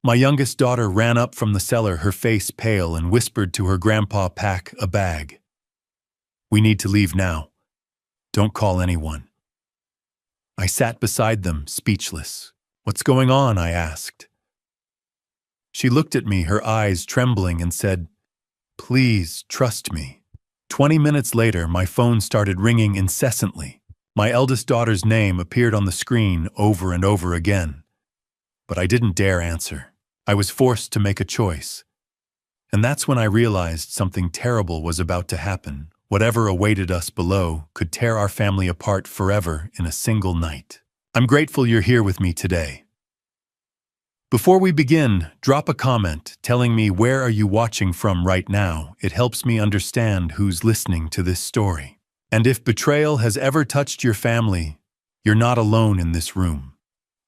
My youngest daughter ran up from the cellar, her face pale, and whispered to her grandpa, "Pack a bag. We need to leave now. Don't call anyone." I sat beside them, speechless. "What's going on?" I asked. She looked at me, her eyes trembling, and said, "Please trust me." 20 minutes later, my phone started ringing incessantly. My eldest daughter's name appeared on the screen over and over again. But I didn't dare answer. I was forced to make a choice. And that's when I realized something terrible was about to happen. Whatever awaited us below could tear our family apart forever in a single night. I'm grateful you're here with me today. Before we begin, drop a comment telling me where are you watching from right now. It helps me understand who's listening to this story. And if betrayal has ever touched your family, you're not alone in this room.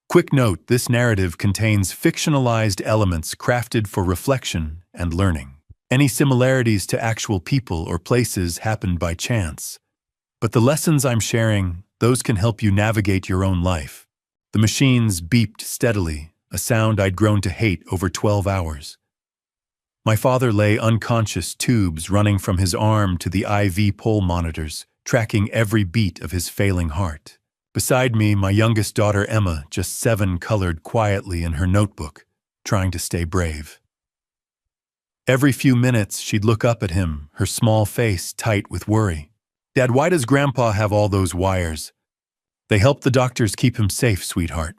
Quick note, this narrative contains fictionalized elements crafted for reflection and learning. Any similarities to actual people or places happened by chance. But the lessons I'm sharing, those can help you navigate your own life. The machines beeped steadily, a sound I'd grown to hate over 12 hours. My father lay unconscious, tubes running from his arm to the IV pole monitors, tracking every beat of his failing heart. Beside me, my youngest daughter, Emma, just 7, colored quietly in her notebook, trying to stay brave. Every few minutes, she'd look up at him, her small face tight with worry. "Dad, why does Grandpa have all those wires?" "They help the doctors keep him safe, sweetheart."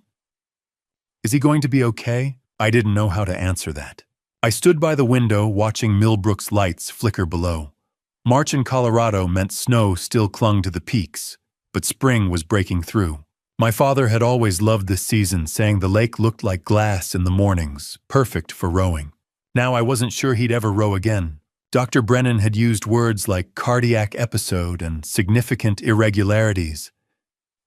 "Is he going to be okay?" I didn't know how to answer that. I stood by the window watching Millbrook's lights flicker below. March in Colorado meant snow still clung to the peaks, but spring was breaking through. My father had always loved this season, saying the lake looked like glass in the mornings, perfect for rowing. Now I wasn't sure he'd ever row again. Dr. Brennan had used words like cardiac episode and significant irregularities.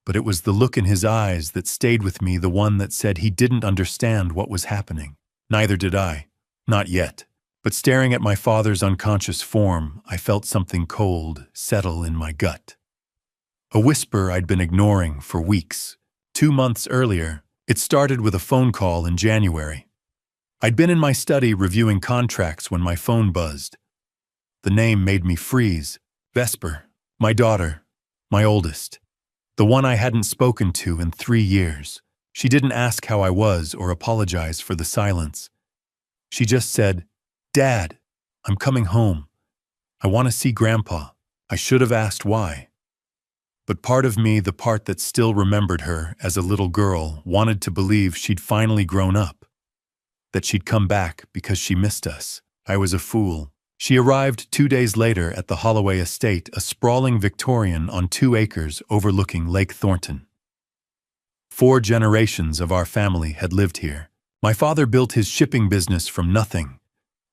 But it was the look in his eyes that stayed with me, the one that said he didn't understand what was happening. Neither did I. Not yet. But staring at my father's unconscious form, I felt something cold settle in my gut. A whisper I'd been ignoring for weeks. 2 months earlier, it started with a phone call in January. I'd been in my study reviewing contracts when my phone buzzed. The name made me freeze. Vesper, my daughter, my oldest. The one I hadn't spoken to in 3 years. She didn't ask how I was or apologize for the silence. She just said, "Dad, I'm coming home. I want to see Grandpa." I should have asked why. But part of me, the part that still remembered her as a little girl, wanted to believe she'd finally grown up. That she'd come back because she missed us. I was a fool. She arrived 2 days later at the Holloway estate, a sprawling Victorian on 2 acres overlooking Lake Thornton. 4 generations of our family had lived here. My father built his shipping business from nothing,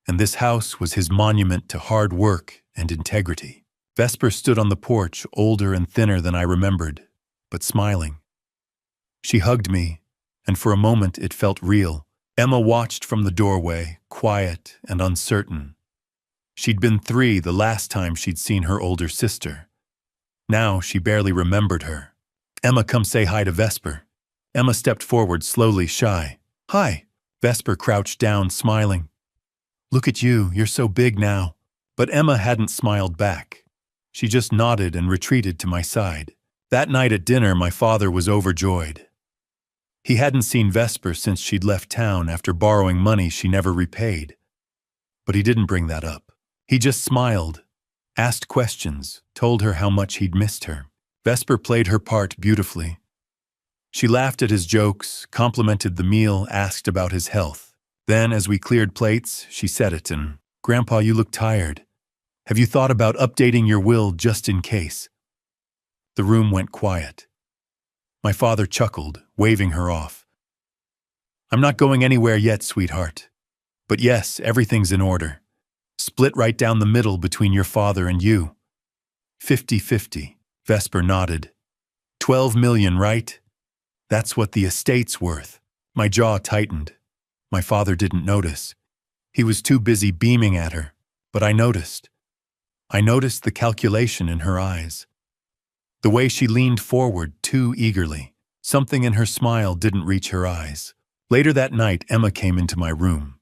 and this house was his monument to hard work and integrity. Vesper stood on the porch, older and thinner than I remembered, but smiling. She hugged me, and for a moment it felt real. Emma watched from the doorway, quiet and uncertain. She'd been 3 the last time she'd seen her older sister. Now she barely remembered her. "Emma, come say hi to Vesper." Emma stepped forward slowly, shy. "Hi." Vesper crouched down, smiling. "Look at you, you're so big now." But Emma hadn't smiled back. She just nodded and retreated to my side. That night at dinner, my father was overjoyed. He hadn't seen Vesper since she'd left town after borrowing money she never repaid. But he didn't bring that up. He just smiled, asked questions, told her how much he'd missed her. Vesper played her part beautifully. She laughed at his jokes, complimented the meal, asked about his health. Then, as we cleared plates, she said it, and, "Grandpa, you look tired. Have you thought about updating your will just in case?" The room went quiet. My father chuckled, waving her off. "I'm not going anywhere yet, sweetheart. But yes, everything's in order. Split right down the middle between your father and you." 50-50. Vesper nodded. 12 million, right? That's what the estate's worth. My jaw tightened. My father didn't notice. He was too busy beaming at her. But I noticed. I noticed the calculation in her eyes. The way she leaned forward too eagerly. Something in her smile didn't reach her eyes. Later that night, Emma came into my room.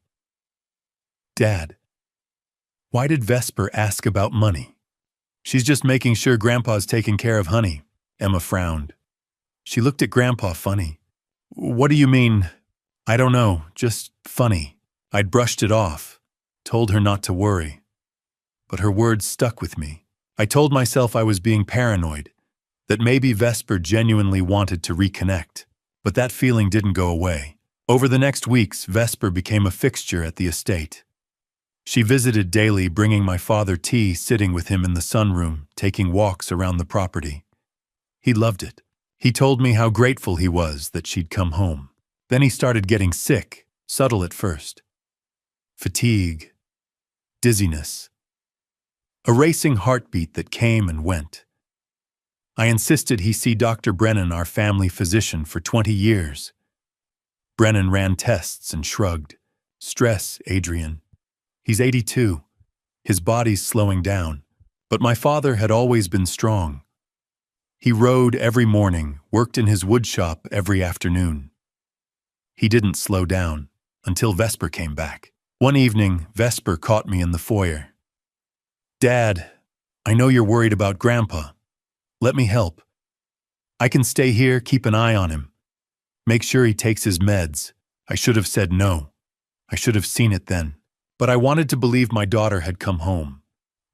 "Dad, why did Vesper ask about money?" "She's just making sure Grandpa's taking care of Honey." Emma frowned. She looked at Grandpa funny. "What do you mean?" "I don't know, just funny." I'd brushed it off, told her not to worry. But her words stuck with me. I told myself I was being paranoid, that maybe Vesper genuinely wanted to reconnect. But that feeling didn't go away. Over the next weeks, Vesper became a fixture at the estate. She visited daily, bringing my father tea, sitting with him in the sunroom, taking walks around the property. He loved it. He told me how grateful he was that she'd come home. Then he started getting sick, subtle at first. Fatigue, dizziness, a racing heartbeat that came and went. I insisted he see Dr. Brennan, our family physician, for 20 years. Brennan ran tests and shrugged. "Stress, Adrian. He's 82. His body's slowing down." But my father had always been strong. He rode every morning, worked in his woodshop every afternoon. He didn't slow down until Vesper came back. One evening, Vesper caught me in the foyer. "Dad, I know you're worried about Grandpa. Let me help. I can stay here, keep an eye on him. Make sure he takes his meds." I should have said no. I should have seen it then. But I wanted to believe my daughter had come home,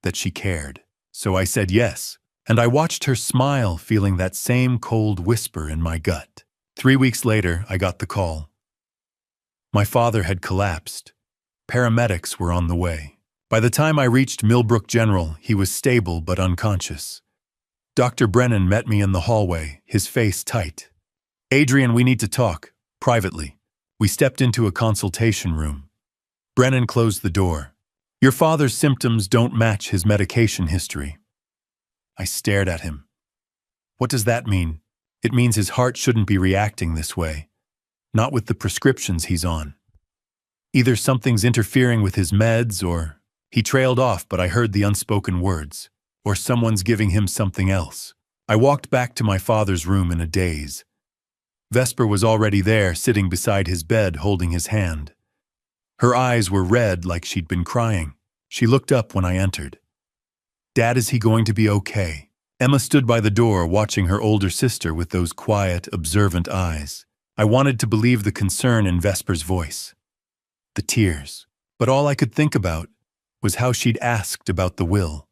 that she cared. So I said yes, and I watched her smile, feeling that same cold whisper in my gut. 3 weeks later, I got the call. My father had collapsed. Paramedics were on the way. By the time I reached Millbrook General, he was stable but unconscious. Dr. Brennan met me in the hallway, his face tight. "Adrian, we need to talk, privately." We stepped into a consultation room. Brennan closed the door. "Your father's symptoms don't match his medication history." I stared at him. "What does that mean?" "It means his heart shouldn't be reacting this way. Not with the prescriptions he's on. Either something's interfering with his meds or..." He trailed off, but I heard the unspoken words. "Or someone's giving him something else." I walked back to my father's room in a daze. Vesper was already there, sitting beside his bed, holding his hand. Her eyes were red like she'd been crying. She looked up when I entered. "Dad, is he going to be okay?" Emma stood by the door, watching her older sister with those quiet, observant eyes. I wanted to believe the concern in Vesper's voice. The tears. But all I could think about was how she'd asked about the will.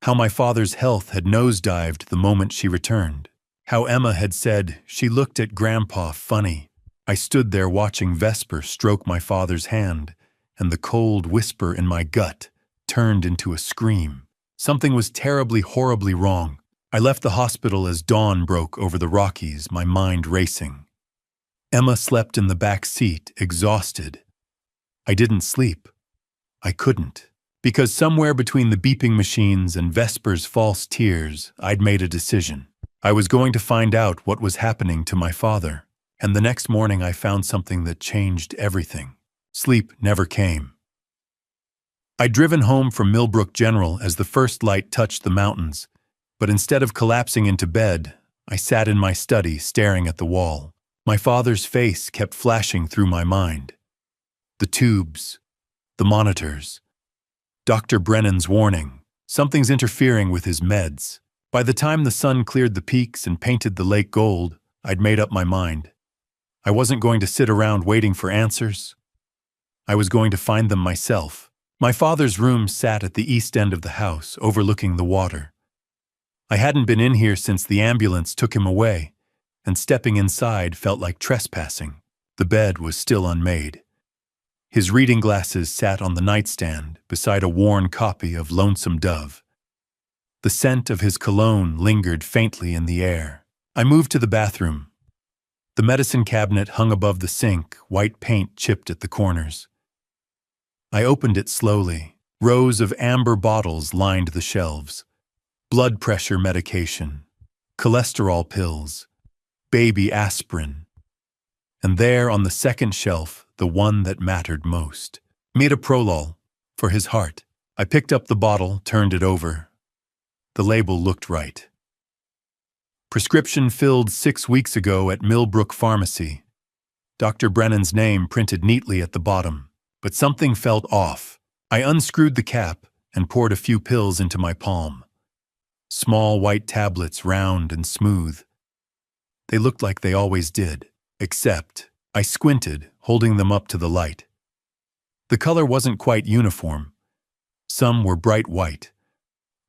How my father's health had nosedived the moment she returned. How Emma had said she looked at Grandpa funny. I stood there watching Vesper stroke my father's hand, and the cold whisper in my gut turned into a scream. Something was terribly, horribly wrong. I left the hospital as dawn broke over the Rockies, my mind racing. Emma slept in the back seat, exhausted. I didn't sleep. I couldn't. Because somewhere between the beeping machines and Vesper's false tears, I'd made a decision. I was going to find out what was happening to my father. And the next morning I found something that changed everything. Sleep never came. I'd driven home from Millbrook General as the first light touched the mountains, but instead of collapsing into bed, I sat in my study staring at the wall. My father's face kept flashing through my mind. The tubes, the monitors, Dr. Brennan's warning, something's interfering with his meds. By the time the sun cleared the peaks and painted the lake gold, I'd made up my mind. I wasn't going to sit around waiting for answers. I was going to find them myself. My father's room sat at the east end of the house, overlooking the water. I hadn't been in here since the ambulance took him away, and stepping inside felt like trespassing. The bed was still unmade. His reading glasses sat on the nightstand beside a worn copy of Lonesome Dove. The scent of his cologne lingered faintly in the air. I moved to the bathroom. The medicine cabinet hung above the sink, white paint chipped at the corners. I opened it slowly. Rows of amber bottles lined the shelves. Blood pressure medication, cholesterol pills, baby aspirin. And there on the second shelf, the one that mattered most. Metoprolol, for his heart. I picked up the bottle, turned it over. The label looked right. Prescription filled 6 weeks ago at Millbrook Pharmacy. Dr. Brennan's name printed neatly at the bottom, but something felt off. I unscrewed the cap and poured a few pills into my palm. Small white tablets, round and smooth. They looked like they always did, except I squinted, holding them up to the light. The color wasn't quite uniform. Some were bright white.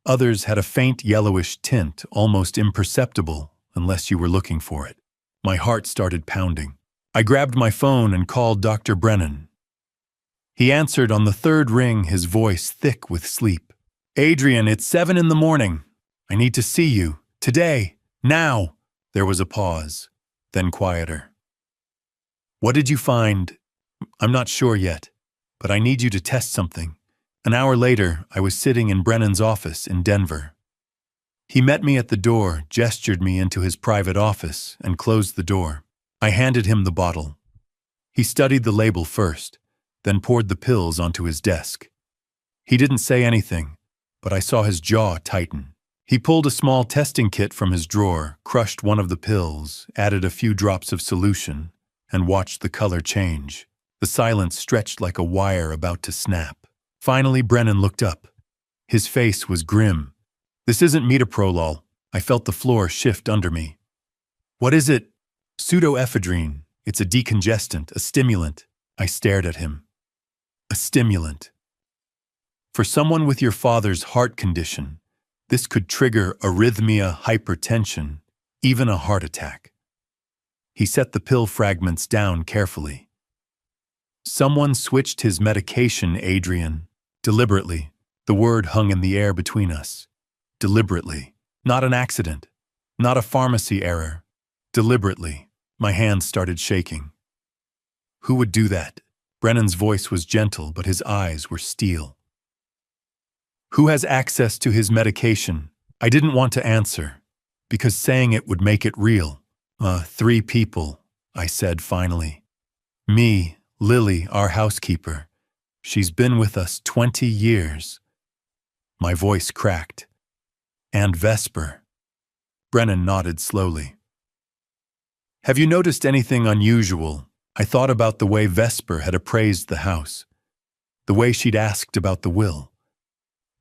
Others had a faint yellowish tint, almost imperceptible unless you were looking for it. My heart started pounding. I grabbed my phone and called Dr. Brennan. He answered on the third ring, his voice thick with sleep. "Adrian, it's 7 in the morning. I need to see you. Today. Now." There was a pause, then quieter. "What did you find?" "I'm not sure yet, but I need you to test something." An hour later, I was sitting in Brennan's office in Denver. He met me at the door, gestured me into his private office, and closed the door. I handed him the bottle. He studied the label first, then poured the pills onto his desk. He didn't say anything, but I saw his jaw tighten. He pulled a small testing kit from his drawer, crushed one of the pills, added a few drops of solution, and watched the color change. The silence stretched like a wire about to snap. Finally, Brennan looked up. His face was grim. "This isn't metoprolol." I felt the floor shift under me. "What is it?" "Pseudoephedrine. It's a decongestant, a stimulant." I stared at him. "A stimulant. For someone with your father's heart condition, this could trigger arrhythmia, hypertension, even a heart attack." He set the pill fragments down carefully. "Someone switched his medication, Adrian. Deliberately." The word hung in the air between us. Deliberately. Not an accident. Not a pharmacy error. Deliberately. My hands started shaking. "Who would do that?" Brennan's voice was gentle, but his eyes were steel. "Who has access to his medication?" I didn't want to answer, because saying it would make it real. 3 people, I said finally. "Me, Lily, our housekeeper. She's been with us 20 years. My voice cracked. "And Vesper." Brennan nodded slowly. "Have you noticed anything unusual?" I thought about the way Vesper had appraised the house, the way she'd asked about the will,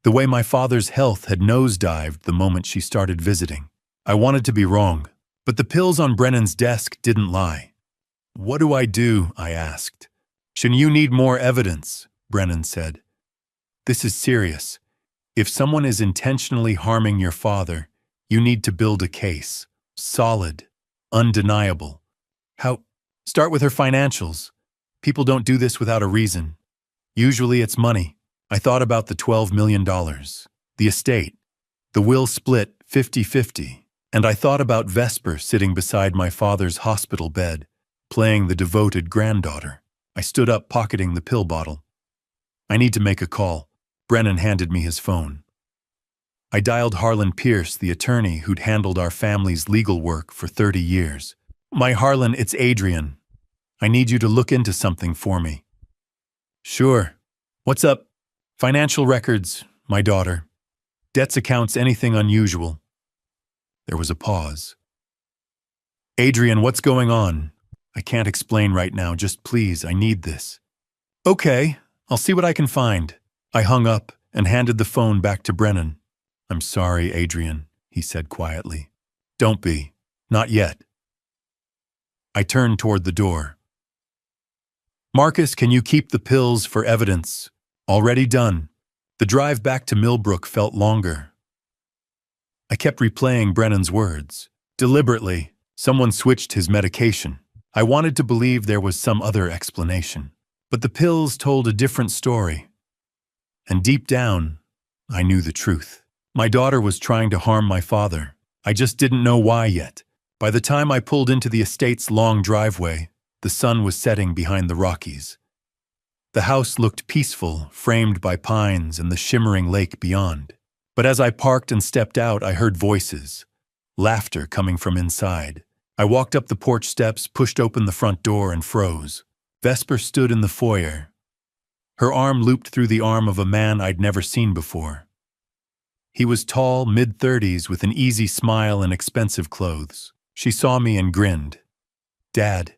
the way my father's health had nosedived the moment she started visiting. I wanted to be wrong, but the pills on Brennan's desk didn't lie. "What do I do?" I asked. "Shouldn't you need more evidence?" Brennan said. "This is serious. If someone is intentionally harming your father, you need to build a case. Solid. Undeniable." "How?" "Start with her financials. People don't do this without a reason. Usually it's money." I thought about the $12 million, the estate, the will split 50-50, and I thought about Vesper sitting beside my father's hospital bed, playing the devoted granddaughter. I stood up, pocketing the pill bottle. "I need to make a call." Brennan handed me his phone. I dialed Harlan Pierce, the attorney who'd handled our family's legal work for 30 years. "My Harlan, it's Adrian. I need you to look into something for me." "Sure. What's up?" "Financial records, my daughter. Debts, accounts, anything unusual." There was a pause. "Adrian, what's going on?" "I can't explain right now, just please, I need this." "Okay, I'll see what I can find." I hung up and handed the phone back to Brennan. "I'm sorry, Adrian," he said quietly. "Don't be. Not yet." I turned toward the door. "Marcus, can you keep the pills for evidence?" "Already done." The drive back to Millbrook felt longer. I kept replaying Brennan's words. Deliberately, someone switched his medication. I wanted to believe there was some other explanation. But the pills told a different story. And deep down, I knew the truth. My daughter was trying to harm my father. I just didn't know why yet. By the time I pulled into the estate's long driveway, the sun was setting behind the Rockies. The house looked peaceful, framed by pines and the shimmering lake beyond. But as I parked and stepped out, I heard voices, laughter coming from inside. I walked up the porch steps, pushed open the front door, and froze. Vesper stood in the foyer. Her arm looped through the arm of a man I'd never seen before. He was tall, mid-30s, with an easy smile and expensive clothes. She saw me and grinned. "Dad."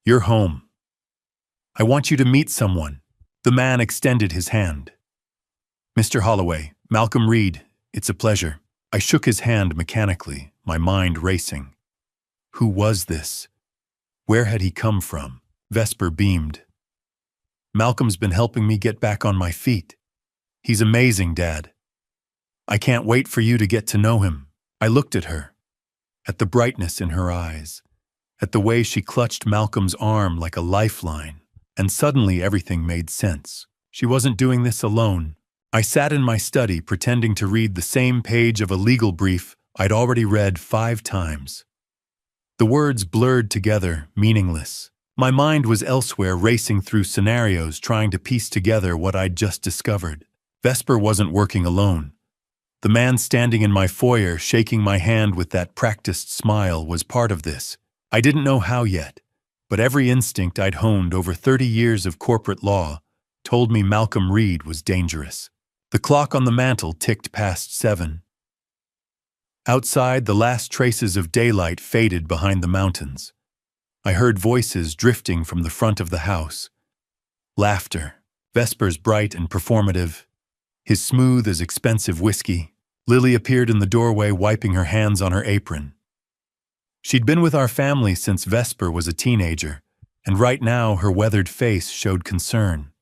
You're home. I want you to meet someone. The man extended his hand. Mr. Holloway, Malcolm Reed, it's a pleasure. I shook his hand mechanically, my mind racing. Who was this? Where had he come from? Vesper beamed. Malcolm's been helping me get back on my feet. He's amazing, Dad. I can't wait for you to get to know him. I looked at her, at the brightness in her eyes, at the way she clutched Malcolm's arm like a lifeline, and suddenly everything made sense. She wasn't doing this alone. I sat in my study pretending to read the same page of a legal brief I'd already read 5 times. The words blurred together, meaningless. My mind was elsewhere, racing through scenarios trying to piece together what I'd just discovered. Vesper wasn't working alone. The man standing in my foyer, shaking my hand with that practiced smile, was part of this. I didn't know how yet, but every instinct I'd honed over 30 years of corporate law told me Malcolm Reed was dangerous. The clock on the mantel ticked past 7. Outside, the last traces of daylight faded behind the mountains. I heard voices drifting from the front of the house. Laughter, Vesper's bright and performative, his smooth as expensive whiskey. Lily appeared in the doorway, wiping her hands on her apron. She'd been with our family since Vesper was a teenager, and right now her weathered face showed concern.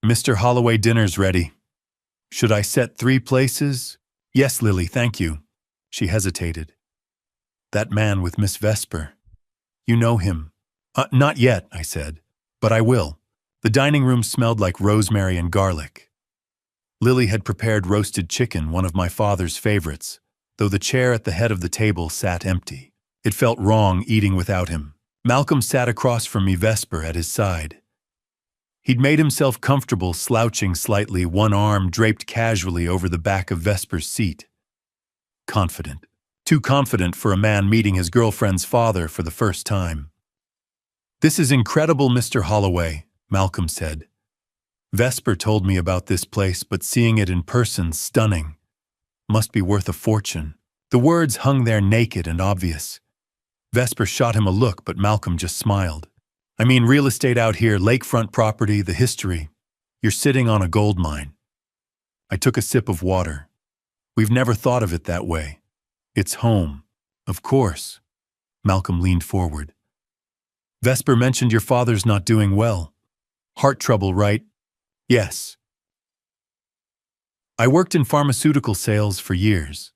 Mr. Holloway, dinner's ready. Should I set 3 places? Yes, Lily, thank you. She hesitated. That man with Miss Vesper. You know him? Not yet, I said, but I will. The dining room smelled like rosemary and garlic. Lily had prepared roasted chicken, one of my father's favorites, though the chair at the head of the table sat empty. It felt wrong eating without him. Malcolm sat across from me, Vesper at his side. He'd made himself comfortable, slouching slightly, one arm draped casually over the back of Vesper's seat. Confident. Too confident for a man meeting his girlfriend's father for the first time. This is incredible, Mr. Holloway, Malcolm said. Vesper told me about this place, but seeing it in person, stunning. Must be worth a fortune. The words hung there naked and obvious. Vesper shot him a look, but Malcolm just smiled. I mean, real estate out here, lakefront property, the history. You're sitting on a gold mine. I took a sip of water. We've never thought of it that way. It's home. Of course. Malcolm leaned forward. Vesper mentioned your father's not doing well. Heart trouble, right? Yes. I worked in pharmaceutical sales for years.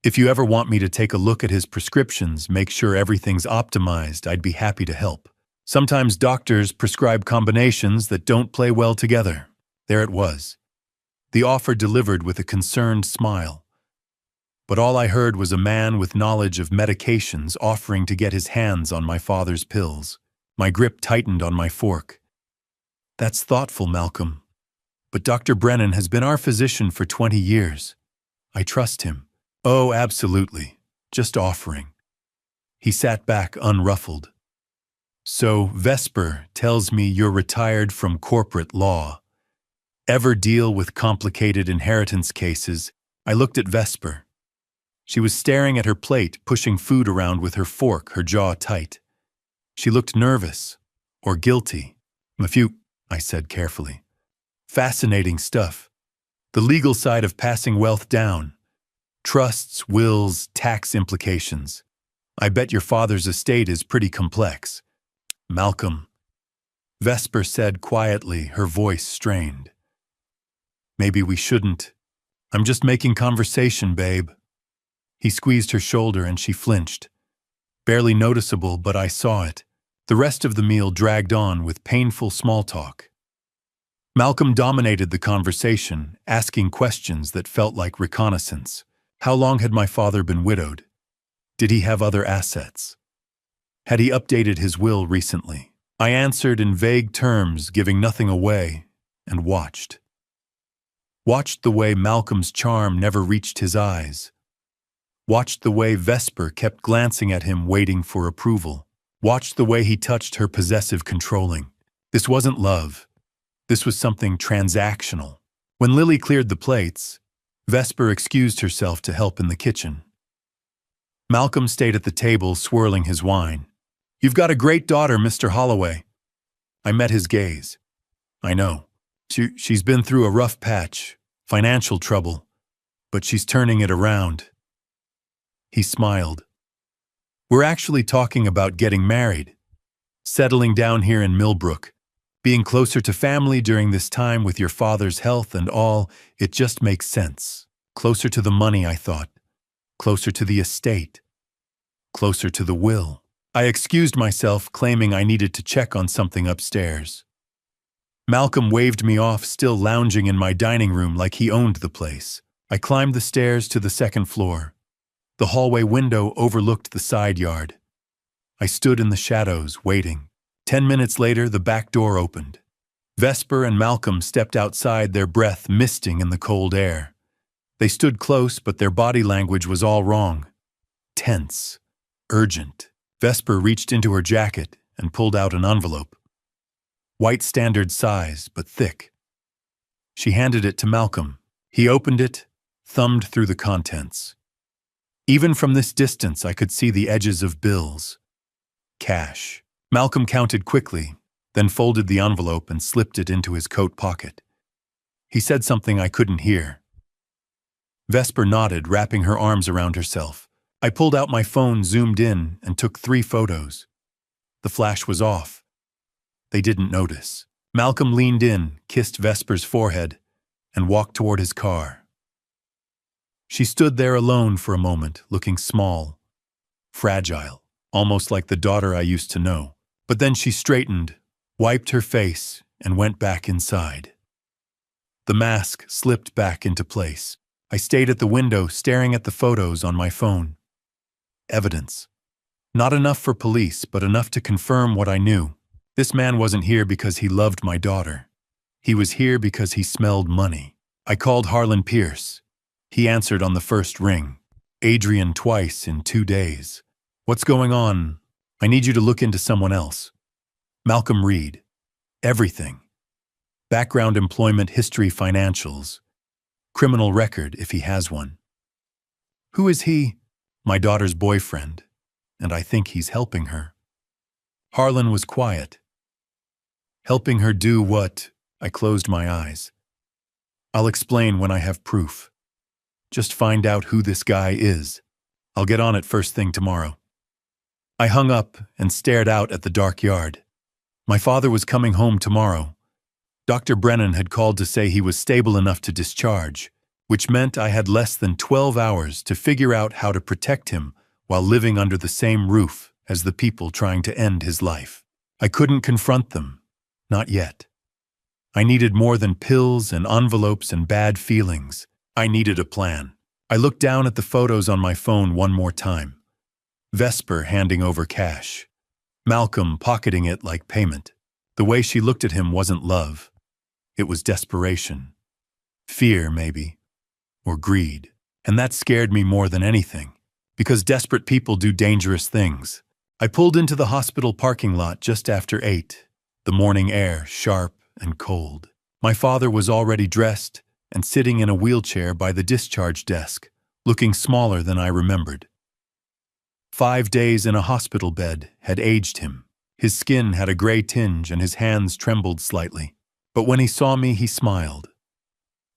If you ever want me to take a look at his prescriptions, make sure everything's optimized, I'd be happy to help. Sometimes doctors prescribe combinations that don't play well together. There it was. The offer delivered with a concerned smile. But all I heard was a man with knowledge of medications offering to get his hands on my father's pills. My grip tightened on my fork. That's thoughtful, Malcolm. But Dr. Brennan has been our physician for 20 years. I trust him. Oh, absolutely. Just offering. He sat back unruffled. So, Vesper tells me you're retired from corporate law. Ever deal with complicated inheritance cases? I looked at Vesper. She was staring at her plate, pushing food around with her fork, her jaw tight. She looked nervous, or guilty. A few, I said carefully. Fascinating stuff. The legal side of passing wealth down. Trusts, wills, tax implications. I bet your father's estate is pretty complex. Malcolm, Vesper said quietly, her voice strained. Maybe we shouldn't. I'm just making conversation, babe. He squeezed her shoulder and she flinched. Barely noticeable, but I saw it. The rest of the meal dragged on with painful small talk. Malcolm dominated the conversation, asking questions that felt like reconnaissance. How long had my father been widowed? Did he have other assets? Had he updated his will recently? I answered in vague terms, giving nothing away, and watched. Watched the way Malcolm's charm never reached his eyes. Watched the way Vesper kept glancing at him, waiting for approval. Watched the way he touched her, possessive, controlling. This wasn't love. This was something transactional. When Lily cleared the plates, Vesper excused herself to help in the kitchen. Malcolm stayed at the table, swirling his wine. You've got a great daughter, Mr. Holloway. I met his gaze. I know. She's been through a rough patch, financial trouble, but she's turning it around. He smiled. We're actually talking about getting married, settling down here in Millbrook, being closer to family during this time with your father's health and all. It just makes sense. Closer to the money, I thought. Closer to the estate. Closer to the will. I excused myself, claiming I needed to check on something upstairs. Malcolm waved me off, still lounging in my dining room like he owned the place. I climbed the stairs to the second floor. The hallway window overlooked the side yard. I stood in the shadows, waiting. 10 minutes later, the back door opened. Vesper and Malcolm stepped outside, their breath misting in the cold air. They stood close, but their body language was all wrong. Tense. Urgent. Vesper reached into her jacket and pulled out an envelope. White standard size, but thick. She handed it to Malcolm. He opened it, thumbed through the contents. Even from this distance, I could see the edges of bills. Cash. Malcolm counted quickly, then folded the envelope and slipped it into his coat pocket. He said something I couldn't hear. Vesper nodded, wrapping her arms around herself. I pulled out my phone, zoomed in, and took 3 photos. The flash was off. They didn't notice. Malcolm leaned in, kissed Vesper's forehead, and walked toward his car. She stood there alone for a moment, looking small, fragile, almost like the daughter I used to know. But then she straightened, wiped her face, and went back inside. The mask slipped back into place. I stayed at the window, staring at the photos on my phone. Evidence. Not enough for police, but enough to confirm what I knew. This man wasn't here because he loved my daughter. He was here because he smelled money. I called Harlan Pierce. He answered on the first ring. Adrian twice in 2 days. What's going on? I need you to look into someone else. Malcolm Reed. Everything. Background, employment history, financials. Criminal record, if he has one. Who is he? My daughter's boyfriend. And I think he's helping her. Harlan was quiet. Helping her do what? I closed my eyes. I'll explain when I have proof. Just find out who this guy is. I'll get on it first thing tomorrow. I hung up and stared out at the dark yard. My father was coming home tomorrow. Dr. Brennan had called to say he was stable enough to discharge, which meant I had less than 12 hours to figure out how to protect him while living under the same roof as the people trying to end his life. I couldn't confront them. Not yet. I needed more than pills and envelopes and bad feelings. I needed a plan. I looked down at the photos on my phone one more time. Vesper handing over cash. Malcolm pocketing it like payment. The way she looked at him wasn't love. It was desperation. Fear, maybe. Or greed. And that scared me more than anything. Because desperate people do dangerous things. I pulled into the hospital parking lot just after 8. The morning air, sharp and cold. My father was already dressed and sitting in a wheelchair by the discharge desk, looking smaller than I remembered. 5 days in a hospital bed had aged him. His skin had a gray tinge and his hands trembled slightly. But when he saw me, he smiled.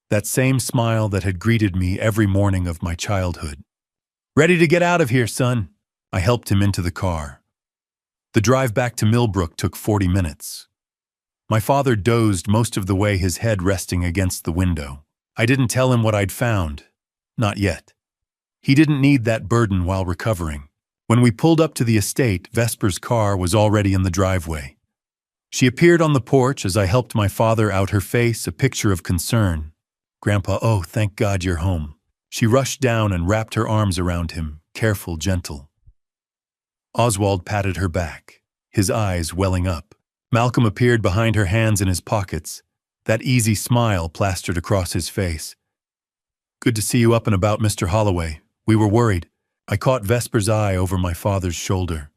That same smile that had greeted me every morning of my childhood. "Ready to get out of here, son?" I helped him into the car. The drive back to Millbrook took 40 minutes. My father dozed most of the way, his head resting against the window. I didn't tell him what I'd found. Not yet. He didn't need that burden while recovering. When we pulled up to the estate, Vesper's car was already in the driveway. She appeared on the porch as I helped my father out, her face a picture of concern. "Grandpa, oh, thank God you're home." She rushed down and wrapped her arms around him, careful, gentle. Oswald patted her back, his eyes welling up. Malcolm appeared behind her, hands in his pockets, that easy smile plastered across his face. "Good to see you up and about, Mr. Holloway. We were worried." I caught Vesper's eye over my father's shoulder.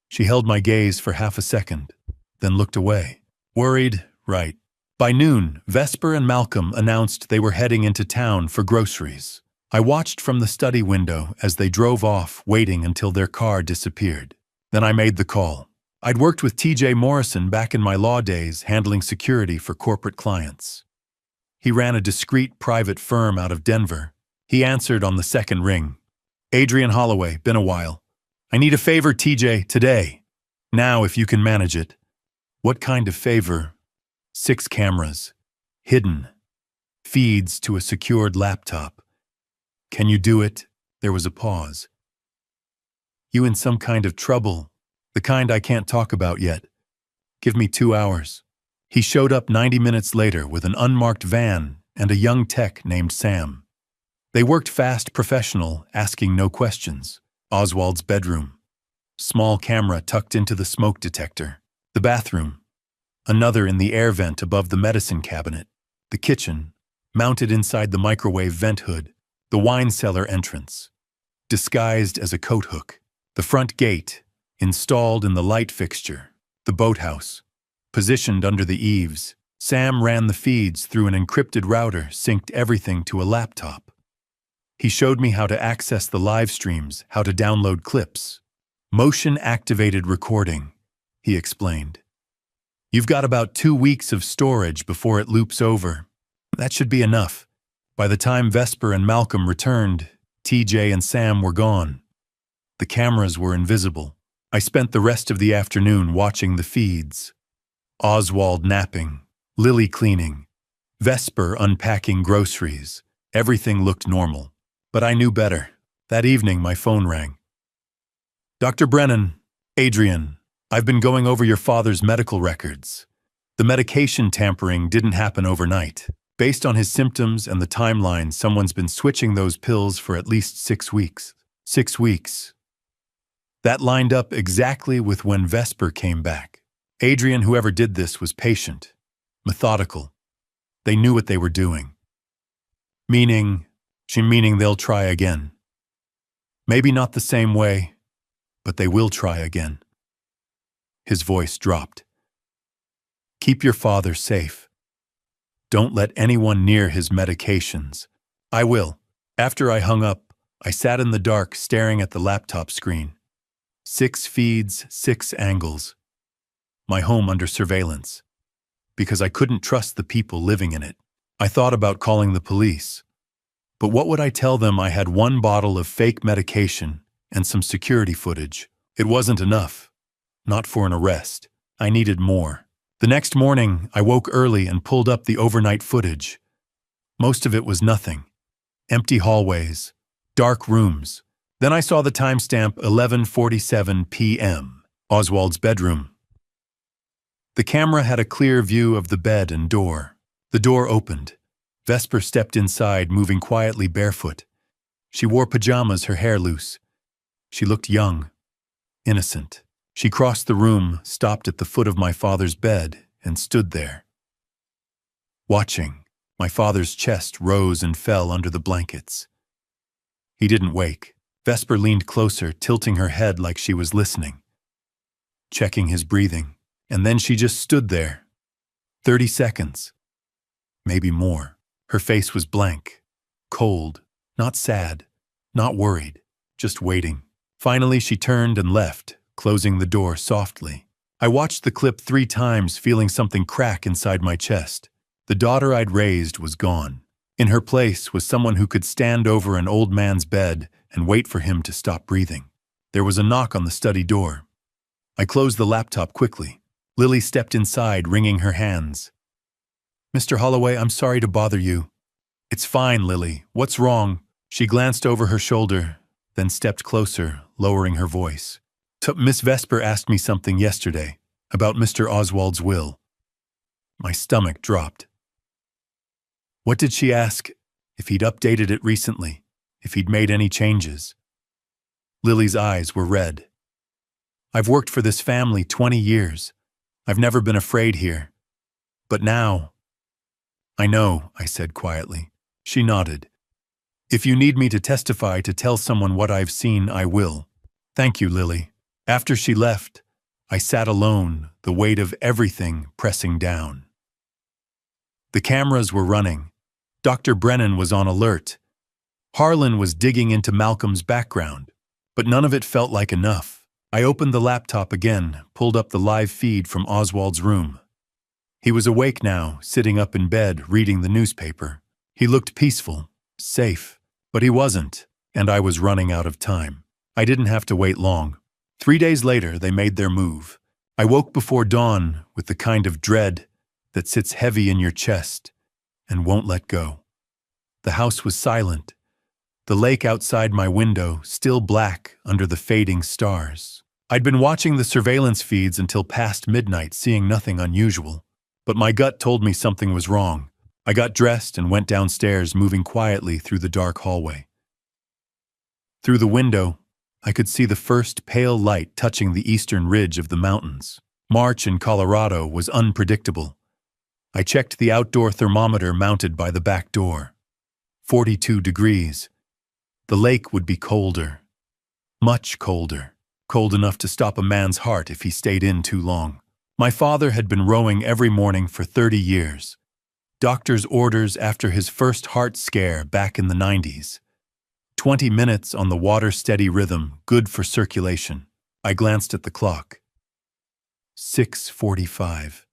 She held my gaze for half a second, then looked away. Worried, right. By noon, Vesper and Malcolm announced they were heading into town for groceries. I watched from the study window as they drove off, waiting until their car disappeared. Then I made the call. I'd worked with TJ Morrison back in my law days handling security for corporate clients. He ran a discreet private firm out of Denver. He answered on the second ring. Adrian Holloway, been a while. I need a favor, TJ, today. Now, if you can manage it. What kind of favor? 6 cameras. Hidden. Feeds to a secured laptop. Can you do it? There was a pause. You in some kind of trouble? The kind I can't talk about yet. Give me 2 hours. He showed up 90 minutes later with an unmarked van and a young tech named Sam. They worked fast, professional, asking no questions. Oswald's bedroom. Small camera tucked into the smoke detector. The bathroom. Another in the air vent above the medicine cabinet. The kitchen, mounted inside the microwave vent hood. The wine cellar entrance, disguised as a coat hook. The front gate, installed in the light fixture. The boathouse, positioned under the eaves. Sam ran the feeds through an encrypted router, synced everything to a laptop. He showed me how to access the live streams, how to download clips. Motion-activated recording, he explained. You've got about 2 weeks of storage before it loops over. That should be enough. By the time Vesper and Malcolm returned, TJ and Sam were gone. The cameras were invisible. I spent the rest of the afternoon watching the feeds. Oswald napping, Lily cleaning, Vesper unpacking groceries. Everything looked normal. But I knew better. That evening, my phone rang. Dr. Brennan, Adrian, I've been going over your father's medical records. The medication tampering didn't happen overnight. Based on his symptoms and the timeline, someone's been switching those pills for at least 6 weeks. 6 weeks. That lined up exactly with when Vesper came back. Adrian, whoever did this, was patient, methodical. They knew what they were doing. Meaning they'll try again. Maybe not the same way, but they will try again. His voice dropped. Keep your father safe. Don't let anyone near his medications. I will. After I hung up, I sat in the dark staring at the laptop screen. 6 feeds, 6 angles. My home under surveillance. Because I couldn't trust the people living in it. I thought about calling the police. But what would I tell them? I had 1 bottle of fake medication and some security footage. It wasn't enough. Not for an arrest. I needed more. The next morning, I woke early and pulled up the overnight footage. Most of it was nothing. Empty hallways, dark rooms. Then I saw the timestamp 11:47 p.m. Oswald's bedroom. The camera had a clear view of the bed and door. The door opened. Vesper stepped inside, moving quietly barefoot. She wore pajamas, her hair loose. She looked young, innocent. She crossed the room, stopped at the foot of my father's bed, and stood there. Watching, my father's chest rose and fell under the blankets. He didn't wake. Vesper leaned closer, tilting her head like she was listening, checking his breathing, and then she just stood there. 30 seconds. Maybe more. Her face was blank, cold, not sad, not worried, just waiting. Finally, she turned and left, closing the door softly. I watched the clip 3 times, feeling something crack inside my chest. The daughter I'd raised was gone. In her place was someone who could stand over an old man's bed and wait for him to stop breathing. There was a knock on the study door. I closed the laptop quickly. Lily stepped inside, wringing her hands. Mr. Holloway, I'm sorry to bother you. It's fine, Lily. What's wrong? She glanced over her shoulder, then stepped closer, lowering her voice. Miss Vesper asked me something yesterday about Mr. Oswald's will. My stomach dropped. What did she ask? If he'd updated it recently, if he'd made any changes. Lily's eyes were red. I've worked for this family 20 years. I've never been afraid here. But now... I know, I said quietly. She nodded. If you need me to testify to tell someone what I've seen, I will. Thank you, Lily. After she left, I sat alone, the weight of everything pressing down. The cameras were running. Dr. Brennan was on alert. Harlan was digging into Malcolm's background, but none of it felt like enough. I opened the laptop again, pulled up the live feed from Oswald's room. He was awake now, sitting up in bed, reading the newspaper. He looked peaceful, safe, but he wasn't, and I was running out of time. I didn't have to wait long. 3 days later, they made their move. I woke before dawn with the kind of dread that sits heavy in your chest and won't let go. The house was silent. The lake outside my window still black under the fading stars. I'd been watching the surveillance feeds until past midnight, seeing nothing unusual. But my gut told me something was wrong. I got dressed and went downstairs, moving quietly through the dark hallway. Through the window, I could see the first pale light touching the eastern ridge of the mountains. March in Colorado was unpredictable. I checked the outdoor thermometer mounted by the back door. 42 degrees. The lake would be colder. Much colder. Cold enough to stop a man's heart if he stayed in too long. My father had been rowing every morning for 30 years. Doctor's orders after his first heart scare back in the 90s. 20 minutes on the water-steady rhythm, good for circulation. I glanced at the clock. 6:45.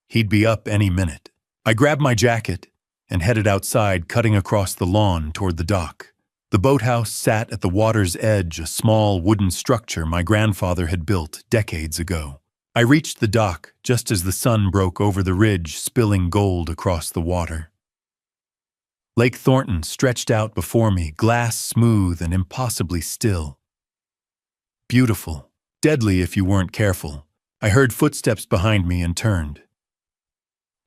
He'd be up any minute. I grabbed my jacket and headed outside, cutting across the lawn toward the dock. The boathouse sat at the water's edge, a small wooden structure my grandfather had built decades ago. I reached the dock just as the sun broke over the ridge, spilling gold across the water. Lake Thornton stretched out before me, glass smooth and impossibly still. Beautiful, deadly if you weren't careful. I heard footsteps behind me and turned.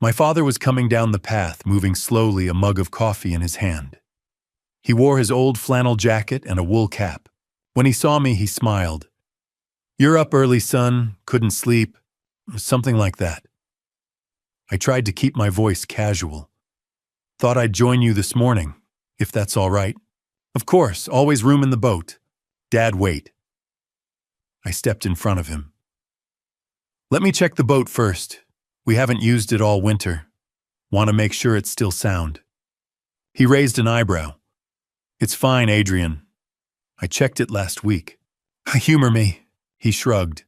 My father was coming down the path, moving slowly, a mug of coffee in his hand. He wore his old flannel jacket and a wool cap. When he saw me, he smiled. "You're up early, son. Couldn't sleep." Something like that. I tried to keep my voice casual. "Thought I'd join you this morning, if that's all right." "Of course, always room in the boat." "Dad, wait." I stepped in front of him. "Let me check the boat first. We haven't used it all winter. Want to make sure it's still sound." He raised an eyebrow. "It's fine, Adrian. I checked it last week." "Humor me." He shrugged.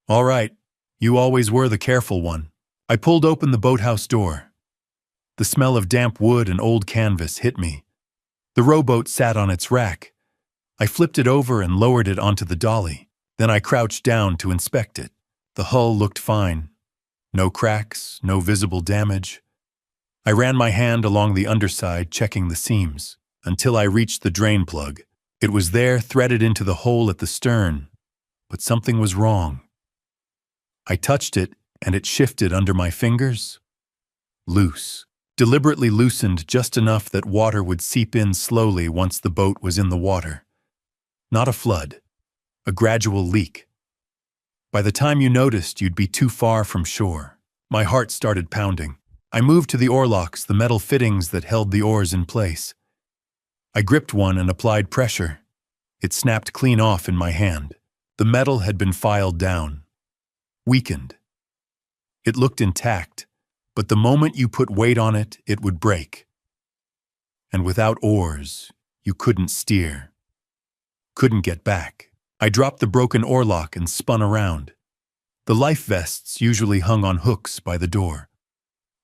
"All right. You always were the careful one." I pulled open the boathouse door. The smell of damp wood and old canvas hit me. The rowboat sat on its rack. I flipped it over and lowered it onto the dolly. Then I crouched down to inspect it. The hull looked fine. No cracks, no visible damage. I ran my hand along the underside, checking the seams, until I reached the drain plug. It was there, threaded into the hole at the stern, but something was wrong. I touched it, and it shifted under my fingers. Loose. Deliberately loosened just enough that water would seep in slowly once the boat was in the water. Not a flood. A gradual leak. By the time you noticed, you'd be too far from shore. My heart started pounding. I moved to the oarlocks, the metal fittings that held the oars in place. I gripped one and applied pressure. It snapped clean off in my hand. The metal had been filed down. Weakened. It looked intact, but the moment you put weight on it, it would break. And without oars, you couldn't steer. Couldn't get back. I dropped the broken oarlock and spun around. The life vests usually hung on hooks by the door.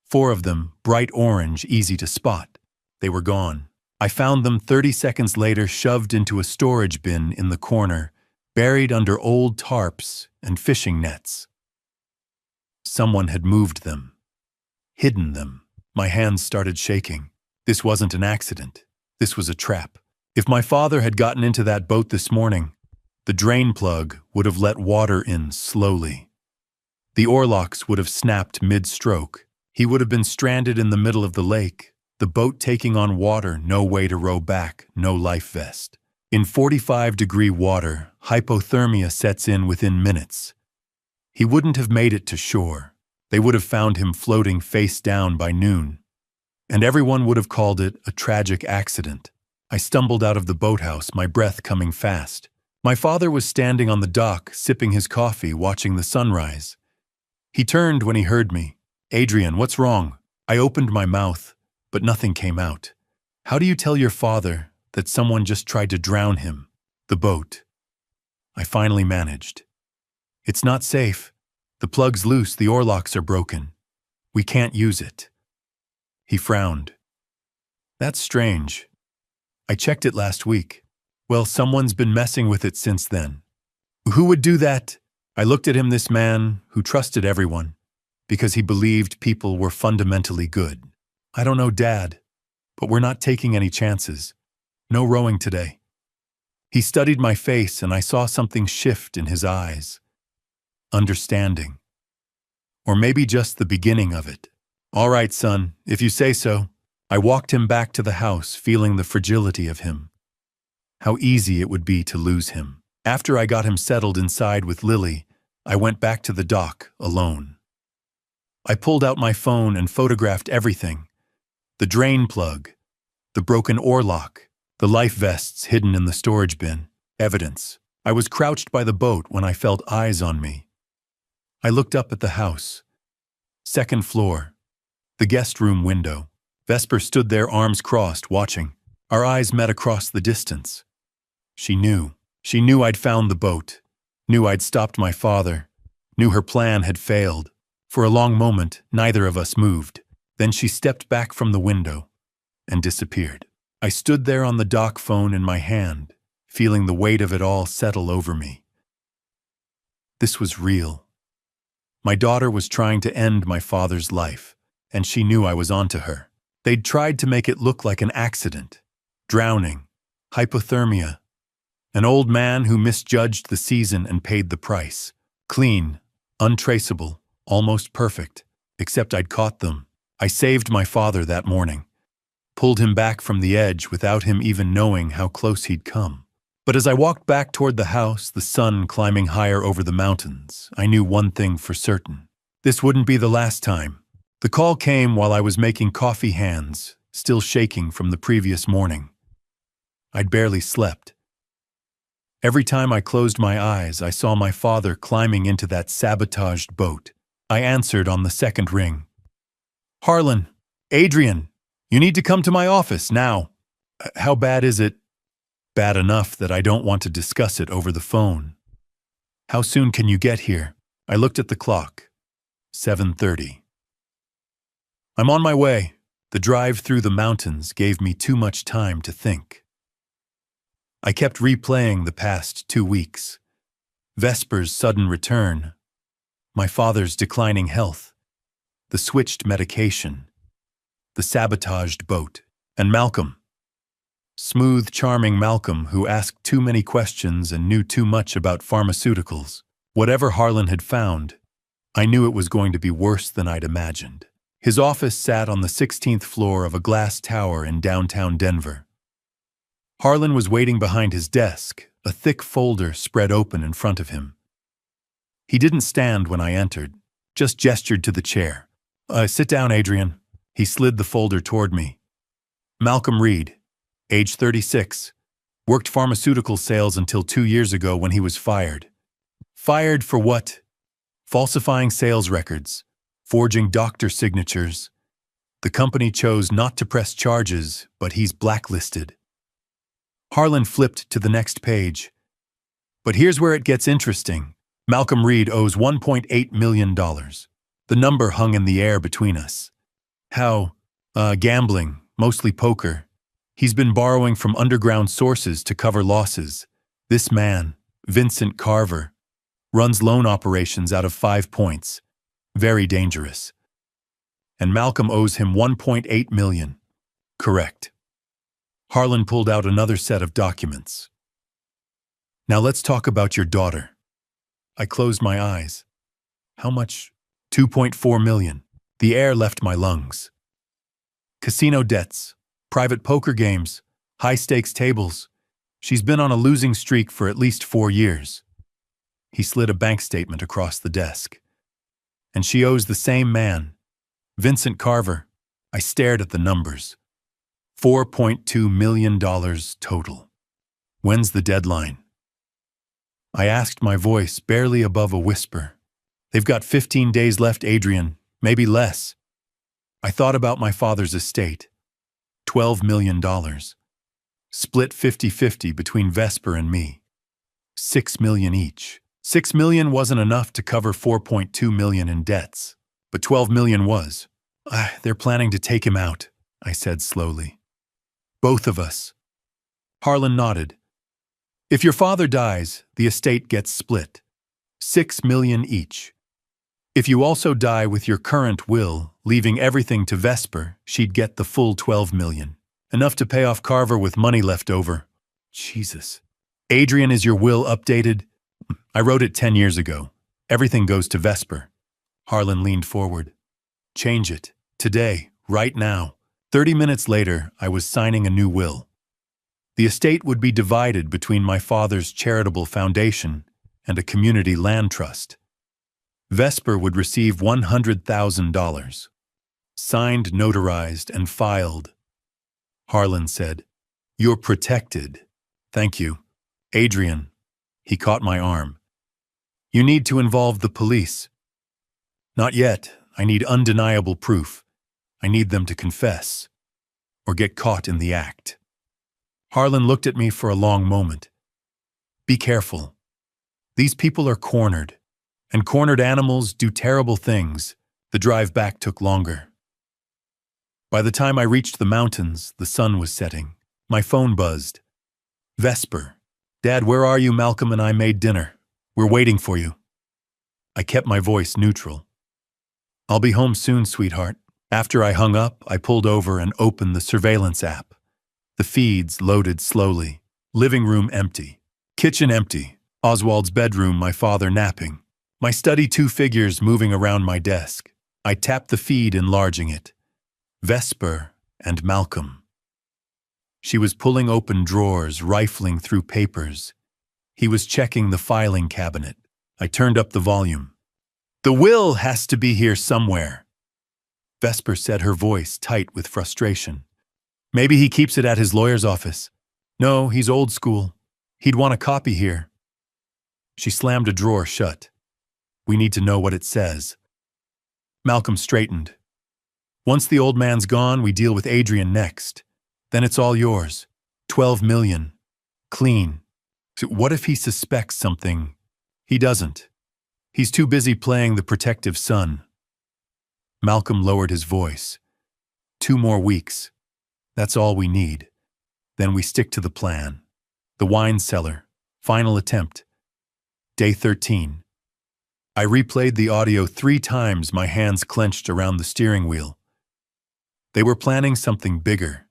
4 of them, bright orange, easy to spot. They were gone. I found them 30 seconds later, shoved into a storage bin in the corner, buried under old tarps and fishing nets. Someone had moved them. Hidden them. My hands started shaking. This wasn't an accident. This was a trap. If my father had gotten into that boat this morning, the drain plug would have let water in slowly. The oarlocks would have snapped mid-stroke. He would have been stranded in the middle of the lake, the boat taking on water, no way to row back, no life vest. In 45-degree water, hypothermia sets in within minutes. He wouldn't have made it to shore. They would have found him floating face down by noon. And everyone would have called it a tragic accident. I stumbled out of the boathouse, my breath coming fast. My father was standing on the dock, sipping his coffee, watching the sunrise. He turned when he heard me. "Adrian, what's wrong?" I opened my mouth, but nothing came out. "How do you tell your father that someone just tried to drown him?" "The boat." I finally managed. It's not safe. The plug's loose, the oar locks are broken. We can't use it. He frowned. That's strange. I checked it last week. Well, someone's been messing with it since then. Who would do that? I looked at him, this man who trusted everyone because he believed people were fundamentally good. I don't know, Dad, but we're not taking any chances. No rowing today. He studied my face and I saw something shift in his eyes. Understanding. Or maybe just the beginning of it. All right, son, if you say so. I walked him back to the house, feeling the fragility of him. How easy it would be to lose him. After I got him settled inside with Lily, I went back to the dock alone. I pulled out my phone and photographed everything. The drain plug, the broken oar lock, the life vests hidden in the storage bin. Evidence. I was crouched by the boat when I felt eyes on me. I looked up at the house. Second floor. The guest room window. Vesper stood there, arms crossed, watching. Our eyes met across the distance. She knew. She knew I'd found the boat. Knew I'd stopped my father. Knew her plan had failed. For a long moment, neither of us moved. Then she stepped back from the window and disappeared. I stood there on the dock, phone in my hand, feeling the weight of it all settle over me. This was real. My daughter was trying to end my father's life, and she knew I was onto her. They'd tried to make it look like an accident. Drowning, hypothermia, an old man who misjudged the season and paid the price. Clean, untraceable, almost perfect, except I'd caught them. I saved my father that morning. Pulled him back from the edge without him even knowing how close he'd come. But as I walked back toward the house, the sun climbing higher over the mountains, I knew one thing for certain. This wouldn't be the last time. The call came while I was making coffee, hands still shaking from the previous morning. I'd barely slept. Every time I closed my eyes, I saw my father climbing into that sabotaged boat. I answered on the second ring. Harlan, Adrian, you need to come to my office now. How bad is it? Bad enough that I don't want to discuss it over the phone. How soon can you get here? I looked at the clock. 7:30. I'm on my way. The drive through the mountains gave me too much time to think. I kept replaying the past 2 weeks. Vesper's sudden return. My father's declining health. The switched medication. The sabotaged boat. And Malcolm. Smooth, charming Malcolm who asked too many questions and knew too much about pharmaceuticals. Whatever Harlan had found, I knew it was going to be worse than I'd imagined. His office sat on the 16th floor of a glass tower in downtown Denver. Harlan was waiting behind his desk, a thick folder spread open in front of him. He didn't stand when I entered, just gestured to the chair. Sit down, Adrian. He slid the folder toward me. Malcolm Reed, age 36, worked pharmaceutical sales until 2 years ago when he was fired. Fired for what? Falsifying sales records, forging doctor signatures. The company chose not to press charges, but he's blacklisted. Harlan flipped to the next page. But here's where it gets interesting. Malcolm Reed owes $1.8 million. The number hung in the air between us. How? Gambling, mostly poker. He's been borrowing from underground sources to cover losses. This man, Vincent Carver, runs loan operations out of 5 Points. Very dangerous. And Malcolm owes him $1.8 million. Correct. Harlan pulled out another set of documents. Now let's talk about your daughter. I closed my eyes. How much? $2.4 million. The air left my lungs. Casino debts, private poker games, high-stakes tables. She's been on a losing streak for at least 4 years. He slid a bank statement across the desk. And she owes the same man, Vincent Carver. I stared at the numbers. $4.2 million total. When's the deadline? I asked, my voice barely above a whisper. They've got 15 days left, Adrian, maybe less. I thought about my father's estate. $12 million. Split 50-50 between Vesper and me. 6 million each. 6 million wasn't enough to cover 4.2 million in debts, but 12 million was. They're planning to take him out, I said slowly. Both of us. Harlan nodded. If your father dies, the estate gets split. 6 million each. If you also die with your current will, leaving everything to Vesper, she'd get the full 12 million. Enough to pay off Carver with money left over. Jesus. Adrian, is your will updated? I wrote it 10 years ago. Everything goes to Vesper. Harlan leaned forward. Change it. Today. Right now. 30 minutes later, I was signing a new will. The estate would be divided between my father's charitable foundation and a community land trust. Vesper would receive $100,000. Signed, notarized, and filed. Harlan said, You're protected. Thank you. Adrian. He caught my arm. You need to involve the police. Not yet. I need undeniable proof. I need them to confess. Or get caught in the act. Harlan looked at me for a long moment. Be careful. These people are cornered. And cornered animals do terrible things. The drive back took longer. By the time I reached the mountains, the sun was setting. My phone buzzed. Vesper. Dad, where are you? Malcolm and I made dinner. We're waiting for you. I kept my voice neutral. I'll be home soon, sweetheart. After I hung up, I pulled over and opened the surveillance app. The feeds loaded slowly. Living room empty. Kitchen empty. Oswald's bedroom, my father napping. My study, 2 figures moving around my desk. I tapped the feed, enlarging it. Vesper and Malcolm. She was pulling open drawers, rifling through papers. He was checking the filing cabinet. I turned up the volume. The will has to be here somewhere. Vesper said, her voice tight with frustration. Maybe he keeps it at his lawyer's office. No, he's old school. He'd want a copy here. She slammed a drawer shut. We need to know what it says. Malcolm straightened. Once the old man's gone, we deal with Adrian next. Then it's all yours. 12 million. Clean. So what if he suspects something? He doesn't. He's too busy playing the protective son. Malcolm lowered his voice. 2 more weeks. That's all we need. Then we stick to the plan. The wine cellar. Final attempt. Day 13. I replayed the audio 3 times, my hands clenched around the steering wheel. They were planning something bigger.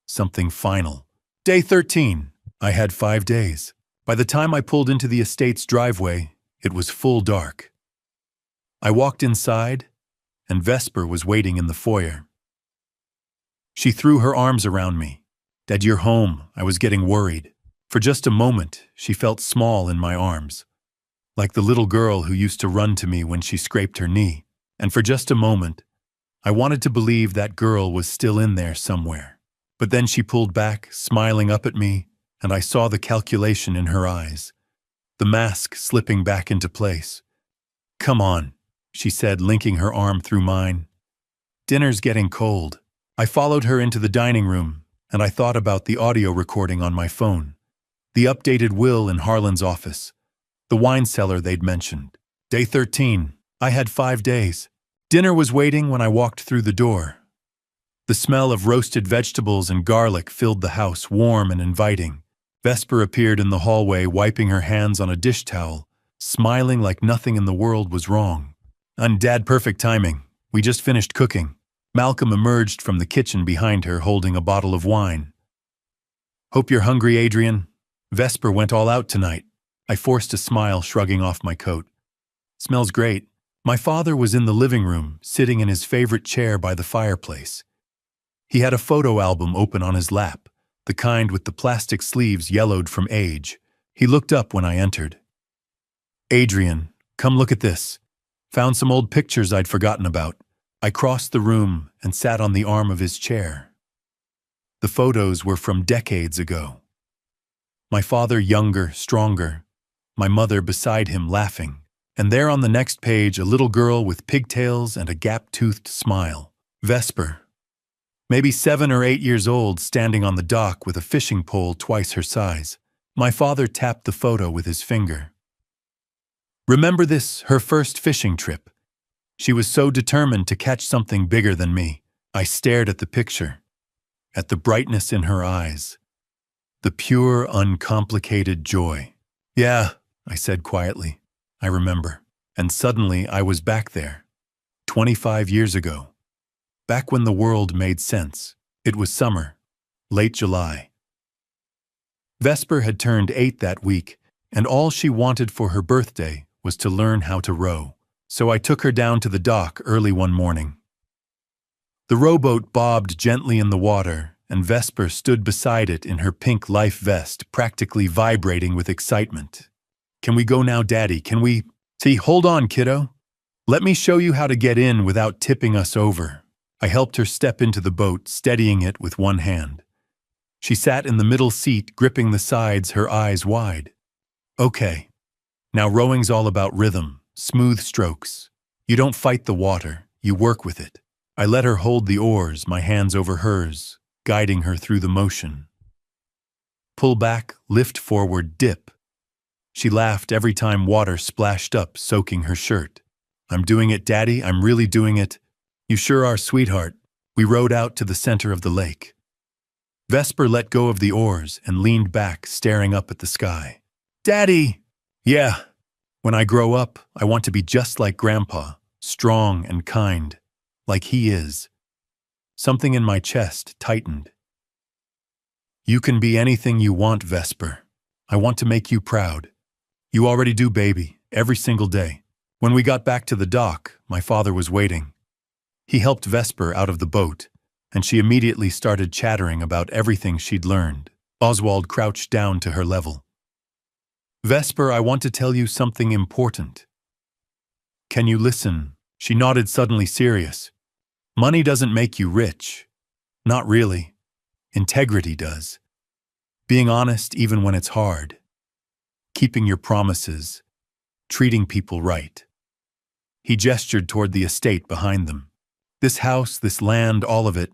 Something final. Day 13. I had 5 days. By the time I pulled into the estate's driveway, it was full dark. I walked inside, and Vesper was waiting in the foyer. She threw her arms around me. Dad, you're home. I was getting worried. For just a moment, she felt small in my arms. Like the little girl who used to run to me when she scraped her knee. And for just a moment, I wanted to believe that girl was still in there somewhere. But then she pulled back, smiling up at me, and I saw the calculation in her eyes. The mask slipping back into place. Come on, she said, linking her arm through mine. Dinner's getting cold. I followed her into the dining room, and I thought about the audio recording on my phone. The updated will in Harlan's office. The wine cellar they'd mentioned. Day 13. I had 5 days. Dinner was waiting when I walked through the door. The smell of roasted vegetables and garlic filled the house, warm and inviting. Vesper appeared in the hallway, wiping her hands on a dish towel, smiling like nothing in the world was wrong. And Dad, perfect timing. We just finished cooking. Malcolm emerged from the kitchen behind her, holding a bottle of wine. Hope you're hungry, Adrian. Vesper went all out tonight. I forced a smile, shrugging off my coat. Smells great. My father was in the living room, sitting in his favorite chair by the fireplace. He had a photo album open on his lap, the kind with the plastic sleeves yellowed from age. He looked up when I entered. Adrian, come look at this. Found some old pictures I'd forgotten about. I crossed the room and sat on the arm of his chair. The photos were from decades ago. My father younger, stronger. My mother beside him laughing. And there on the next page, a little girl with pigtails and a gap-toothed smile. Vesper. Maybe 7 or 8 years old, standing on the dock with a fishing pole twice her size. My father tapped the photo with his finger. Remember this, her first fishing trip. She was so determined to catch something bigger than me. I stared at the picture, at the brightness in her eyes, the pure, uncomplicated joy. Yeah, I said quietly, I remember. And suddenly I was back there, 25 years ago. Back when the world made sense. It was summer, late July. Vesper had turned 8 that week, and all she wanted for her birthday was to learn how to row. So I took her down to the dock early one morning. The rowboat bobbed gently in the water, and Vesper stood beside it in her pink life vest, practically vibrating with excitement. Can we go now, Daddy? Can we? See, hold on, kiddo. Let me show you how to get in without tipping us over. I helped her step into the boat, steadying it with one hand. She sat in the middle seat, gripping the sides, her eyes wide. Okay. Now rowing's all about rhythm, smooth strokes. You don't fight the water, you work with it. I let her hold the oars, my hands over hers, guiding her through the motion. Pull back, lift forward, dip. She laughed every time water splashed up, soaking her shirt. I'm doing it, Daddy, I'm really doing it. You sure are, sweetheart. We rowed out to the center of the lake. Vesper let go of the oars and leaned back, staring up at the sky. Daddy! Yeah. When I grow up, I want to be just like Grandpa, strong and kind, like he is. Something in my chest tightened. You can be anything you want, Vesper. I want to make you proud. You already do, baby, every single day. When we got back to the dock, my father was waiting. He helped Vesper out of the boat, and she immediately started chattering about everything she'd learned. Oswald crouched down to her level. Vesper, I want to tell you something important. Can you listen? She nodded, suddenly serious. Money doesn't make you rich. Not really. Integrity does. Being honest even when it's hard. Keeping your promises. Treating people right. He gestured toward the estate behind them. This house, this land, all of it,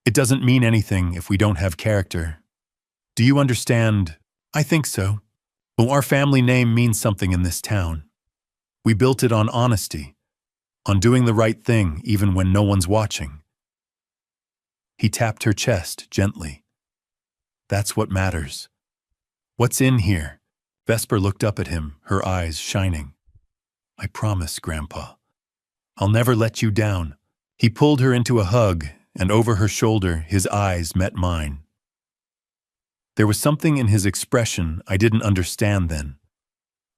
it doesn't mean anything if we don't have character. Do you understand? I think so. Well, our family name means something in this town. We built it on honesty, on doing the right thing even when no one's watching. He tapped her chest gently. That's what matters. What's in here? Vesper looked up at him, her eyes shining. I promise, Grandpa. I'll never let you down. He pulled her into a hug, and over her shoulder, his eyes met mine. There was something in his expression I didn't understand then.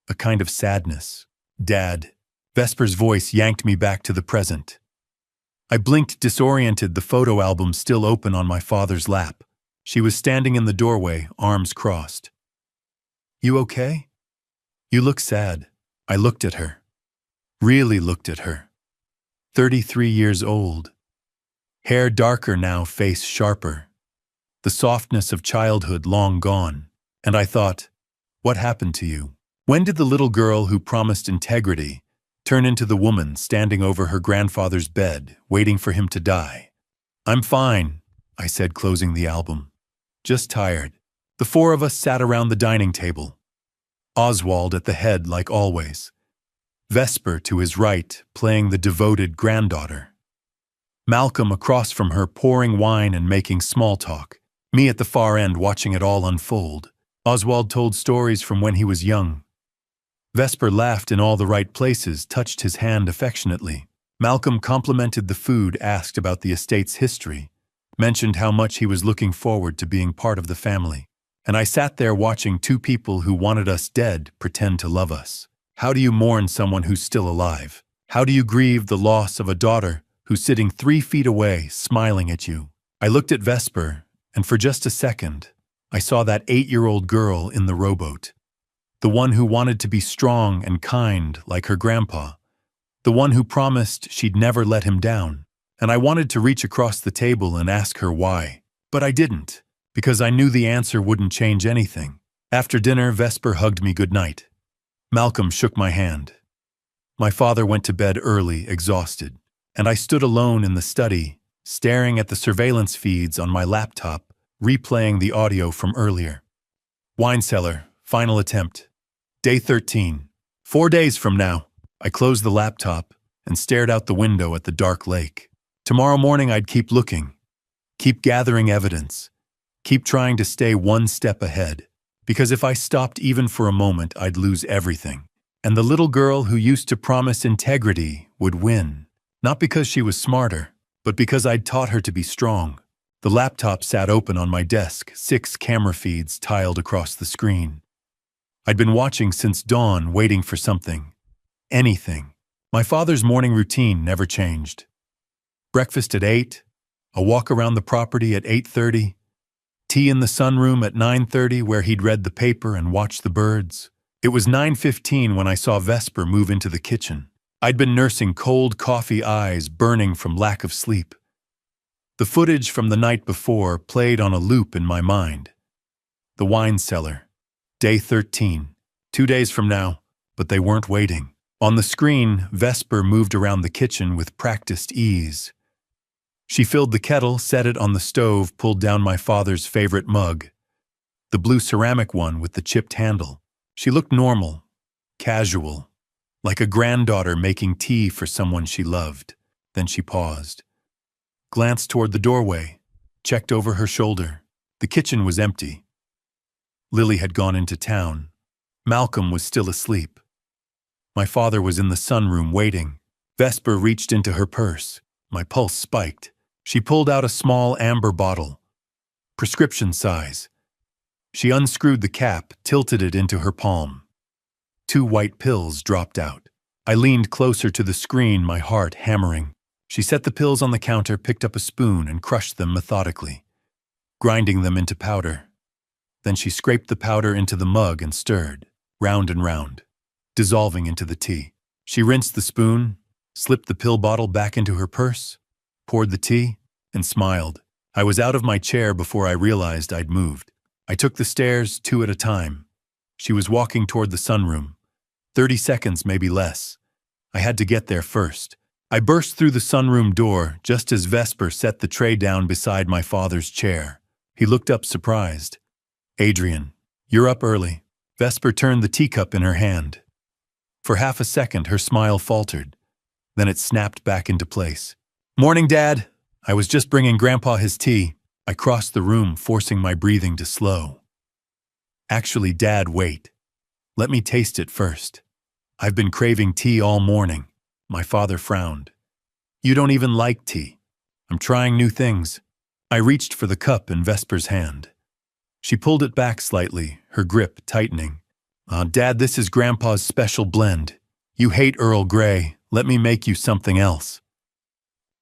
A kind of sadness. Dad. Vesper's voice yanked me back to the present. I blinked, disoriented, the photo album still open on my father's lap. She was standing in the doorway, arms crossed. You okay? You look sad. I looked at her. Really looked at her. 33 years old. Hair darker now, face sharper. The softness of childhood long gone. And I thought, what happened to you? When did the little girl who promised integrity turn into the woman standing over her grandfather's bed, waiting for him to die? I'm fine, I said, closing the album. Just tired. The four of us sat around the dining table. Oswald at the head like always. Vesper to his right, playing the devoted granddaughter. Malcolm across from her pouring wine and making small talk. Me at the far end watching it all unfold. Oswald told stories from when he was young. Vesper laughed in all the right places, touched his hand affectionately. Malcolm complimented the food, asked about the estate's history, mentioned how much he was looking forward to being part of the family. And I sat there watching two people who wanted us dead pretend to love us. How do you mourn someone who's still alive? How do you grieve the loss of a daughter who's sitting 3 feet away, smiling at you? I looked at Vesper, and for just a second, I saw that 8-year-old girl in the rowboat. The one who wanted to be strong and kind like her grandpa. The one who promised she'd never let him down. And I wanted to reach across the table and ask her why. But I didn't, because I knew the answer wouldn't change anything. After dinner, Vesper hugged me goodnight. Malcolm shook my hand. My father went to bed early, exhausted, and I stood alone in the study, staring at the surveillance feeds on my laptop, replaying the audio from earlier. Wine cellar, final attempt. Day 13. 4 days from now. I closed the laptop and stared out the window at the dark lake. Tomorrow morning I'd keep looking, keep gathering evidence, keep trying to stay one step ahead. Because if I stopped even for a moment, I'd lose everything. And the little girl who used to promise integrity would win. Not because she was smarter, but because I'd taught her to be strong. The laptop sat open on my desk, 6 camera feeds tiled across the screen. I'd been watching since dawn, waiting for something. Anything. My father's morning routine never changed. Breakfast at 8, a walk around the property at 8:30, tea in the sunroom at 9:30 where he'd read the paper and watched the birds. It was 9:15 when I saw Vesper move into the kitchen. I'd been nursing cold coffee eyes burning from lack of sleep. The footage from the night before played on a loop in my mind. The wine cellar. Day 13. 2 days from now, but they weren't waiting. On the screen, Vesper moved around the kitchen with practiced ease. She filled the kettle, set it on the stove, pulled down my father's favorite mug, the blue ceramic one with the chipped handle. She looked normal, casual, like a granddaughter making tea for someone she loved. Then she paused, glanced toward the doorway, checked over her shoulder. The kitchen was empty. Lily had gone into town. Malcolm was still asleep. My father was in the sunroom waiting. Vesper reached into her purse. My pulse spiked. She pulled out a small amber bottle, prescription size. She unscrewed the cap, tilted it into her palm. 2 white pills dropped out. I leaned closer to the screen, my heart hammering. She set the pills on the counter, picked up a spoon, and crushed them methodically, grinding them into powder. Then she scraped the powder into the mug and stirred, round and round, dissolving into the tea. She rinsed the spoon, slipped the pill bottle back into her purse, poured the tea, and smiled. I was out of my chair before I realized I'd moved. I took the stairs 2 at a time. She was walking toward the sunroom. 30 seconds, maybe less. I had to get there first. I burst through the sunroom door just as Vesper set the tray down beside my father's chair. He looked up surprised. "Adrian, you're up early." Vesper turned the teacup in her hand. For half a second, her smile faltered. Then it snapped back into place. "Morning, Dad. I was just bringing Grandpa his tea." I crossed the room, forcing my breathing to slow. "Actually, Dad, wait. Let me taste it first. I've been craving tea all morning." My father frowned. "You don't even like tea. I'm trying new things." I reached for the cup in Vesper's hand. She pulled it back slightly, her grip tightening. Dad, this is Grandpa's special blend. You hate Earl Grey. Let me make you something else."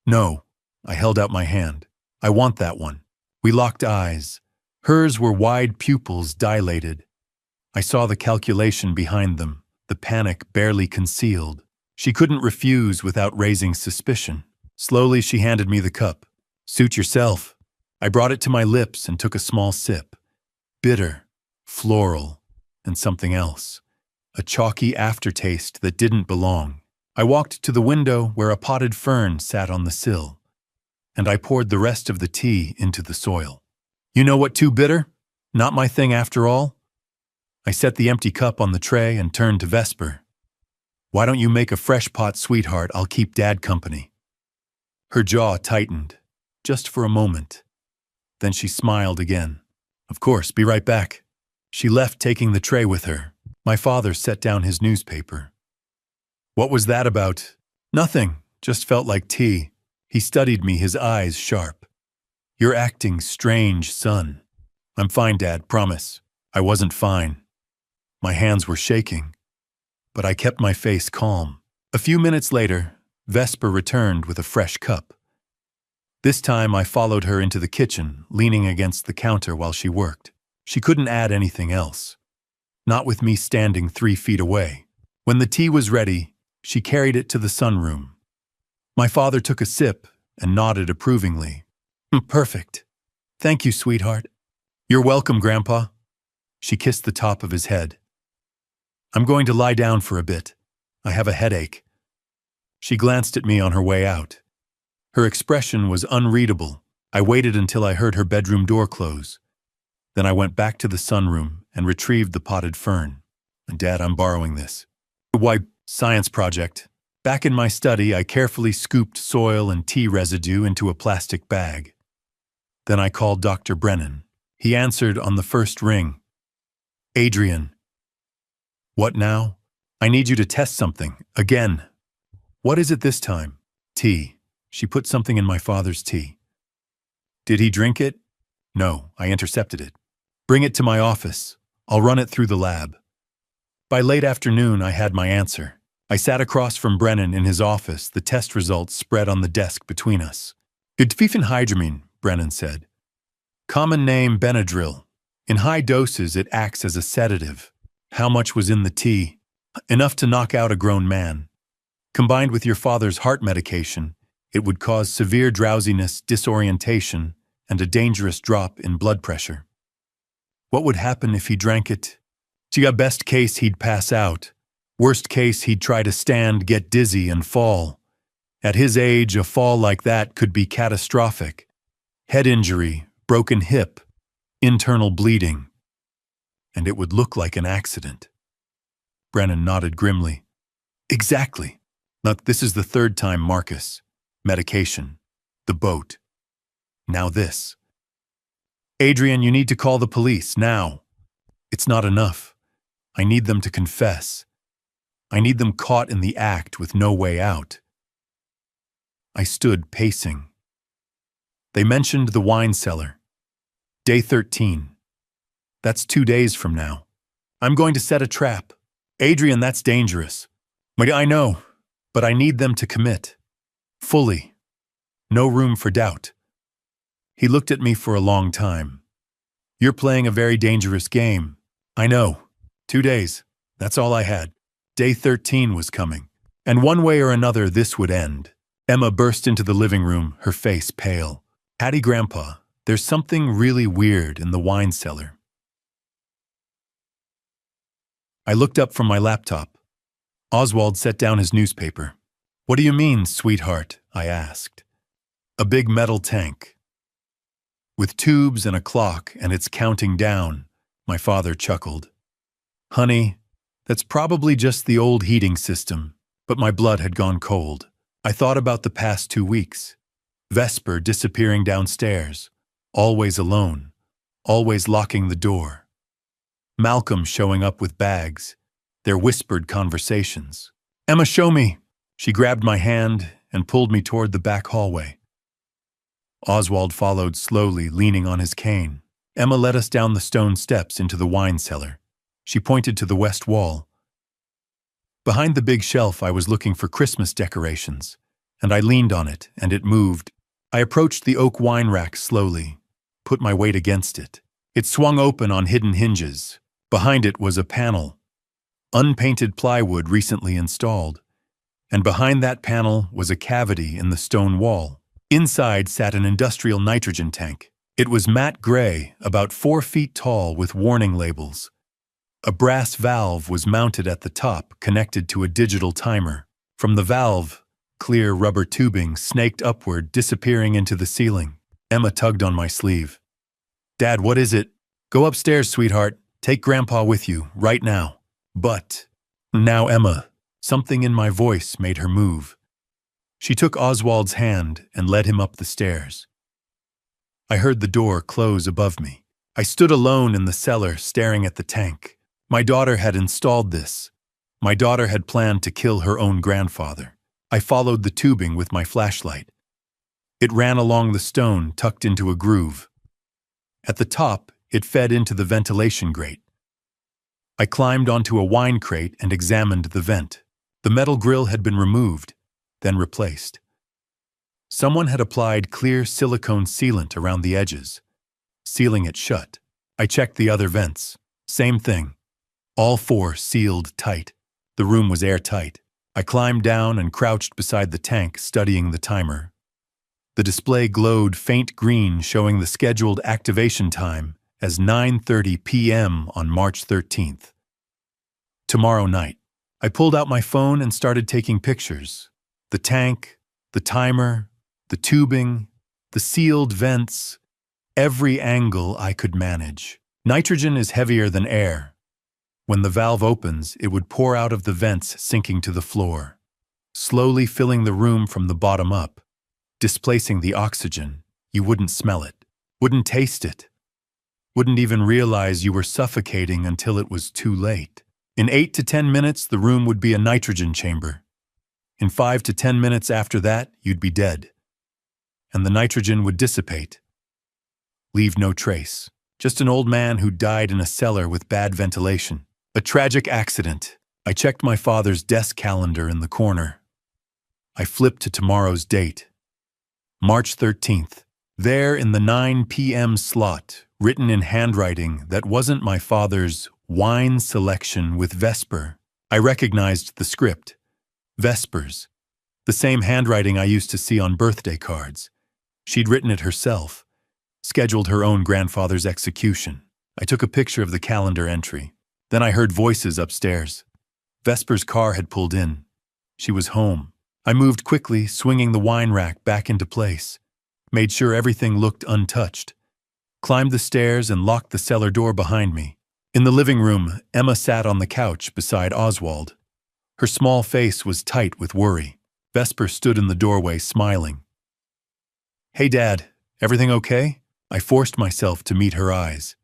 "No." I held out my hand. "I want that one." We locked eyes. Hers were wide pupils dilated. I saw the calculation behind them, the panic barely concealed. She couldn't refuse without raising suspicion. Slowly, she handed me the cup. "Suit yourself." I brought it to my lips and took a small sip. Bitter, floral, and something else. A chalky aftertaste that didn't belong. I walked to the window where a potted fern sat on the sill, and I poured the rest of the tea into the soil. "You know what, too bitter? Not my thing after all." I set the empty cup on the tray and turned to Vesper. "Why don't you make a fresh pot, sweetheart? I'll keep Dad company." Her jaw tightened, just for a moment. Then she smiled again. "Of course, be right back." She left, taking the tray with her. My father set down his newspaper. "What was that about?" "Nothing, just felt like tea." He studied me, his eyes sharp. "You're acting strange, son." "I'm fine, Dad, promise." I wasn't fine. My hands were shaking, but I kept my face calm. A few minutes later, Vesper returned with a fresh cup. This time I followed her into the kitchen, leaning against the counter while she worked. She couldn't add anything else. Not with me standing 3 feet away. When the tea was ready, she carried it to the sunroom. My father took a sip and nodded approvingly. "Perfect. Thank you, sweetheart." "You're welcome, Grandpa." She kissed the top of his head. "I'm going to lie down for a bit. I have a headache." She glanced at me on her way out. Her expression was unreadable. I waited until I heard her bedroom door close. Then I went back to the sunroom and retrieved the potted fern. Dad, I'm borrowing this. Why, science project. Back in my study, I carefully scooped soil and tea residue into a plastic bag. Then I called Dr. Brennan. He answered on the first ring. Adrian. What now? I need you to test something, again. What is it this time? Tea. She put something in my father's tea. Did he drink it? No, I intercepted it. Bring it to my office. I'll run it through the lab. By late afternoon, I had my answer. I sat across from Brennan in his office, the test results spread on the desk between us. Diphenhydramine, Brennan said. Common name Benadryl. In high doses, it acts as a sedative. How much was in the tea? Enough to knock out a grown man. Combined with your father's heart medication, it would cause severe drowsiness, disorientation, and a dangerous drop in blood pressure. What would happen if he drank it? Best case, he'd pass out. Worst case, he'd try to stand, get dizzy, and fall. At his age, a fall like that could be catastrophic. Head injury, broken hip, internal bleeding. And it would look like an accident. Brennan nodded grimly. Exactly. Now, this is the third time, Marcus. Medication. The boat. Now this. Adrian, you need to call the police, now. It's not enough. I need them to confess. I need them caught in the act with no way out. I stood pacing. They mentioned the wine cellar. Day 13. That's 2 days from now. I'm going to set a trap. Adrian, that's dangerous. I know, but I need them to commit. Fully. No room for doubt. He looked at me for a long time. You're playing a very dangerous game. I know. 2 days. That's all I had. Day 13 was coming. And one way or another, this would end. Emma burst into the living room, her face pale. Hattie, Grandpa, there's something really weird in the wine cellar. I looked up from my laptop. Oswald set down his newspaper. What do you mean, sweetheart? I asked. A big metal tank. With tubes and a clock, and it's counting down, my father chuckled. Honey, that's probably just the old heating system, but my blood had gone cold. I thought about the past 2 weeks. Vesper disappearing downstairs, always alone, always locking the door. Malcolm showing up with bags, their whispered conversations. Emma, show me! She grabbed my hand and pulled me toward the back hallway. Oswald followed slowly, leaning on his cane. Emma led us down the stone steps into the wine cellar. She pointed to the west wall. Behind the big shelf, I was looking for Christmas decorations, and I leaned on it, and it moved. I approached the oak wine rack slowly, put my weight against it. It swung open on hidden hinges. Behind it was a panel, unpainted plywood recently installed, and behind that panel was a cavity in the stone wall. Inside sat an industrial nitrogen tank. It was matte gray, about 4 feet tall with warning labels. A brass valve was mounted at the top, connected to a digital timer. From the valve, clear rubber tubing snaked upward, disappearing into the ceiling. Emma tugged on my sleeve. Dad, what is it? Go upstairs, sweetheart. Take Grandpa with you, right now. But, now Emma, something in my voice made her move. She took Oswald's hand and led him up the stairs. I heard the door close above me. I stood alone in the cellar, staring at the tank. My daughter had installed this. My daughter had planned to kill her own grandfather. I followed the tubing with my flashlight. It ran along the stone, tucked into a groove. At the top, it fed into the ventilation grate. I climbed onto a wine crate and examined the vent. The metal grill had been removed, then replaced. Someone had applied clear silicone sealant around the edges, sealing it shut. I checked the other vents. Same thing. All 4 sealed tight. The room was airtight. I climbed down and crouched beside the tank, studying the timer. The display glowed faint green, showing the scheduled activation time as 9:30 p.m. on March 13th. Tomorrow night. I pulled out my phone and started taking pictures. The tank, the timer, the tubing, the sealed vents, every angle I could manage. Nitrogen is heavier than air. When the valve opens, it would pour out of the vents, sinking to the floor, slowly filling the room from the bottom up, displacing the oxygen. You wouldn't smell it, wouldn't taste it, wouldn't even realize you were suffocating until it was too late. In 8 to 10 minutes, the room would be a nitrogen chamber. In 5 to 10 minutes after that, you'd be dead. And the nitrogen would dissipate. Leave no trace. Just an old man who died in a cellar with bad ventilation. A tragic accident. I checked my father's desk calendar in the corner. I flipped to tomorrow's date. March 13th. There in the 9 p.m. slot, written in handwriting that wasn't my father's, wine selection with Vesper. I recognized the script. Vespers. The same handwriting I used to see on birthday cards. She'd written it herself. Scheduled her own grandfather's execution. I took a picture of the calendar entry. Then I heard voices upstairs. Vesper's car had pulled in. She was home. I moved quickly, swinging the wine rack back into place. Made sure everything looked untouched. Climbed the stairs and locked the cellar door behind me. In the living room, Emma sat on the couch beside Oswald. Her small face was tight with worry. Vesper stood in the doorway, smiling. "Hey, Dad, everything okay?" I forced myself to meet her eyes.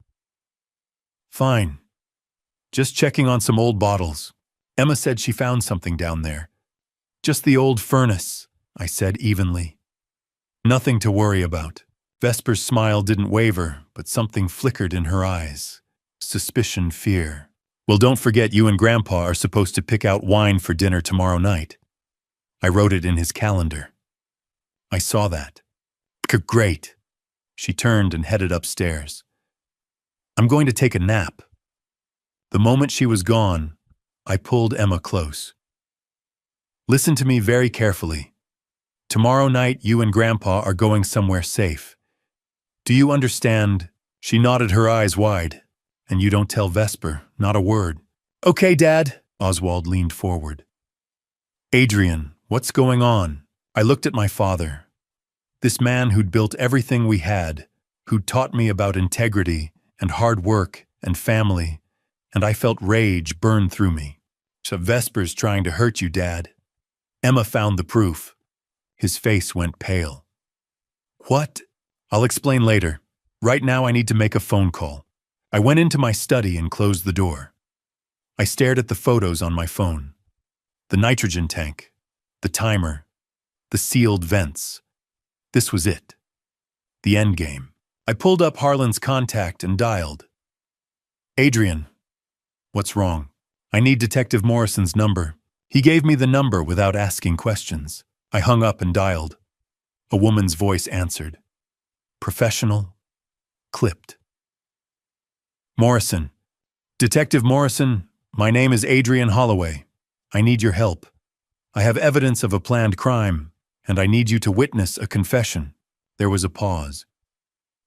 "Fine. Just checking on some old bottles. Emma said she found something down there." "Just the old furnace," I said evenly. "Nothing to worry about." Vesper's smile didn't waver, but something flickered in her eyes. Suspicion, fear. "Well, don't forget you and Grandpa are supposed to pick out wine for dinner tomorrow night." I wrote it in his calendar. I saw that. Great. She turned and headed upstairs. "I'm going to take a nap." The moment she was gone, I pulled Emma close. "Listen to me very carefully. Tomorrow night, you and Grandpa are going somewhere safe. Do you understand?" She nodded, her eyes wide. "And you don't tell Vesper, not a word." "Okay, Dad." Oswald leaned forward. "Adrian, what's going on?" I looked at my father. This man who'd built everything we had, who'd taught me about integrity and hard work and family, and I felt rage burn through me. "So Vesper's trying to hurt you, Dad." Emma found the proof. His face went pale. "What?" "I'll explain later. Right now I need to make a phone call." I went into my study and closed the door. I stared at the photos on my phone. The nitrogen tank, the timer, the sealed vents. This was it. The end game. I pulled up Harlan's contact and dialed. "Adrian." "What's wrong?" "I need Detective Morrison's number." He gave me the number without asking questions. I hung up and dialed. A woman's voice answered. Professional. Clipped. "Morrison. Detective Morrison, my name is Adrian Holloway. I need your help. I have evidence of a planned crime, and I need you to witness a confession." There was a pause.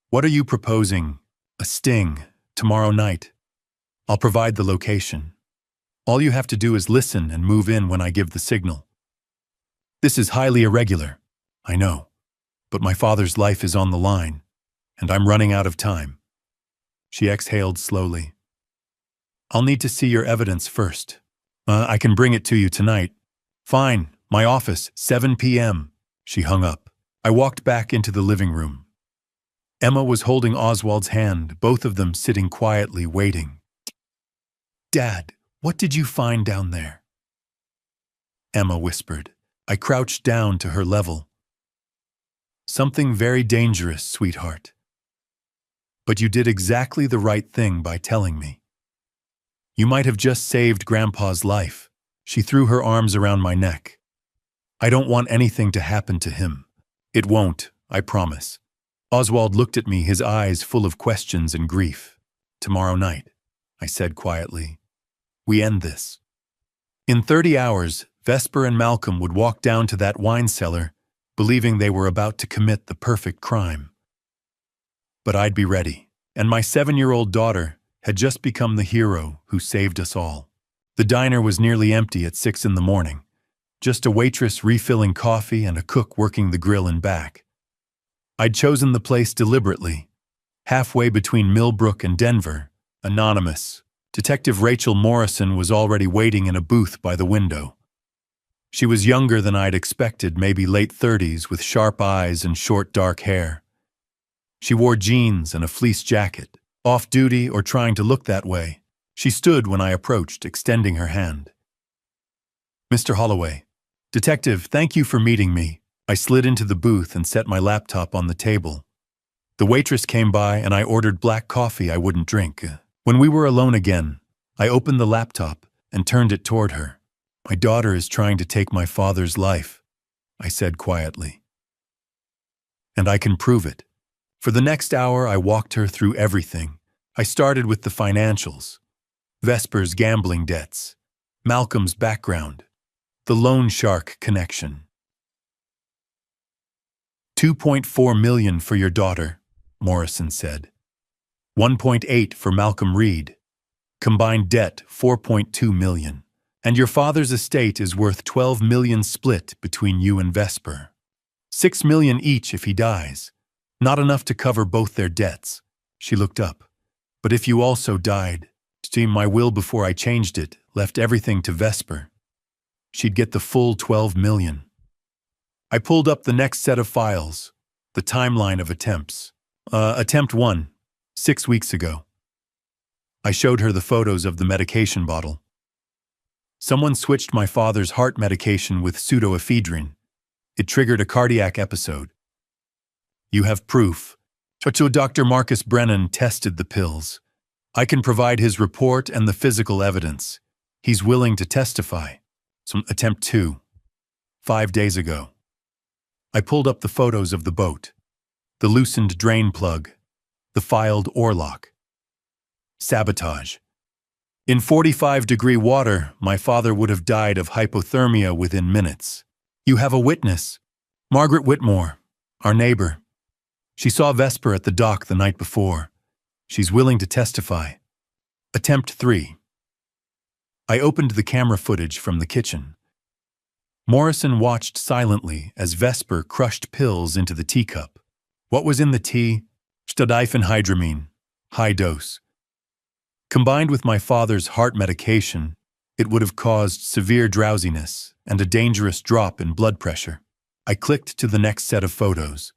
"What are you proposing?" "A sting, tomorrow night. I'll provide the location. All you have to do is listen and move in when I give the signal." "This is highly irregular." "I know, but my father's life is on the line, and I'm running out of time." She exhaled slowly. "I'll need to see your evidence first. I can bring it to you tonight." "Fine, my office, 7 p.m. She hung up. I walked back into the living room. Emma was holding Oswald's hand, both of them sitting quietly, waiting. "Dad, what did you find down there?" Emma whispered. I crouched down to her level. "Something very dangerous, sweetheart. But you did exactly the right thing by telling me. You might have just saved Grandpa's life." She threw her arms around my neck. "I don't want anything to happen to him. It won't, I promise." Oswald looked at me, his eyes full of questions and grief. "Tomorrow night," I said quietly. "We end this." In 30 hours, Vesper and Malcolm would walk down to that wine cellar, believing they were about to commit the perfect crime. But I'd be ready, and my 7-year-old daughter had just become the hero who saved us all. The diner was nearly empty at 6 in the morning, just a waitress refilling coffee and a cook working the grill in back. I'd chosen the place deliberately. Halfway between Millbrook and Denver, anonymous, Detective Rachel Morrison was already waiting in a booth by the window. She was younger than I'd expected, maybe late 30s, with sharp eyes and short dark hair. She wore jeans and a fleece jacket, off-duty or trying to look that way. She stood when I approached, extending her hand. "Mr. Holloway, Detective, thank you for meeting me." I slid into the booth and set my laptop on the table. The waitress came by and I ordered black coffee I wouldn't drink. When we were alone again, I opened the laptop and turned it toward her. "My daughter is trying to take my father's life," I said quietly. "And I can prove it." For the next hour, I walked her through everything. I started with the financials. Vesper's gambling debts, Malcolm's background, the loan shark connection. $2.4 million for your daughter, Morrison said. 1.8 for Malcolm Reed. Combined debt, 4.2 million. And your father's estate is worth 12 million split between you and Vesper. 6 million each if he dies. Not enough to cover both their debts. She looked up. But if you also died, see, my will before I changed it left everything to Vesper. She'd get the full 12 million. I pulled up the next set of files, the timeline of attempts. Attempt 1, 6 weeks ago. I showed her the photos of the medication bottle. Someone switched my father's heart medication with pseudoephedrine. It triggered a cardiac episode. You have proof. Dr. Marcus Brennan tested the pills. I can provide his report and the physical evidence. He's willing to testify. Attempt 2, 5 days ago. I pulled up the photos of the boat, the loosened drain plug, the filed oarlock. Sabotage. In 45-degree water, my father would have died of hypothermia within minutes. You have a witness, Margaret Whitmore, our neighbor. She saw Vesper at the dock the night before. She's willing to testify. Attempt 3. I opened the camera footage from the kitchen. Morrison watched silently as Vesper crushed pills into the teacup. What was in the tea? Diphenhydramine, high dose. Combined with my father's heart medication, it would have caused severe drowsiness and a dangerous drop in blood pressure. I clicked to the next set of photos.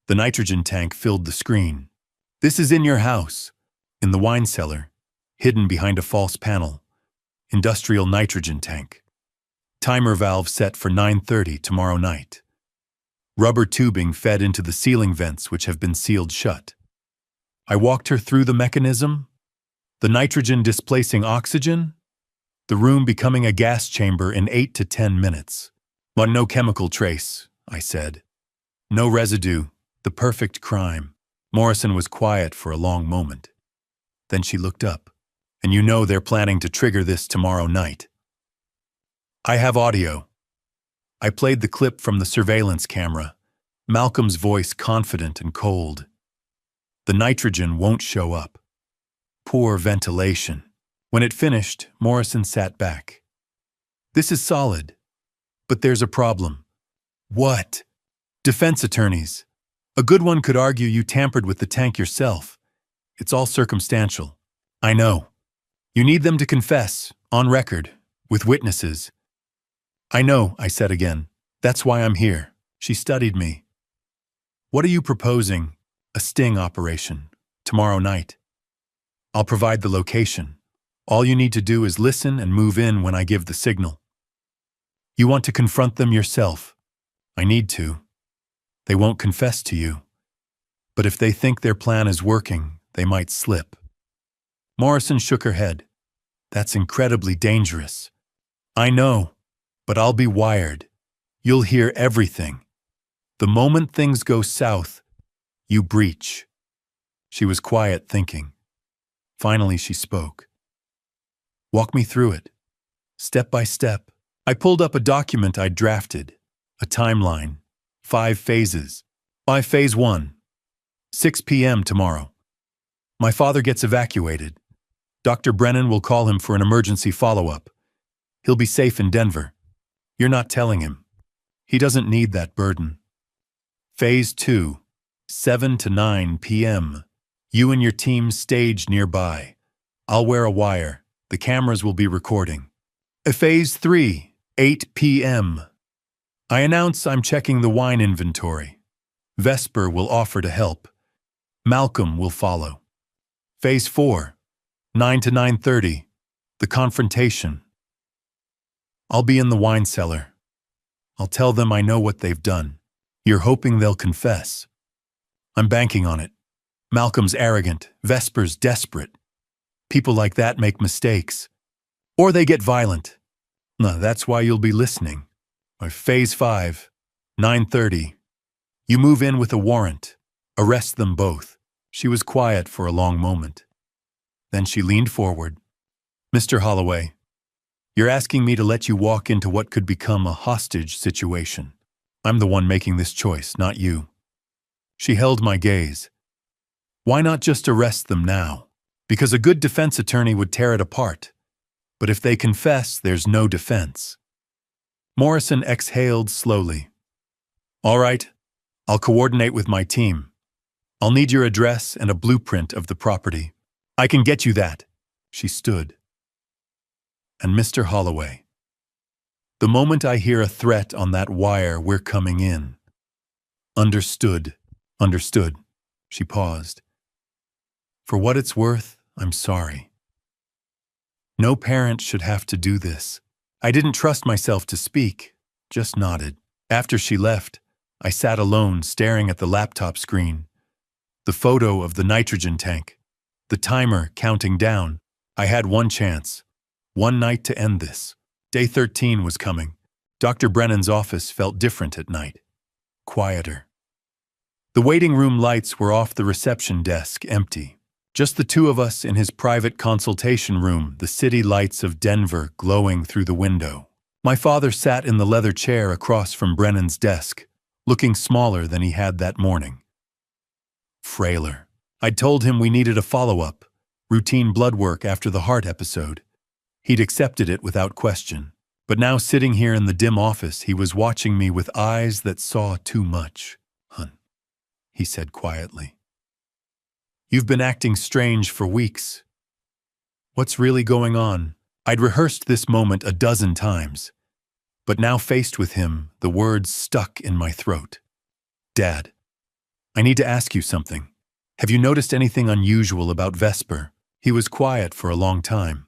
The nitrogen tank filled the screen. This is in your house, in the wine cellar, hidden behind a false panel. Industrial nitrogen tank. Timer valve set for 9:30 tomorrow night. Rubber tubing fed into the ceiling vents which have been sealed shut. I walked her through the mechanism, the nitrogen displacing oxygen, the room becoming a gas chamber in 8 to 10 minutes. But no chemical trace, I said. No residue, the perfect crime. Morrison was quiet for a long moment. Then she looked up. And you know they're planning to trigger this tomorrow night. I have audio. I played the clip from the surveillance camera, Malcolm's voice confident and cold. The nitrogen won't show up. Poor ventilation. When it finished, Morrison sat back. This is solid, but there's a problem. What? Defense attorneys. A good one could argue you tampered with the tank yourself. It's all circumstantial. I know. You need them to confess, on record, with witnesses. I know, I said again. That's why I'm here. She studied me. What are you proposing? A sting operation. Tomorrow night. I'll provide the location. All you need to do is listen and move in when I give the signal. You want to confront them yourself. I need to. They won't confess to you. But if they think their plan is working, they might slip. Morrison shook her head. That's incredibly dangerous. I know, but I'll be wired. You'll hear everything. The moment things go south, you breach. She was quiet, thinking. Finally, she spoke. Walk me through it. Step by step. I pulled up a document I'd drafted. A timeline. 5 phases. By phase 1. 6 p.m. tomorrow. My father gets evacuated. Dr. Brennan will call him for an emergency follow-up. He'll be safe in Denver. You're not telling him. He doesn't need that burden. Phase 2, 7 to 9 p.m. You and your team stage nearby. I'll wear a wire. The cameras will be recording. Phase 3, 8 p.m. I announce I'm checking the wine inventory. Vesper will offer to help. Malcolm will follow. Phase 4, 9 to 9:30. The confrontation. I'll be in the wine cellar. I'll tell them I know what they've done. You're hoping they'll confess. I'm banking on it. Malcolm's arrogant, Vesper's desperate. People like that make mistakes. Or they get violent. No, that's why you'll be listening. Phase 5, 9:30. You move in with a warrant. Arrest them both. She was quiet for a long moment. Then she leaned forward. Mr. Holloway, you're asking me to let you walk into what could become a hostage situation. I'm the one making this choice, not you. She held my gaze. Why not just arrest them now? Because a good defense attorney would tear it apart. But if they confess, there's no defense. Morrison exhaled slowly. All right, I'll coordinate with my team. I'll need your address and a blueprint of the property. I can get you that. She stood. And Mr. Holloway, the moment I hear a threat on that wire, we're coming in. Understood. Understood. She paused. For what it's worth, I'm sorry. No parent should have to do this. I didn't trust myself to speak, just nodded. After she left, I sat alone staring at the laptop screen. The photo of the nitrogen tank. The timer counting down. I had one chance. One night to end this. Day 13 was coming. Dr. Brennan's office felt different at night. Quieter. The waiting room lights were off, the reception desk empty. Just the two of us in his private consultation room, the city lights of Denver glowing through the window. My father sat in the leather chair across from Brennan's desk, looking smaller than he had that morning. Frailer. I'd told him we needed a follow-up, routine blood work after the heart episode. He'd accepted it without question. But now sitting here in the dim office, he was watching me with eyes that saw too much. Hun, he said quietly. You've been acting strange for weeks. What's really going on? I'd rehearsed this moment a dozen times. But now faced with him, the words stuck in my throat. Dad, I need to ask you something. Have you noticed anything unusual about Vesper? He was quiet for a long time.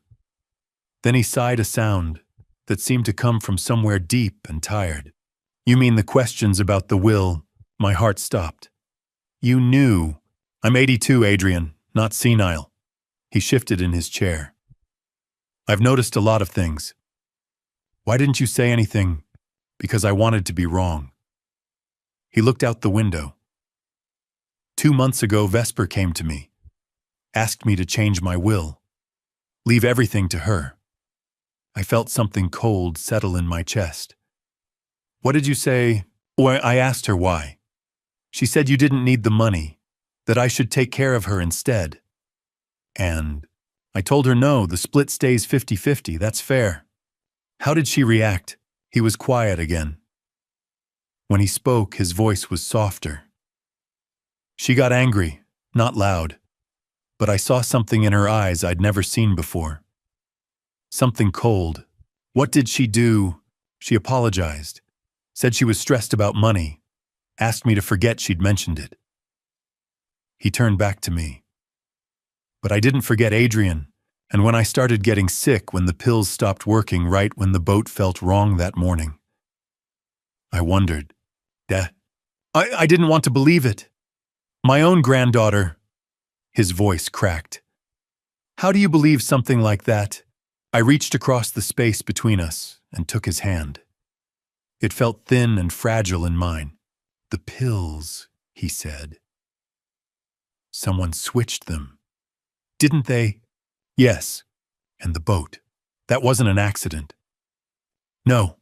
Then he sighed a sound that seemed to come from somewhere deep and tired. You mean the questions about the will? My heart stopped. You knew. I'm 82, Adrian, not senile. He shifted in his chair. I've noticed a lot of things. Why didn't you say anything? Because I wanted to be wrong. He looked out the window. 2 months ago, Vesper came to me, asked me to change my will, leave everything to her. I felt something cold settle in my chest. What did you say? I asked her why. She said you didn't need the money, that I should take care of her instead. And I told her no, the split stays 50-50, that's fair. How did she react? He was quiet again. When he spoke, his voice was softer. She got angry, not loud, but I saw something in her eyes I'd never seen before. Something cold. What did she do? She apologized, said she was stressed about money, asked me to forget she'd mentioned it. He turned back to me. But I didn't forget Adrian, and when I started getting sick, when the pills stopped working right when the boat felt wrong that morning. I wondered. I didn't want to believe it. My own granddaughter. His voice cracked. How do you believe something like that? I reached across the space between us and took his hand. It felt thin and fragile in mine. The pills, he said. Someone switched them. Didn't they? Yes. And the boat. That wasn't an accident. No.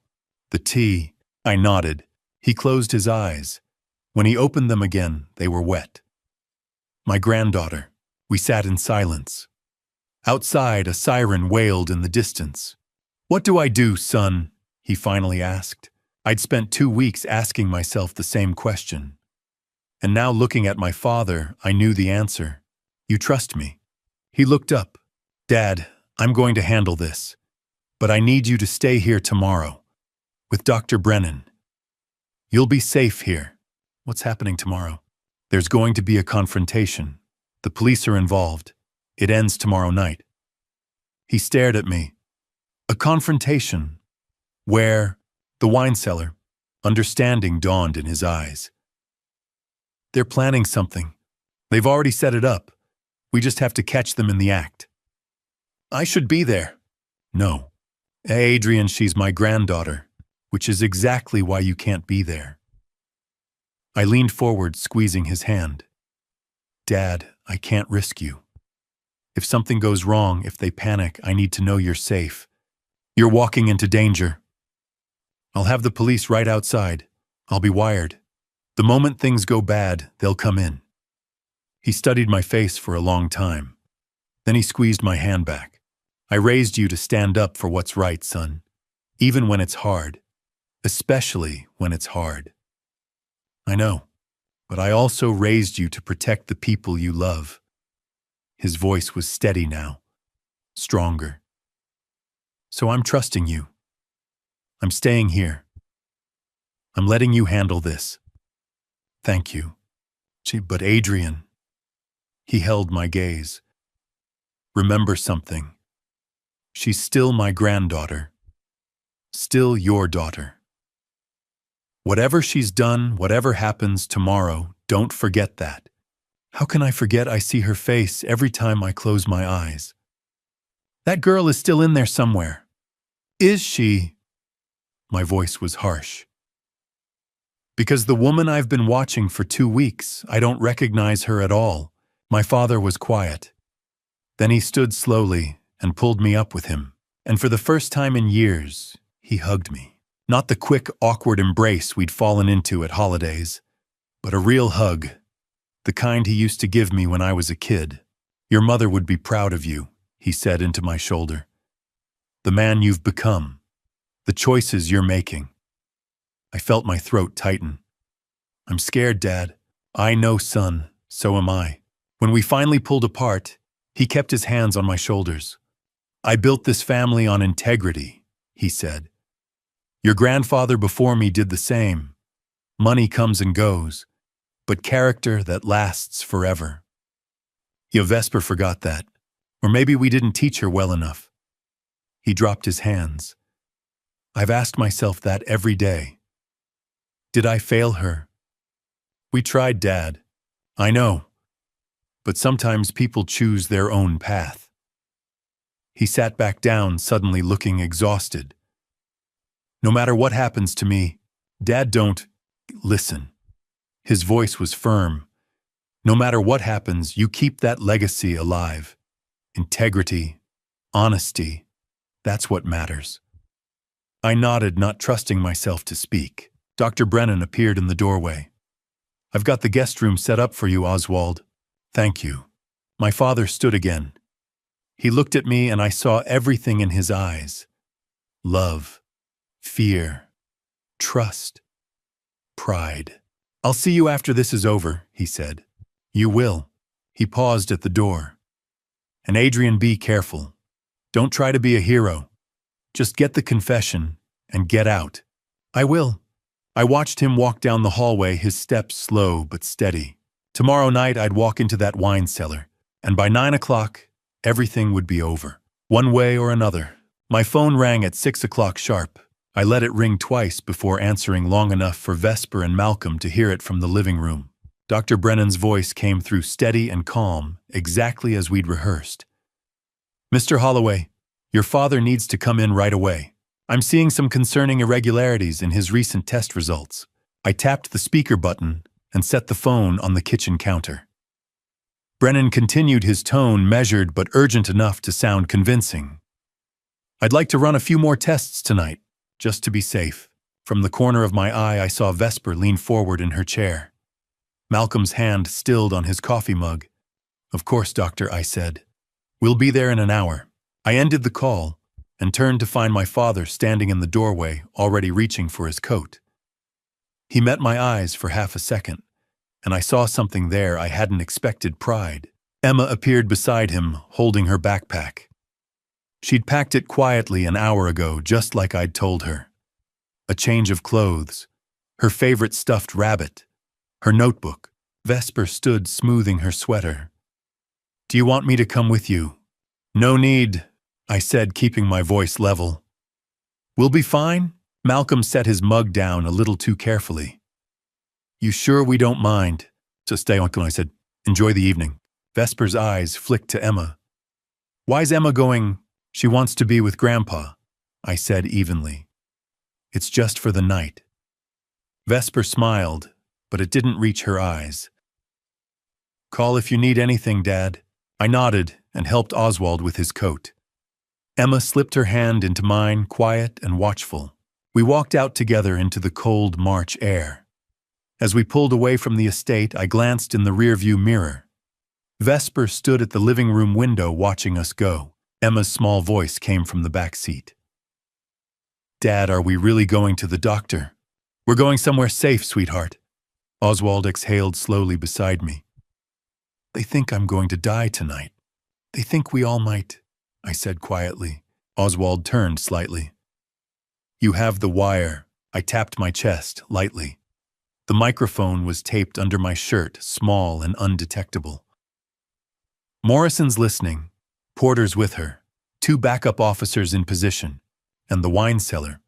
The tea. I nodded. He closed his eyes. When he opened them again, they were wet. My granddaughter. We sat in silence. Outside, a siren wailed in the distance. What do I do, son? He finally asked. I'd spent 2 weeks asking myself the same question. And now looking at my father, I knew the answer. You trust me. He looked up. Dad, I'm going to handle this. But I need you to stay here tomorrow. With Dr. Brennan. You'll be safe here. What's happening tomorrow? There's going to be a confrontation. The police are involved. It ends tomorrow night. He stared at me. A confrontation. Where? The wine cellar. Understanding dawned in his eyes. They're planning something. They've already set it up. We just have to catch them in the act. I should be there. No. Adrian, she's my granddaughter, which is exactly why you can't be there. I leaned forward, squeezing his hand. Dad, I can't risk you. If something goes wrong, if they panic, I need to know you're safe. You're walking into danger. I'll have the police right outside. I'll be wired. The moment things go bad, they'll come in. He studied my face for a long time. Then he squeezed my hand back. I raised you to stand up for what's right, son. Even when it's hard. Especially when it's hard. I know, but I also raised you to protect the people you love. His voice was steady now, stronger. So I'm trusting you. I'm staying here. I'm letting you handle this. Thank you. But Adrian. He held my gaze. Remember something. She's still my granddaughter. Still your daughter. Whatever she's done, whatever happens tomorrow, don't forget that. How can I forget I see her face every time I close my eyes? That girl is still in there somewhere. Is she? My voice was harsh. Because the woman I've been watching for 2 weeks, I don't recognize her at all. My father was quiet. Then he stood slowly and pulled me up with him. And for the first time in years, he hugged me. Not the quick, awkward embrace we'd fallen into at holidays, but a real hug, the kind he used to give me when I was a kid. Your mother would be proud of you, he said into my shoulder. The man you've become, the choices you're making. I felt my throat tighten. I'm scared, Dad. I know, son, so am I. When we finally pulled apart, he kept his hands on my shoulders. I built this family on integrity, he said. Your grandfather before me did the same. Money comes and goes, but character that lasts forever. Your Vesper forgot that, or maybe we didn't teach her well enough. He dropped his hands. I've asked myself that every day. Did I fail her? We tried, Dad. I know. But sometimes people choose their own path. He sat back down, suddenly looking exhausted. No matter what happens to me, Dad, don't listen. His voice was firm. No matter what happens, you keep that legacy alive. Integrity, honesty, that's what matters. I nodded, not trusting myself to speak. Dr. Brennan appeared in the doorway. I've got the guest room set up for you, Oswald. Thank you. My father stood again. He looked at me and I saw everything in his eyes. Love. Fear, trust, pride. I'll see you after this is over, he said. You will. He paused at the door. And Adrian, be careful. Don't try to be a hero. Just get the confession and get out. I will. I watched him walk down the hallway, his steps slow but steady. Tomorrow night I'd walk into that wine cellar, and by 9 o'clock, everything would be over. One way or another. My phone rang at 6 o'clock sharp. I let it ring twice before answering long enough for Vesper and Malcolm to hear it from the living room. Dr. Brennan's voice came through steady and calm, exactly as we'd rehearsed. Mr. Holloway, your father needs to come in right away. I'm seeing some concerning irregularities in his recent test results. I tapped the speaker button and set the phone on the kitchen counter. Brennan continued, his tone measured but urgent enough to sound convincing. I'd like to run a few more tests tonight. Just to be safe. From the corner of my eye, I saw Vesper lean forward in her chair. Malcolm's hand stilled on his coffee mug. Of course, doctor, I said. We'll be there in an hour. I ended the call and turned to find my father standing in the doorway, already reaching for his coat. He met my eyes for half a second, and I saw something there I hadn't expected: pride. Emma appeared beside him, holding her backpack. She'd packed it quietly an hour ago, just like I'd told her. A change of clothes, her favorite stuffed rabbit, her notebook. Vesper stood smoothing her sweater. "Do you want me to come with you?" "No need," I said, keeping my voice level. "We'll be fine." Malcolm set his mug down a little too carefully. "You sure we don't mind?" "So stay, Uncle," I said. "Enjoy the evening." Vesper's eyes flicked to Emma. "Why's Emma going?" "She wants to be with Grandpa," I said evenly. "It's just for the night." Vesper smiled, but it didn't reach her eyes. "Call if you need anything, Dad." I nodded and helped Oswald with his coat. Emma slipped her hand into mine, quiet and watchful. We walked out together into the cold March air. As we pulled away from the estate, I glanced in the rearview mirror. Vesper stood at the living room window watching us go. Emma's small voice came from the back seat. "Dad, are we really going to the doctor?" "We're going somewhere safe, sweetheart." Oswald exhaled slowly beside me. "They think I'm going to die tonight. They think we all might," I said quietly. Oswald turned slightly. "You have the wire." I tapped my chest lightly. The microphone was taped under my shirt, small and undetectable. Morrison's listening. Porter's with her. 2 backup officers in position. And the wine cellar.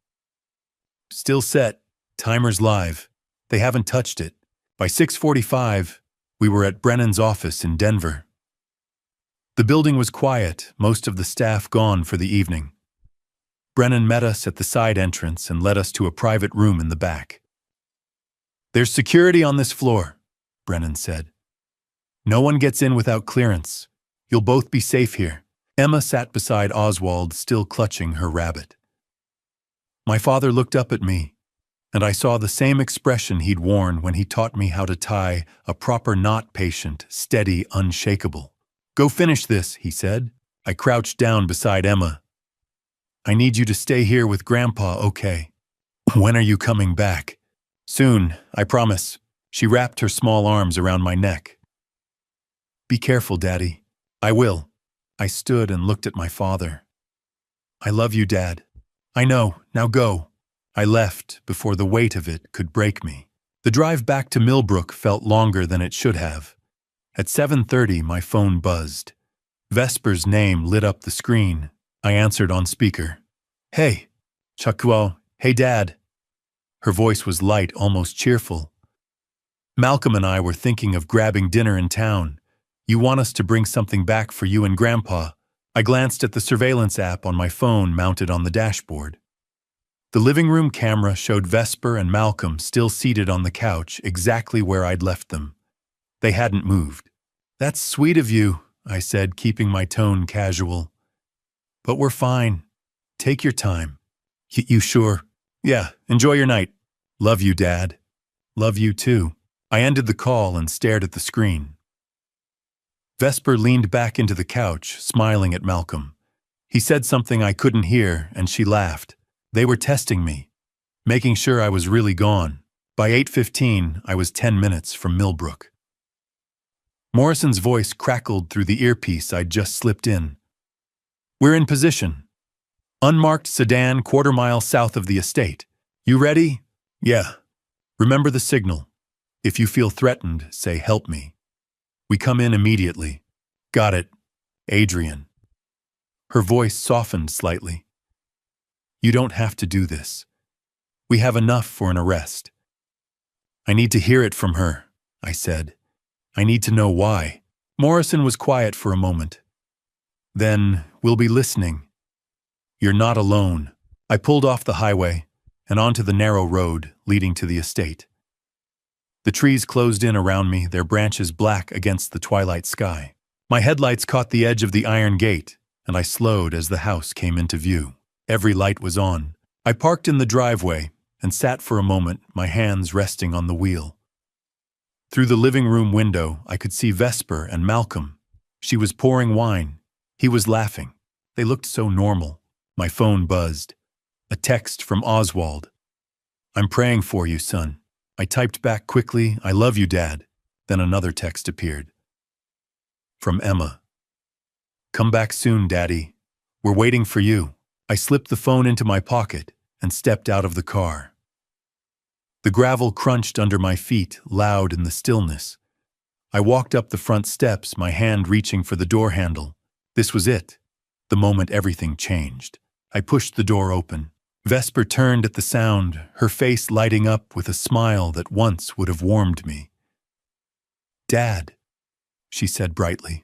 Still set. Timer's live. They haven't touched it. By 6:45, we were at Brennan's office in Denver. The building was quiet, most of the staff gone for the evening. Brennan met us at the side entrance and led us to a private room in the back. "There's security on this floor," Brennan said. "No one gets in without clearance. You'll both be safe here." Emma sat beside Oswald, still clutching her rabbit. My father looked up at me, and I saw the same expression he'd worn when he taught me how to tie a proper knot, patient, steady, unshakable. "Go finish this," he said. I crouched down beside Emma. "I need you to stay here with Grandpa, okay?" "When are you coming back?" "Soon, I promise." She wrapped her small arms around my neck. "Be careful, Daddy." "I will." I stood and looked at my father. "I love you, Dad." "I know, now go." I left before the weight of it could break me. The drive back to Millbrook felt longer than it should have. At 7:30, my phone buzzed. Vesper's name lit up the screen. I answered on speaker. "Hey, Chakuo. Hey, Dad." Her voice was light, almost cheerful. "Malcolm and I were thinking of grabbing dinner in town. You want us to bring something back for you and Grandpa?" I glanced at the surveillance app on my phone mounted on the dashboard. The living room camera showed Vesper and Malcolm still seated on the couch, exactly where I'd left them. They hadn't moved. "That's sweet of you," I said, keeping my tone casual. "But we're fine. Take your time." You sure?" "Yeah, enjoy your night." "Love you, Dad." "Love you too." I ended the call and stared at the screen. Vesper leaned back into the couch, smiling at Malcolm. He said something I couldn't hear, and she laughed. They were testing me, making sure I was really gone. By 8:15, I was 10 minutes from Millbrook. Morrison's voice crackled through the earpiece I'd just slipped in. "We're in position. Unmarked sedan, quarter-mile south of the estate. You ready?" "Yeah." "Remember the signal. If you feel threatened, say, 'Help me.' We come in immediately." "Got it. Adrian." Her voice softened slightly. "You don't have to do this. We have enough for an arrest." "I need to hear it from her," I said. "I need to know why." Morrison was quiet for a moment. "Then we'll be listening. You're not alone." I pulled off the highway and onto the narrow road leading to the estate. The trees closed in around me, their branches black against the twilight sky. My headlights caught the edge of the iron gate, and I slowed as the house came into view. Every light was on. I parked in the driveway and sat for a moment, my hands resting on the wheel. Through the living room window, I could see Vesper and Malcolm. She was pouring wine. He was laughing. They looked so normal. My phone buzzed. A text from Oswald. "I'm praying for you, son." I typed back quickly, "I love you, Dad." Then another text appeared. From Emma. Come back soon, Daddy. We're waiting for you. I slipped the phone into my pocket and stepped out of the car. The gravel crunched under my feet, loud in the stillness. I walked up the front steps, my hand reaching for the door handle. This was it. The moment everything changed. I pushed the door open. Vesper turned at the sound, her face lighting up with a smile that once would have warmed me. Dad, she said brightly.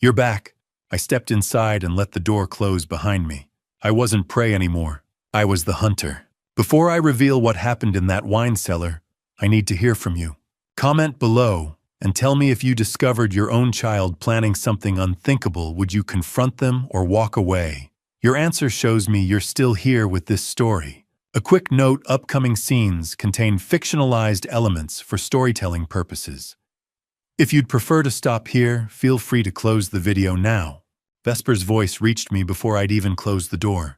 You're back. I stepped inside and let the door close behind me. I wasn't prey anymore. I was the hunter. Before I reveal what happened in that wine cellar, I need to hear from you. Comment below and tell me if you discovered your own child planning something unthinkable. Would you confront them or walk away? Your answer shows me you're still here with this story. A quick note: upcoming scenes contain fictionalized elements for storytelling purposes. If you'd prefer to stop here, feel free to close the video now. Vesper's voice reached me before I'd even closed the door.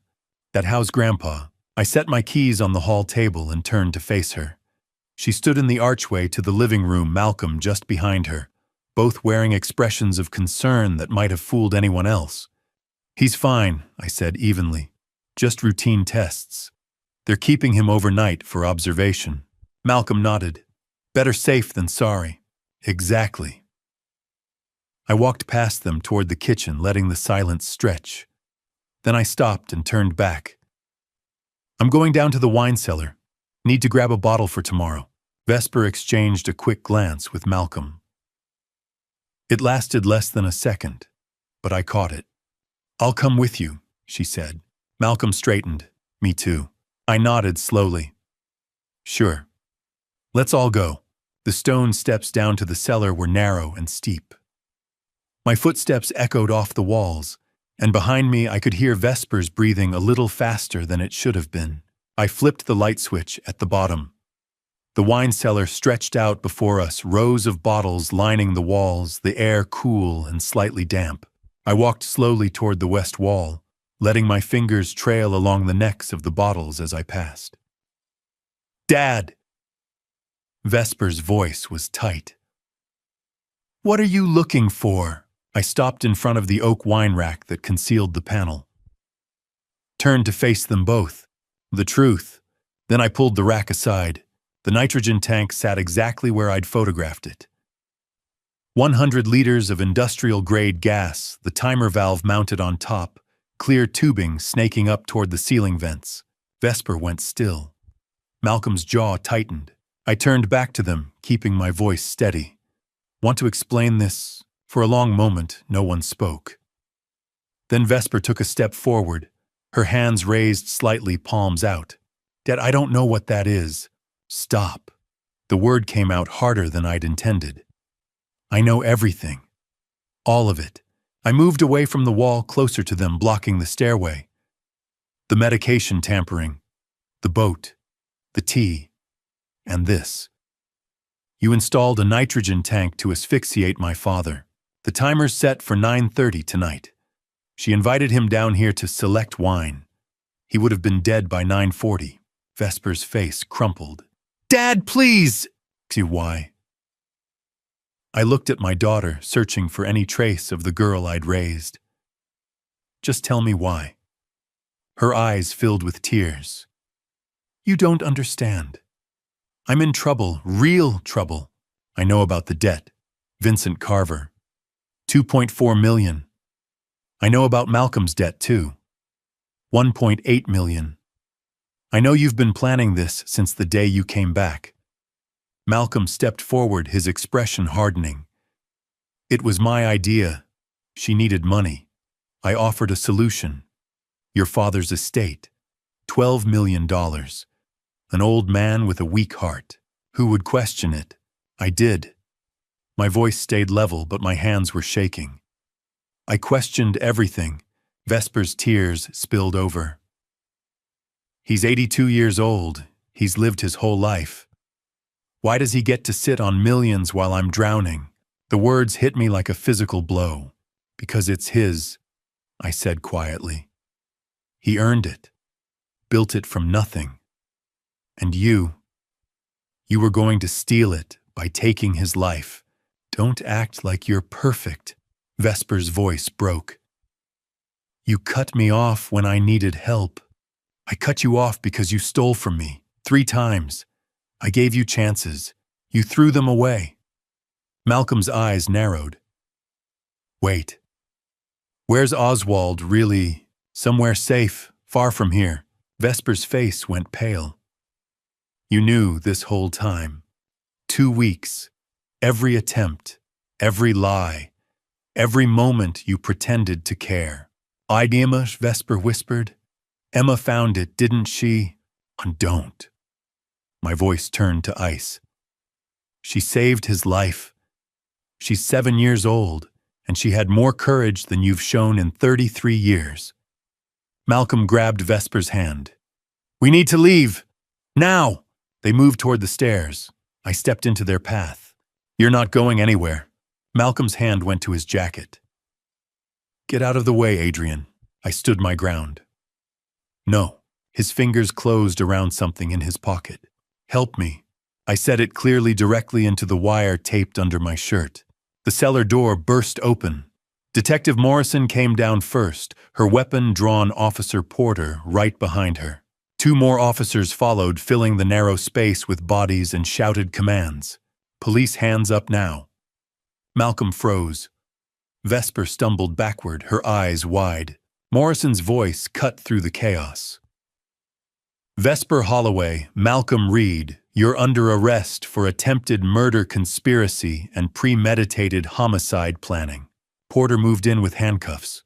That how's Grandpa? I set my keys on the hall table and turned to face her. She stood in the archway to the living room, Malcolm just behind her, both wearing expressions of concern that might have fooled anyone else. He's fine, I said evenly. Just routine tests. They're keeping him overnight for observation. Malcolm nodded. Better safe than sorry. Exactly. I walked past them toward the kitchen, letting the silence stretch. Then I stopped and turned back. I'm going down to the wine cellar. Need to grab a bottle for tomorrow. Vesper exchanged a quick glance with Malcolm. It lasted less than a second, but I caught it. I'll come with you, she said. Malcolm straightened. Me too. I nodded slowly. Sure. Let's all go. The stone steps down to the cellar were narrow and steep. My footsteps echoed off the walls, and behind me I could hear Vesper's breathing a little faster than it should have been. I flipped the light switch at the bottom. The wine cellar stretched out before us, rows of bottles lining the walls, the air cool and slightly damp. I walked slowly toward the west wall, letting my fingers trail along the necks of the bottles as I passed. Dad! Vesper's voice was tight. What are you looking for? I stopped in front of the oak wine rack that concealed the panel. Turned to face them both. The truth. Then I pulled the rack aside. The nitrogen tank sat exactly where I'd photographed it. 100 liters of industrial-grade gas, the timer valve mounted on top, clear tubing snaking up toward the ceiling vents. Vesper went still. Malcolm's jaw tightened. I turned back to them, keeping my voice steady. Want to explain this? For a long moment, no one spoke. Then Vesper took a step forward, her hands raised slightly, palms out. Dad, I don't know what that is. Stop. The word came out harder than I'd intended. I know everything. All of it. I moved away from the wall, closer to them, blocking the stairway. The medication tampering, the boat, the tea, and this. You installed a nitrogen tank to asphyxiate my father. The timer's set for 9:30 tonight. She invited him down here to select wine. He would have been dead by 9:40. Vesper's face crumpled. Dad, please! Why? I looked at my daughter, searching for any trace of the girl I'd raised. Just tell me why. Her eyes filled with tears. You don't understand. I'm in trouble, real trouble. I know about the debt. Vincent Carver. 2.4 million. I know about Malcolm's debt too. 1.8 million. I know you've been planning this since the day you came back. Malcolm stepped forward, his expression hardening. It was my idea. She needed money. I offered a solution. Your father's estate. $12 million. An old man with a weak heart. Who would question it? I did. My voice stayed level, but my hands were shaking. I questioned everything. Vesper's tears spilled over. He's 82 years old. He's lived his whole life. Why does he get to sit on millions while I'm drowning? The words hit me like a physical blow. Because it's his, I said quietly. He earned it. Built it from nothing. And you were going to steal it by taking his life. Don't act like you're perfect, Vesper's voice broke. You cut me off when I needed help. I cut you off because you stole from me 3 times. I gave you chances. You threw them away. Malcolm's eyes narrowed. Wait. Where's Oswald really? Somewhere safe, far from here. Vesper's face went pale. You knew this whole time. 2 weeks. Every attempt. Every lie. Every moment you pretended to care. Emma, Vesper whispered. Emma found it, didn't she? And don't. My voice turned to ice. She saved his life. She's 7 years old, and she had more courage than you've shown in 33 years. Malcolm grabbed Vesper's hand. We need to leave. Now! They moved toward the stairs. I stepped into their path. You're not going anywhere. Malcolm's hand went to his jacket. Get out of the way, Adrian. I stood my ground. No. His fingers closed around something in his pocket. Help me. I said it clearly directly into the wire taped under my shirt. The cellar door burst open. Detective Morrison came down first, her weapon drawn Officer Porter right behind her. 2 more officers followed, filling the narrow space with bodies and shouted commands. Police hands up now. Malcolm froze. Vesper stumbled backward, her eyes wide. Morrison's voice cut through the chaos. Vesper Holloway, Malcolm Reed, you're under arrest for attempted murder conspiracy and premeditated homicide planning. Porter moved in with handcuffs.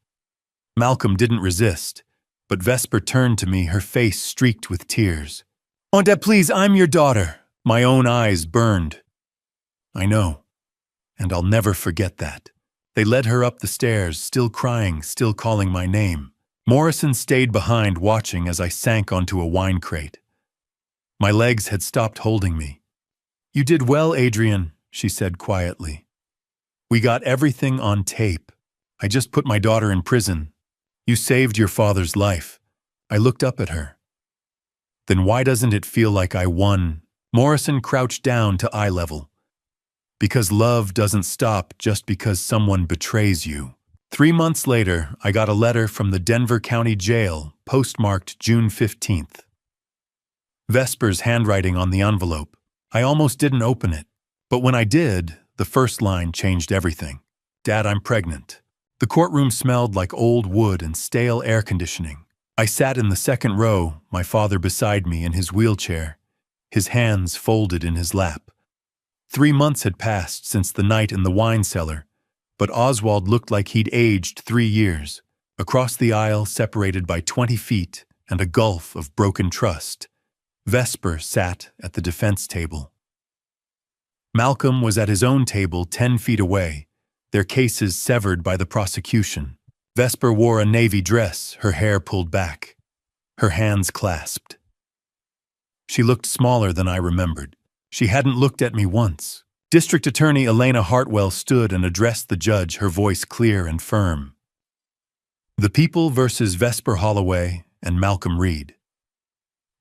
Malcolm didn't resist, but Vesper turned to me, her face streaked with tears. Oh, Dad, please, I'm your daughter. My own eyes burned. I know, and I'll never forget that. They led her up the stairs, still crying, still calling my name. Morrison stayed behind, watching as I sank onto a wine crate. My legs had stopped holding me. You did well, Adrian, she said quietly. We got everything on tape. I just put my daughter in prison. You saved your father's life. I looked up at her. Then why doesn't it feel like I won? Morrison crouched down to eye level. Because love doesn't stop just because someone betrays you. 3 months later, I got a letter from the Denver County Jail, postmarked June 15th. Vesper's handwriting on the envelope. I almost didn't open it, but when I did, the first line changed everything. Dad, I'm pregnant. The courtroom smelled like old wood and stale air conditioning. I sat in the second row, my father beside me in his wheelchair, his hands folded in his lap. 3 months had passed since the night in the wine cellar, but Oswald looked like he'd aged 3 years. Across the aisle, separated by 20 feet and a gulf of broken trust, Vesper sat at the defense table. Malcolm was at his own table 10 feet away, their cases severed by the prosecution. Vesper wore a navy dress, her hair pulled back, her hands clasped. She looked smaller than I remembered. She hadn't looked at me once. District Attorney Elena Hartwell stood and addressed the judge, her voice clear and firm. The People versus Vesper Holloway and Malcolm Reed.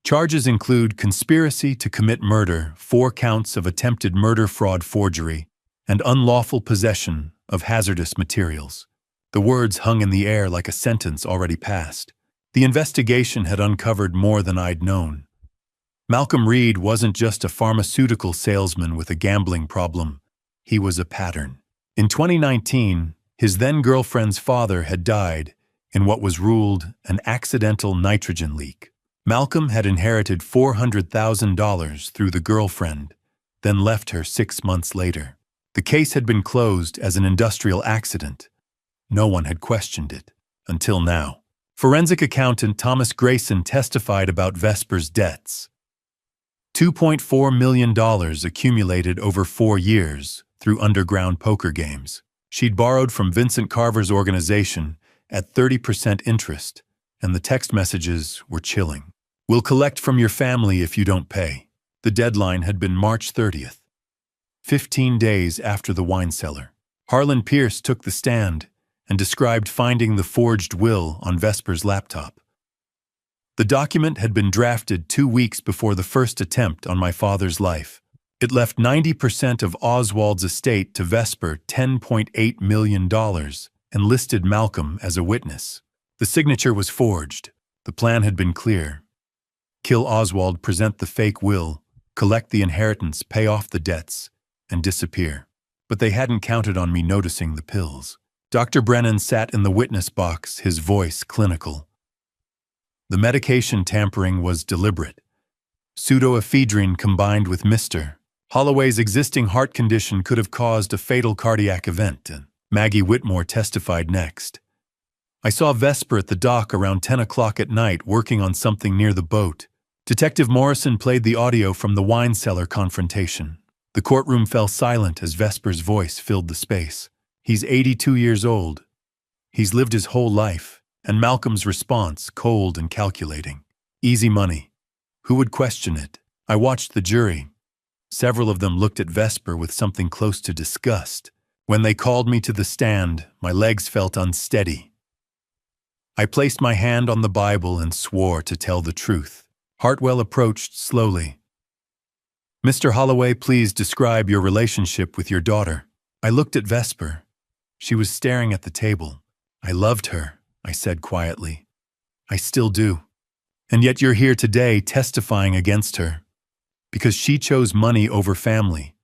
Charges include conspiracy to commit murder, 4 counts of attempted murder fraud forgery, and unlawful possession of hazardous materials. The words hung in the air like a sentence already passed. The investigation had uncovered more than I'd known. Malcolm Reed wasn't just a pharmaceutical salesman with a gambling problem. He was a pattern. In 2019, his then-girlfriend's father had died in what was ruled an accidental nitrogen leak. Malcolm had inherited $400,000 through the girlfriend, then left her 6 months later. The case had been closed as an industrial accident. No one had questioned it, until now. Forensic accountant Thomas Grayson testified about Vesper's debts. $2.4 million accumulated over 4 years through underground poker games. She'd borrowed from Vincent Carver's organization at 30% interest, and the text messages were chilling. We'll collect from your family if you don't pay. The deadline had been March 30th. 15 days after the wine cellar. Harlan Pierce took the stand and described finding the forged will on Vesper's laptop. The document had been drafted 2 weeks before the first attempt on my father's life. It left 90% of Oswald's estate to Vesper, $10.8 million, and listed Malcolm as a witness. The signature was forged. The plan had been clear. Kill Oswald, present the fake will, collect the inheritance, pay off the debts, and disappear. But they hadn't counted on me noticing the pills. Dr. Brennan sat in the witness box, his voice clinical. The medication tampering was deliberate. Pseudoephedrine combined with Mr. Holloway's existing heart condition could have caused a fatal cardiac event, and Maggie Whitmore testified next. I saw Vesper at the dock around 10 o'clock at night working on something near the boat. Detective Morrison played the audio from the wine cellar confrontation. The courtroom fell silent as Vesper's voice filled the space. He's 82 years old. He's lived his whole life, and Malcolm's response, cold and calculating. Easy money. Who would question it? I watched the jury. Several of them looked at Vesper with something close to disgust. When they called me to the stand, my legs felt unsteady. I placed my hand on the Bible and swore to tell the truth. Hartwell approached slowly. Mr. Holloway, please describe your relationship with your daughter. I looked at Vesper. She was staring at the table. I loved her, I said quietly. I still do. And yet you're here today testifying against her. Because she chose money over family,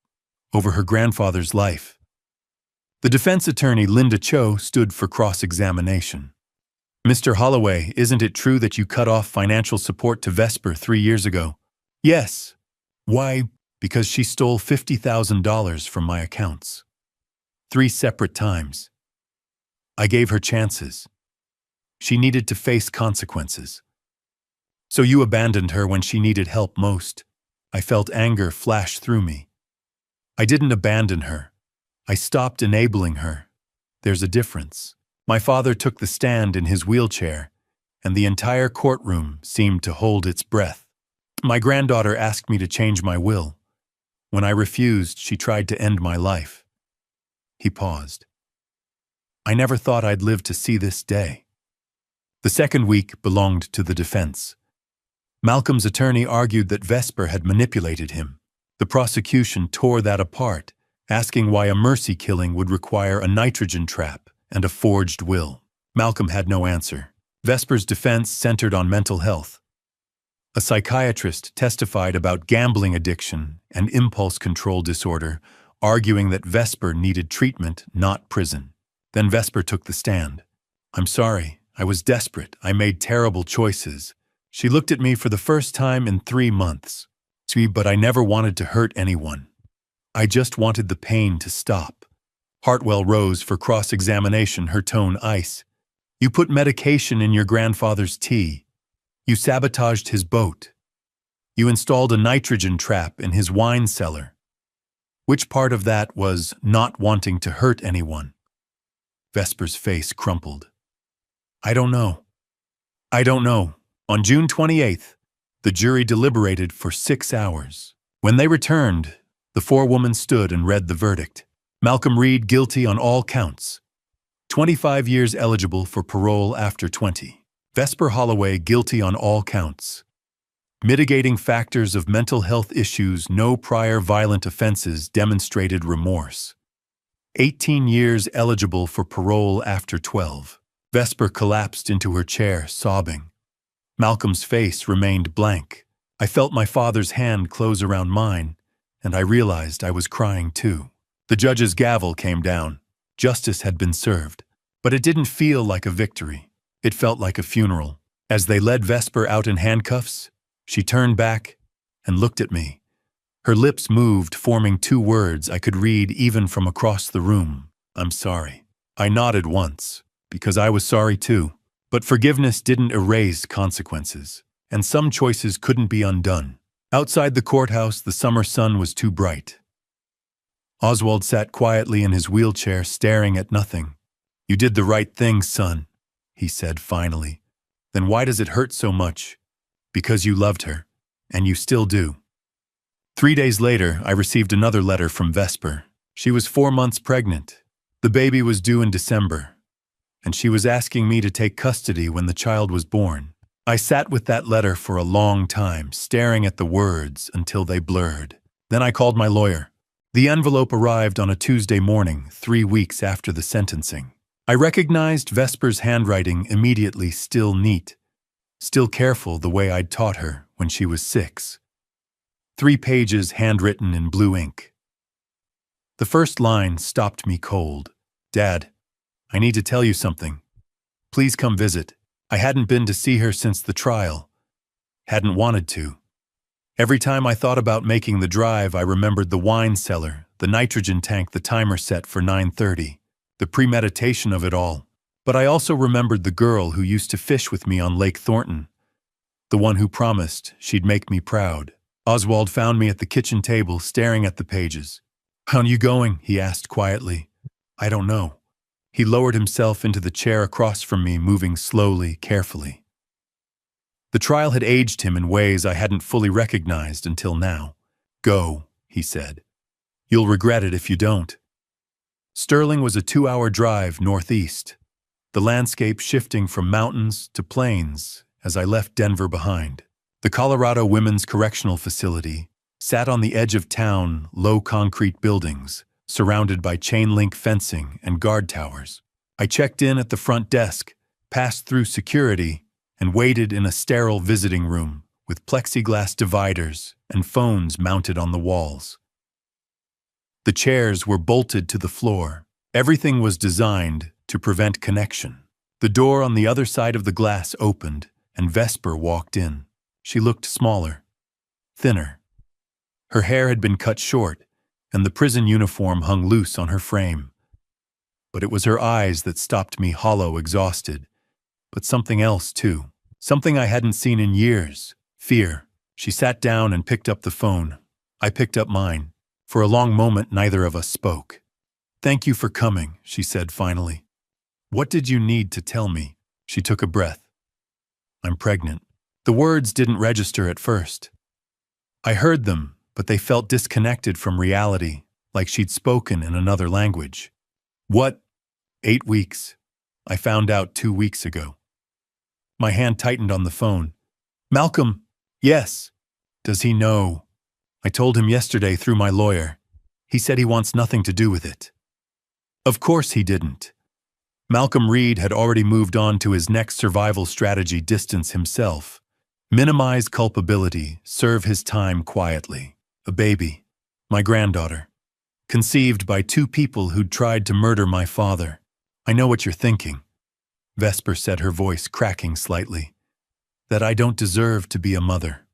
over her grandfather's life. The defense attorney, Linda Cho, stood for cross-examination. Mr. Holloway, isn't it true that you cut off financial support to Vesper 3 years ago? Yes. Why? Because she stole $50,000 from my accounts. 3 separate times. I gave her chances. She needed to face consequences. So you abandoned her when she needed help most. I felt anger flash through me. I didn't abandon her. I stopped enabling her. There's a difference. My father took the stand in his wheelchair, and the entire courtroom seemed to hold its breath. My granddaughter asked me to change my will. When I refused, she tried to end my life. He paused. I never thought I'd live to see this day. The second week belonged to the defense. Malcolm's attorney argued that Vesper had manipulated him. The prosecution tore that apart, asking why a mercy killing would require a nitrogen trap and a forged will. Malcolm had no answer. Vesper's defense centered on mental health. A psychiatrist testified about gambling addiction and impulse control disorder, arguing that Vesper needed treatment, not prison. Then Vesper took the stand. I'm sorry, I was desperate. I made terrible choices. She looked at me for the first time in 3 months. But I never wanted to hurt anyone. I just wanted the pain to stop. Hartwell rose for cross-examination, her tone ice. You put medication in your grandfather's tea. You sabotaged his boat. You installed a nitrogen trap in his wine cellar. Which part of that was not wanting to hurt anyone? Vesper's face crumpled. I don't know. I don't know. On June 28th, the jury deliberated for 6 hours. When they returned, the forewoman stood and read the verdict. Malcolm Reed guilty on all counts. 25 years eligible for parole after 20. Vesper Holloway guilty on all counts. Mitigating factors of mental health issues, no prior violent offenses, demonstrated remorse. 18 years eligible for parole after 12. Vesper collapsed into her chair, sobbing. Malcolm's face remained blank. I felt my father's hand close around mine, and I realized I was crying too. The judge's gavel came down. Justice had been served. But it didn't feel like a victory. It felt like a funeral. As they led Vesper out in handcuffs, she turned back and looked at me. Her lips moved, forming 2 words I could read even from across the room. I'm sorry. I nodded once, because I was sorry too. But forgiveness didn't erase consequences, and some choices couldn't be undone. Outside the courthouse, the summer sun was too bright. Oswald sat quietly in his wheelchair, staring at nothing. You did the right thing, son, he said finally. Then why does it hurt so much? Because you loved her, and you still do. 3 days later, I received another letter from Vesper. She was 4 months pregnant. The baby was due in December, and she was asking me to take custody when the child was born. I sat with that letter for a long time, staring at the words until they blurred. Then I called my lawyer. The envelope arrived on a Tuesday morning, 3 weeks after the sentencing. I recognized Vesper's handwriting immediately, still neat, still careful the way I'd taught her when she was 6. 3 pages handwritten in blue ink. The first line stopped me cold. Dad, I need to tell you something. Please come visit. I hadn't been to see her since the trial. Hadn't wanted to. Every time I thought about making the drive, I remembered the wine cellar, the nitrogen tank the timer set for 9:30, the premeditation of it all. But I also remembered the girl who used to fish with me on Lake Thornton, the one who promised she'd make me proud. Oswald found me at the kitchen table, staring at the pages. "How are you going?" he asked quietly. "I don't know." He lowered himself into the chair across from me, moving slowly, carefully. The trial had aged him in ways I hadn't fully recognized until now. "Go," he said. "You'll regret it if you don't." Sterling was a 2-hour drive northeast, the landscape shifting from mountains to plains as I left Denver behind. The Colorado Women's Correctional Facility sat on the edge of town, low concrete buildings, surrounded by chain-link fencing and guard towers. I checked in at the front desk, passed through security, and waited in a sterile visiting room with plexiglass dividers and phones mounted on the walls. The chairs were bolted to the floor. Everything was designed to prevent connection. The door on the other side of the glass opened, and Vesper walked in. She looked smaller, thinner. Her hair had been cut short, and the prison uniform hung loose on her frame. But it was her eyes that stopped me, hollow, exhausted. But something else, too. Something I hadn't seen in years. Fear. She sat down and picked up the phone. I picked up mine. For a long moment, neither of us spoke. "Thank you for coming," she said finally. "What did you need to tell me?" She took a breath. "I'm pregnant." The words didn't register at first. I heard them, but they felt disconnected from reality, like she'd spoken in another language. "What?" 8 weeks. I found out 2 weeks ago. My hand tightened on the phone. "Malcolm." "Yes." "Does he know?" "I told him yesterday through my lawyer. He said he wants nothing to do with it." Of course he didn't. Malcolm Reed had already moved on to his next survival strategy: distance himself. Minimize culpability, serve his time quietly. A baby, my granddaughter, conceived by 2 people who'd tried to murder my father. "I know what you're thinking," Vesper said, her voice cracking slightly. "That I don't deserve to be a mother."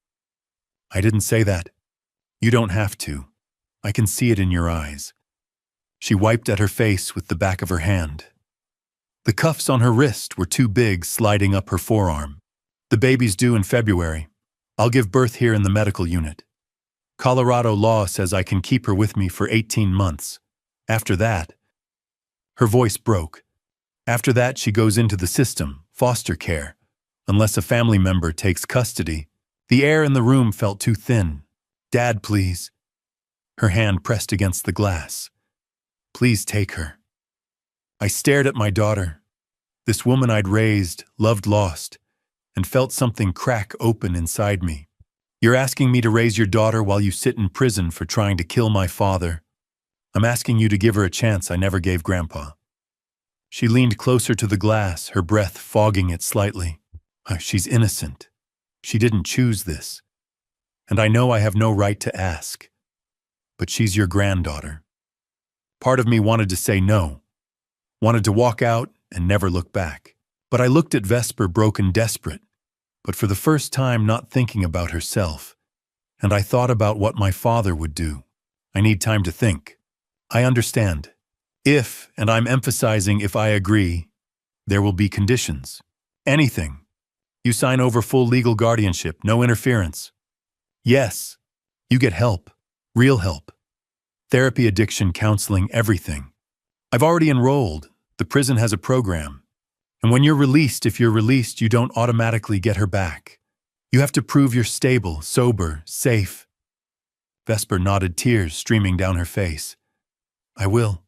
"I didn't say that. You don't have to. I can see it in your eyes." She wiped at her face with the back of her hand. The cuffs on her wrist were too big, sliding up her forearm. "The baby's due in February. I'll give birth here in the medical unit. Colorado law says I can keep her with me for 18 months. After that..." Her voice broke. "After that, she goes into the system, foster care, unless a family member takes custody." The air in the room felt too thin. "Dad, please." Her hand pressed against the glass. "Please take her." I stared at my daughter, this woman I'd raised, loved, lost, and felt something crack open inside me. "You're asking me to raise your daughter while you sit in prison for trying to kill my father. I'm asking you to give her a chance I never gave Grandpa." She leaned closer to the glass, her breath fogging it slightly. "She's innocent. She didn't choose this. And I know I have no right to ask. But she's your granddaughter." Part of me wanted to say no, wanted to walk out and never look back. But I looked at Vesper, broken, desperate, but for the first time not thinking about herself. And I thought about what my father would do. "I need time to think. I understand. If, and I'm emphasizing if I agree, there will be conditions. Anything. You sign over full legal guardianship, no interference. Yes. You get help. Real help. Therapy, addiction, counseling, everything. I've already enrolled. The prison has a program. And when you're released, if you're released, you don't automatically get her back. You have to prove you're stable, sober, safe." Vesper nodded, tears streaming down her face. "I will.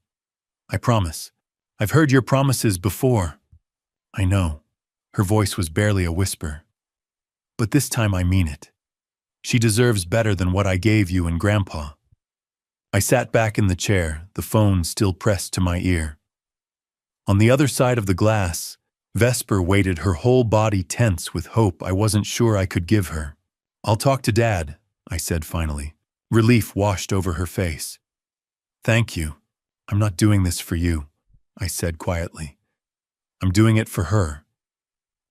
I promise. I've heard your promises before." "I know." Her voice was barely a whisper. "But this time I mean it. She deserves better than what I gave you and Grandpa." I sat back in the chair, the phone still pressed to my ear. On the other side of the glass, Vesper waited, her whole body tense with hope I wasn't sure I could give her. "I'll talk to Dad," I said finally. Relief washed over her face. "Thank you. I'm not doing this for you," I said quietly. "I'm doing it for her."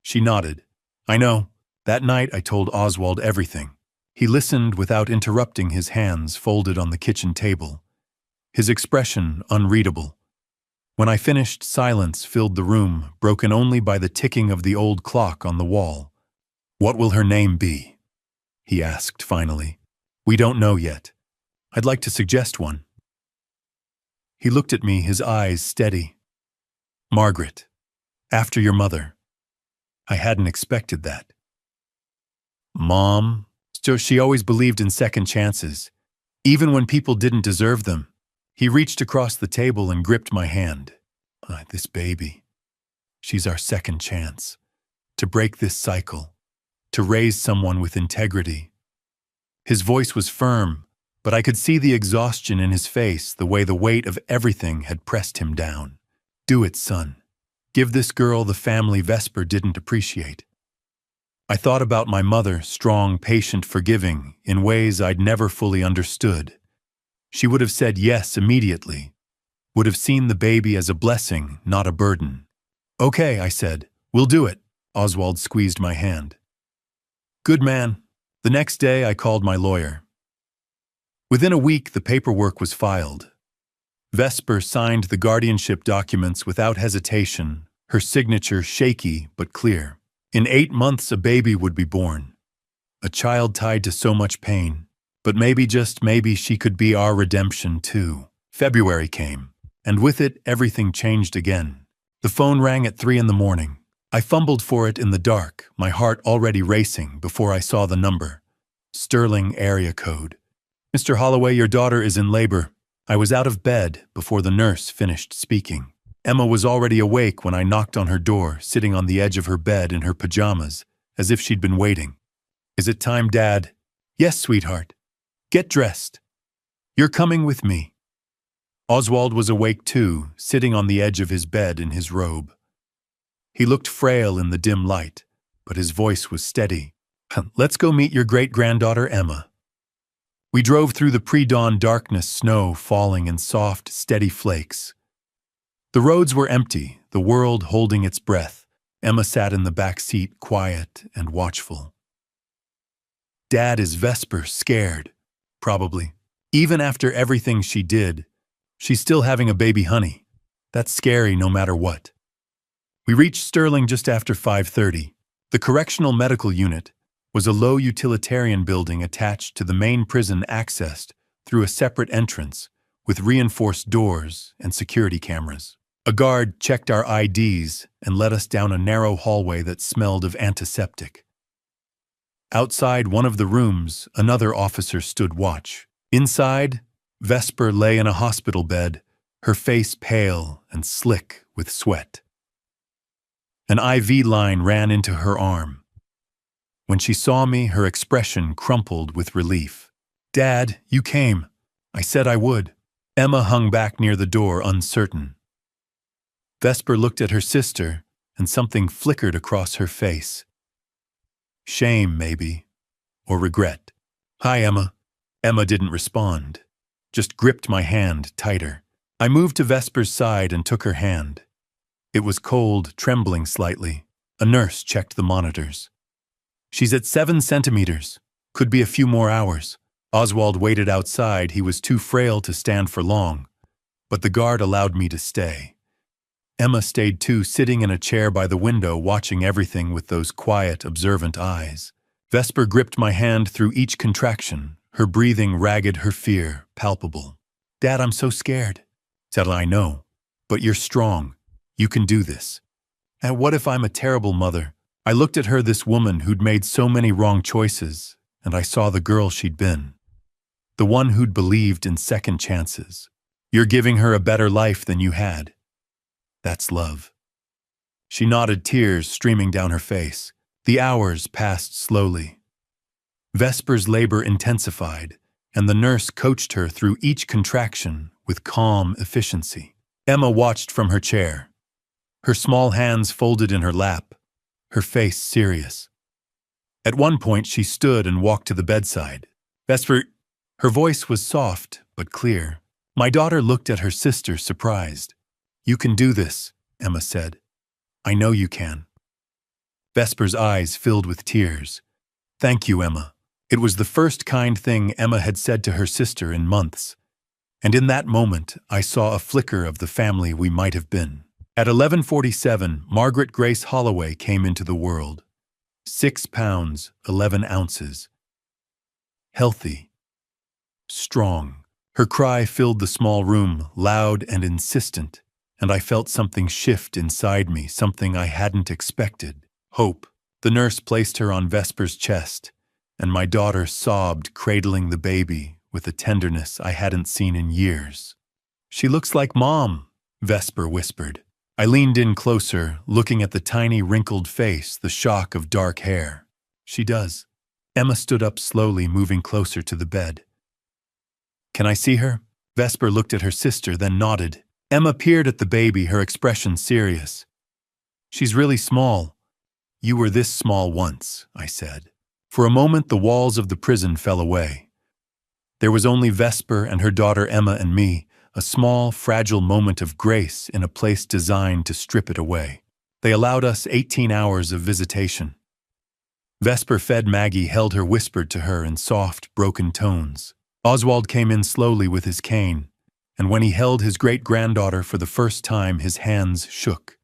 She nodded. "I know. That night I told Oswald everything." He listened without interrupting, his hands folded on the kitchen table, his expression unreadable. When I finished, silence filled the room, broken only by the ticking of the old clock on the wall. "What will her name be?" he asked finally. "We don't know yet. I'd like to suggest one." He looked at me, his eyes steady. "Margaret, after your mother." I hadn't expected that. "Mom?" So she always believed in second chances, even when people didn't deserve them. He reached across the table and gripped my hand. This baby. She's our second chance. To break this cycle. To raise someone with integrity. His voice was firm, but I could see the exhaustion in his face, the way the weight of everything had pressed him down. "Do it, son. Give this girl the family Vesper didn't appreciate." I thought about my mother, strong, patient, forgiving, in ways I'd never fully understood. She would have said yes immediately, would have seen the baby as a blessing, not a burden. "Okay," I said, "we'll do it." Oswald squeezed my hand. "Good man." The next day I called my lawyer. Within a week the paperwork was filed. Vesper signed the guardianship documents without hesitation, her signature shaky but clear. In 8 months a baby would be born. A child tied to so much pain. But maybe, just maybe, she could be our redemption too. February came, and with it everything changed again. The phone rang at 3 in the morning. I fumbled for it in the dark, my heart already racing before I saw the number. Sterling area code. "Mr. Holloway, your daughter is in labor." I was out of bed before the nurse finished speaking. Emma was already awake when I knocked on her door, sitting on the edge of her bed in her pajamas, as if she'd been waiting. "Is it time, Dad?" "Yes, sweetheart. Get dressed. You're coming with me." Oswald was awake too, sitting on the edge of his bed in his robe. He looked frail in the dim light, but his voice was steady. "Let's go meet your great-granddaughter, Emma." We drove through the pre-dawn darkness, snow falling in soft, steady flakes. The roads were empty, the world holding its breath. Emma sat in the back seat, quiet and watchful. "Dad, is Vesper scared?" "Probably. Even after everything she did, she's still having a baby honey. That's scary no matter what." We reached Sterling just after 5:30. The Correctional Medical Unit was a low utilitarian building attached to the main prison, accessed through a separate entrance with reinforced doors and security cameras. A guard checked our IDs and led us down a narrow hallway that smelled of antiseptic. Outside one of the rooms, another officer stood watch. Inside, Vesper lay in a hospital bed, her face pale and slick with sweat. An IV line ran into her arm. When she saw me, her expression crumpled with relief. "Dad, you came. I said I would." Emma hung back near the door, uncertain. Vesper looked at her sister, and something flickered across her face. Shame, maybe, or regret. "Hi, Emma." Emma didn't respond, just gripped my hand tighter. I moved to Vesper's side and took her hand. It was cold, trembling slightly. A nurse checked the monitors. "She's at 7 centimeters. Could be a few more hours." Oswald waited outside. He was too frail to stand for long, but the guard allowed me to stay. Emma stayed too, sitting in a chair by the window, watching everything with those quiet, observant eyes. Vesper gripped my hand through each contraction, her breathing ragged, her fear palpable. "Dad, I'm so scared." Said, "I know, but you're strong. You can do this." And what if I'm a terrible mother? I looked at her, this woman who'd made so many wrong choices, and I saw the girl she'd been. The one who'd believed in second chances. "You're giving her a better life than you had. That's love." She nodded, tears streaming down her face. The hours passed slowly. Vesper's labor intensified. and the nurse coached her through each contraction with calm efficiency. Emma watched from her chair, her small hands folded in her lap, her face serious. At one point, she stood and walked to the bedside. Vesper, her voice was soft but clear. My daughter looked at her sister, surprised. You can do this, Emma said. I know you can. Vesper's eyes filled with tears. Thank you, Emma. It was the first kind thing Emma had said to her sister in months. And in that moment, I saw a flicker of the family we might have been. At 11:47, Margaret Grace Holloway came into the world. 6 pounds, 11 ounces. Healthy. Strong. Her cry filled the small room, loud and insistent, and I felt something shift inside me, something I hadn't expected. Hope. The nurse placed her on Vesper's chest, and my daughter sobbed, cradling the baby with a tenderness I hadn't seen in years. She looks like Mom, Vesper whispered. I leaned in closer, looking at the tiny wrinkled face, the shock of dark hair. She does. Emma stood up slowly, moving closer to the bed. Can I see her? Vesper looked at her sister, then nodded. Emma peered at the baby, her expression serious. She's really small. You were this small once, I said. For a moment, the walls of the prison fell away. There was only Vesper and her daughter Emma and me, a small, fragile moment of grace in a place designed to strip it away. They allowed us 18 hours of visitation. Vesper fed Maggie, held her, whispered to her in soft, broken tones. Oswald came in slowly with his cane, and when he held his great-granddaughter for the first time, his hands shook.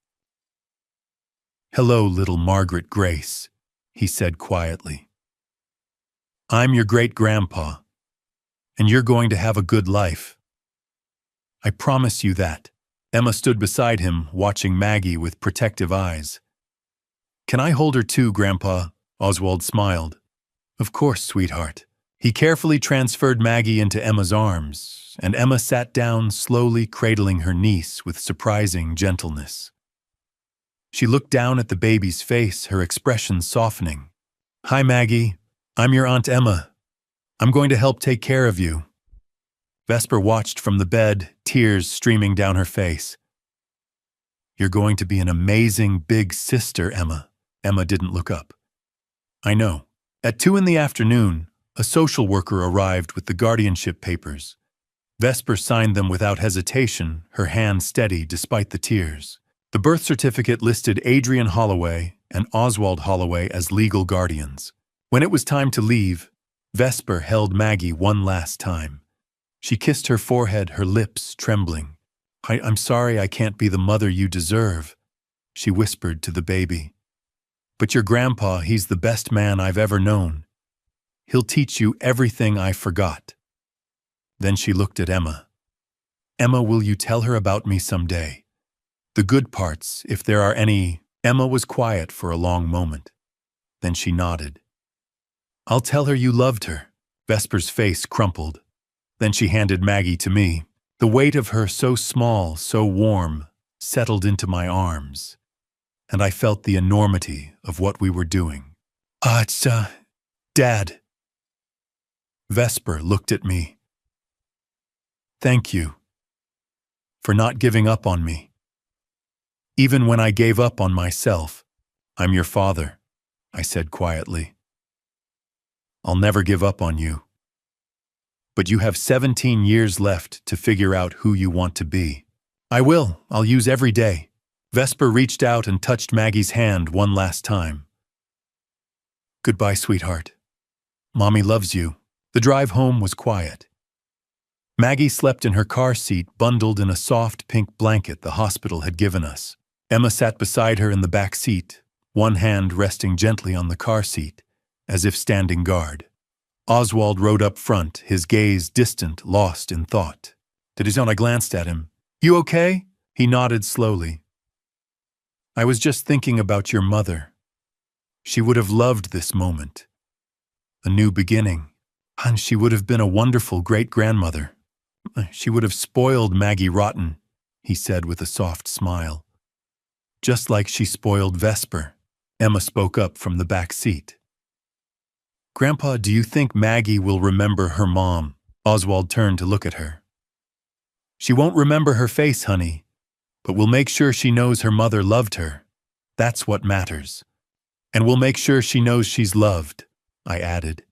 Hello, little Margaret Grace, he said quietly. I'm your great-grandpa, and you're going to have a good life. I promise you that. Emma stood beside him, watching Maggie with protective eyes. Can I hold her too, Grandpa? Oswald smiled. Of course, sweetheart. He carefully transferred Maggie into Emma's arms, and Emma sat down, slowly cradling her niece with surprising gentleness. She looked down at the baby's face, her expression softening. Hi, Maggie. I'm your Aunt Emma. I'm going to help take care of you. Vesper watched from the bed, tears streaming down her face. You're going to be an amazing big sister, Emma. Emma didn't look up. I know. At 2 p.m, a social worker arrived with the guardianship papers. Vesper signed them without hesitation, her hand steady despite the tears. The birth certificate listed Adrian Holloway and Oswald Holloway as legal guardians. When it was time to leave, Vesper held Maggie one last time. She kissed her forehead, her lips trembling. I'm sorry I can't be the mother you deserve, she whispered to the baby. But your grandpa, he's the best man I've ever known. He'll teach you everything I forgot. Then she looked at Emma. Emma, will you tell her about me someday? The good parts, if there are any. Emma was quiet for a long moment. Then she nodded. I'll tell her you loved her. Vesper's face crumpled. Then she handed Maggie to me. The weight of her, so small, so warm, settled into my arms, and I felt the enormity of what we were doing. It's Dad. Vesper looked at me. Thank you for not giving up on me. Even when I gave up on myself, I'm your father, I said quietly. I'll never give up on you. But you have 17 years left to figure out who you want to be. I will. I'll use every day. Vesper reached out and touched Maggie's hand one last time. Goodbye, sweetheart. Mommy loves you. The drive home was quiet. Maggie slept in her car seat, bundled in a soft pink blanket the hospital had given us. Emma sat beside her in the back seat, one hand resting gently on the car seat, as if standing guard. Oswald rode up front, his gaze distant, lost in thought. I glanced at him. You okay? He nodded slowly. I was just thinking about your mother. She would have loved this moment. A new beginning. And she would have been a wonderful great-grandmother. She would have spoiled Maggie rotten, he said with a soft smile. Just like she spoiled Vesper. Emma spoke up from the back seat. Grandpa, do you think Maggie will remember her mom? Oswald turned to look at her. She won't remember her face, honey, but we'll make sure she knows her mother loved her. That's what matters. And we'll make sure she knows she's loved, I added.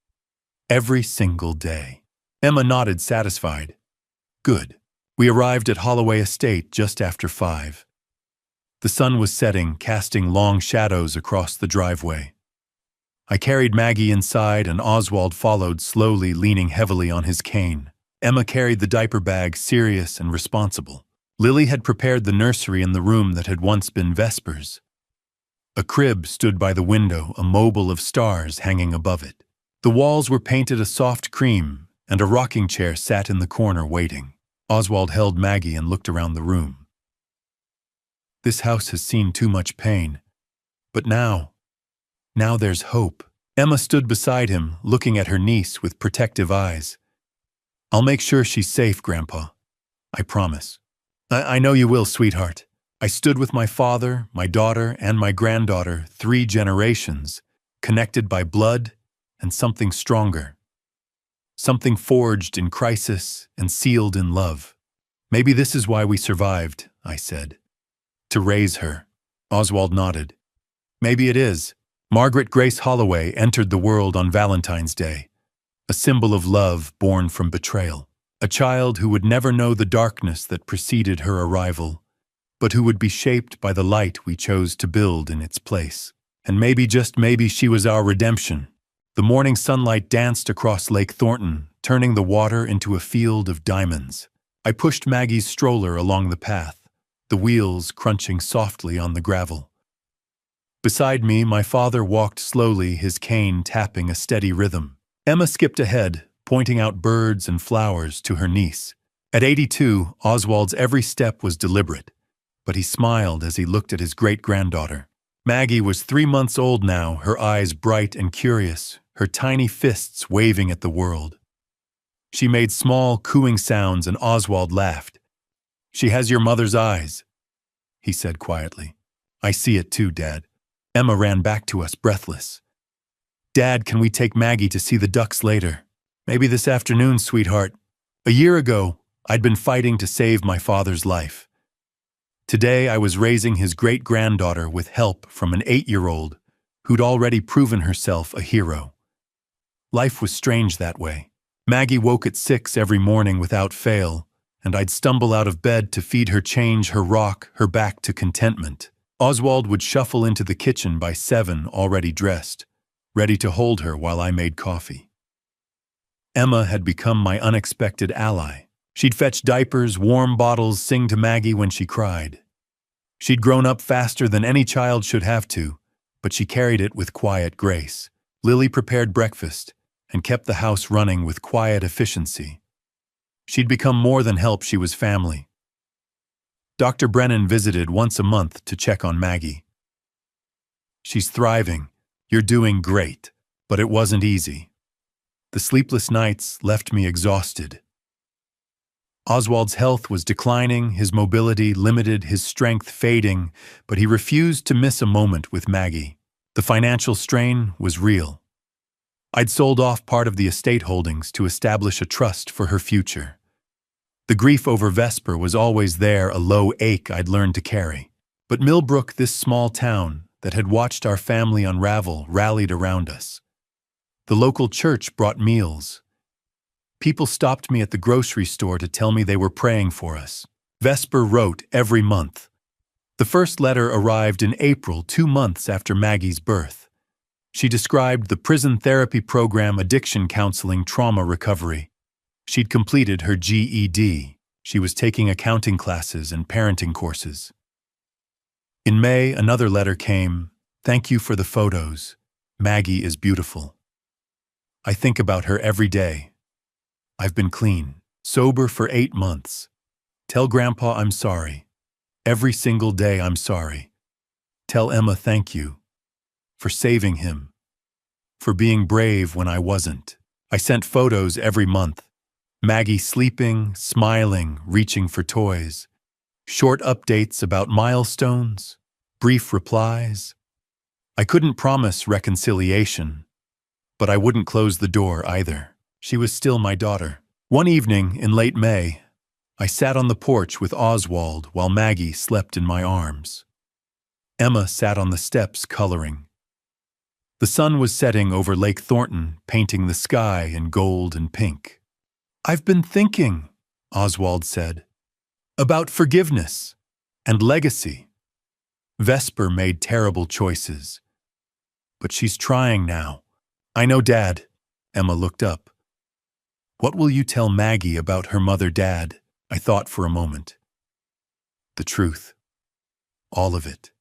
Every single day. Emma nodded, satisfied. Good. We arrived at Holloway Estate just after 5. The sun was setting, casting long shadows across the driveway. I carried Maggie inside and Oswald followed slowly, leaning heavily on his cane. Emma carried the diaper bag, serious and responsible. Lily had prepared the nursery in the room that had once been Vesper's. A crib stood by the window, a mobile of stars hanging above it. The walls were painted a soft cream, and a rocking chair sat in the corner waiting. Oswald held Maggie and looked around the room. This house has seen too much pain. But now there's hope. Emma stood beside him, looking at her niece with protective eyes. I'll make sure she's safe, Grandpa. I promise. I know you will, sweetheart. I stood with my father, my daughter, and my granddaughter, 3 generations, connected by blood and something stronger. Something forged in crisis and sealed in love. Maybe this is why we survived, I said. To raise her. Oswald nodded. Maybe it is. Margaret Grace Holloway entered the world on Valentine's Day, a symbol of love born from betrayal. A child who would never know the darkness that preceded her arrival, but who would be shaped by the light we chose to build in its place. And maybe, just maybe, she was our redemption. The morning sunlight danced across Lake Thornton, turning the water into a field of diamonds. I pushed Maggie's stroller along the path, the wheels crunching softly on the gravel. Beside me, my father walked slowly, his cane tapping a steady rhythm. Emma skipped ahead, pointing out birds and flowers to her niece. At 82, Oswald's every step was deliberate, but he smiled as he looked at his great-granddaughter. Maggie was 3 months old now, her eyes bright and curious, her tiny fists waving at the world. She made small, cooing sounds and Oswald laughed. She has your mother's eyes, he said quietly. I see it too, Dad. Emma ran back to us, breathless. Dad, can we take Maggie to see the ducks later? Maybe this afternoon, sweetheart. A year ago, I'd been fighting to save my father's life. Today, I was raising his great-granddaughter with help from an 8-year-old who'd already proven herself a hero. Life was strange that way. Maggie woke at 6 every morning without fail, and I'd stumble out of bed to feed her, change her, rock her back to contentment. Oswald would shuffle into the kitchen by 7, already dressed, ready to hold her while I made coffee. Emma had become my unexpected ally. She'd fetch diapers, warm bottles, sing to Maggie when she cried. She'd grown up faster than any child should have to, but she carried it with quiet grace. Lily prepared breakfast and kept the house running with quiet efficiency. She'd become more than help, she was family. Dr. Brennan visited once a month to check on Maggie. She's thriving. You're doing great. But it wasn't easy. The sleepless nights left me exhausted. Oswald's health was declining, his mobility limited, his strength fading, but he refused to miss a moment with Maggie. The financial strain was real. I'd sold off part of the estate holdings to establish a trust for her future. The grief over Vesper was always there, a low ache I'd learned to carry. But Millbrook, this small town that had watched our family unravel, rallied around us. The local church brought meals. People stopped me at the grocery store to tell me they were praying for us. Vesper wrote every month. The first letter arrived in April, 2 months after Maggie's birth. She described the prison therapy program, addiction counseling, trauma recovery. She'd completed her GED. She was taking accounting classes and parenting courses. In May, another letter came. Thank you for the photos. Maggie is beautiful. I think about her every day. I've been clean, sober for 8 months. Tell Grandpa I'm sorry. Every single day I'm sorry. Tell Emma thank you. For saving him. For being brave when I wasn't. I sent photos every month. Maggie sleeping, smiling, reaching for toys. Short updates about milestones. Brief replies. I couldn't promise reconciliation, but I wouldn't close the door either. She was still my daughter. One evening in late May, I sat on the porch with Oswald while Maggie slept in my arms. Emma sat on the steps coloring. The sun was setting over Lake Thornton, painting the sky in gold and pink. "I've been thinking," Oswald said, "about forgiveness and legacy. Vesper made terrible choices, but she's trying now." "I know, Dad." Emma looked up. "What will you tell Maggie about her mother, Dad?" I thought for a moment. "The truth. All of it.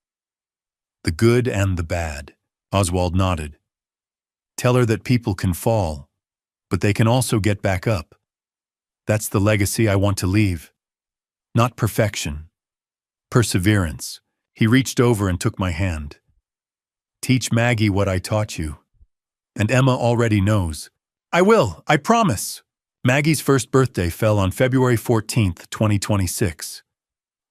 The good and the bad." Oswald nodded. "Tell her that people can fall, but they can also get back up. That's the legacy I want to leave. Not perfection. Perseverance." He reached over and took my hand. "Teach Maggie what I taught you. And Emma already knows." "I will, I promise." Maggie's first birthday fell on February 14th, 2026.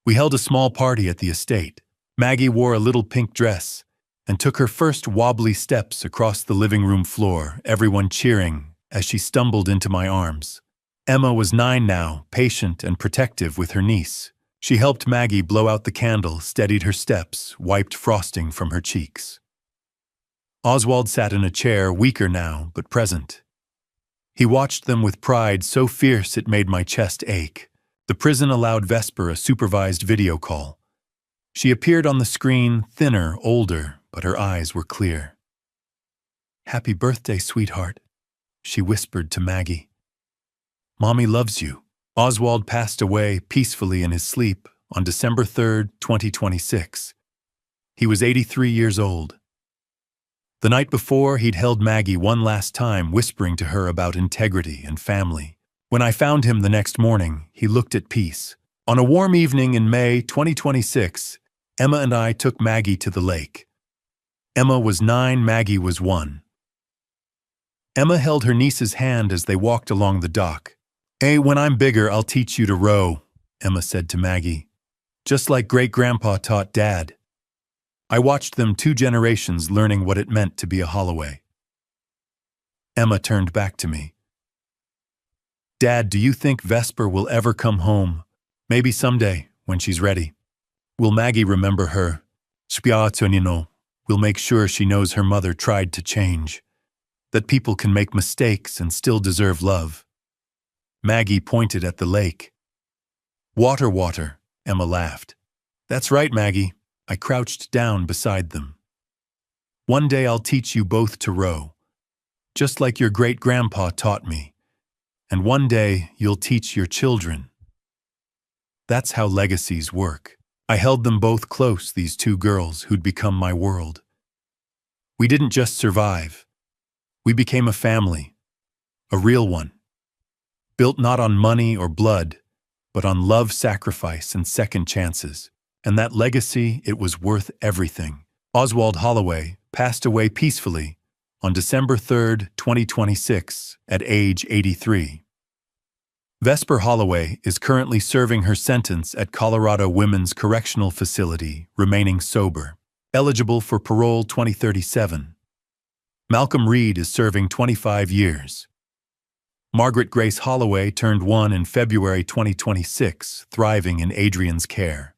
We held a small party at the estate. Maggie wore a little pink dress and took her first wobbly steps across the living room floor, everyone cheering as she stumbled into my arms. Emma was 9 now, patient and protective with her niece. She helped Maggie blow out the candle, steadied her steps, wiped frosting from her cheeks. Oswald sat in a chair, weaker now, but present. He watched them with pride so fierce it made my chest ache. The prison allowed Vesper a supervised video call. She appeared on the screen, thinner, older, but her eyes were clear. "Happy birthday, sweetheart," she whispered to Maggie. "Mommy loves you." Oswald passed away peacefully in his sleep on December 3rd, 2026. He was 83 years old. The night before, he'd held Maggie one last time, whispering to her about integrity and family. When I found him the next morning, he looked at peace. On a warm evening in May 2026, Emma and I took Maggie to the lake. Emma was 9, Maggie was 1. Emma held her niece's hand as they walked along the dock. "Hey, when I'm bigger, I'll teach you to row," Emma said to Maggie. "Just like Great-Grandpa taught Dad." I watched them 2 generations learning what it meant to be a Holloway. Emma turned back to me. "Dad, do you think Vesper will ever come home? Maybe someday, when she's ready. Will Maggie remember her? We'll make sure she knows her mother tried to change. That people can make mistakes and still deserve love." Maggie pointed at the lake. "Water, water," Emma laughed. "That's right, Maggie." I crouched down beside them. "One day I'll teach you both to row, just like your great-grandpa taught me. And one day you'll teach your children." That's how legacies work. I held them both close, these 2 girls who'd become my world. We didn't just survive. We became a family, a real one. Built not on money or blood, but on love, sacrifice, and second chances. And that legacy, it was worth everything. Oswald Holloway passed away peacefully on December 3rd, 2026, at age 83. Vesper Holloway is currently serving her sentence at Colorado Women's Correctional Facility, remaining sober. Eligible for parole 2037. Malcolm Reed is serving 25 years. Margaret Grace Holloway turned 1 in February 2026, thriving in Adrian's care.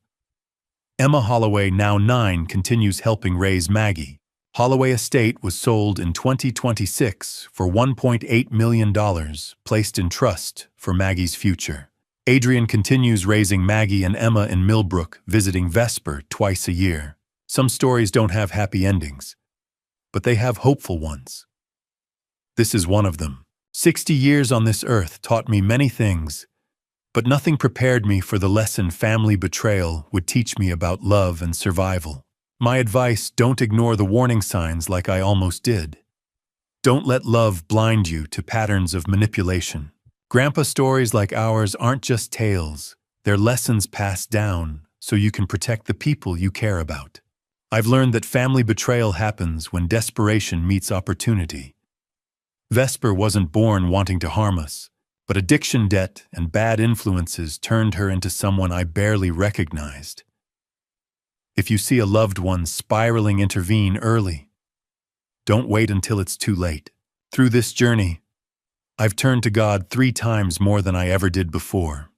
Emma Holloway, now 9, continues helping raise Maggie. Holloway Estate was sold in 2026 for $1.8 million, placed in trust for Maggie's future. Adrian continues raising Maggie and Emma in Millbrook, visiting Vesper twice a year. Some stories don't have happy endings, but they have hopeful ones. This is one of them. 60 years on this earth taught me many things, but nothing prepared me for the lesson family betrayal would teach me about love and survival. My advice: don't ignore the warning signs like I almost did. Don't let love blind you to patterns of manipulation. Grandpa stories like ours aren't just tales, they're lessons passed down so you can protect the people you care about. I've learned that family betrayal happens when desperation meets opportunity. Vesper wasn't born wanting to harm us, but addiction, debt, and bad influences turned her into someone I barely recognized. If you see a loved one spiraling, intervene early. Don't wait until it's too late. Through this journey, I've turned to God 3 times more than I ever did before.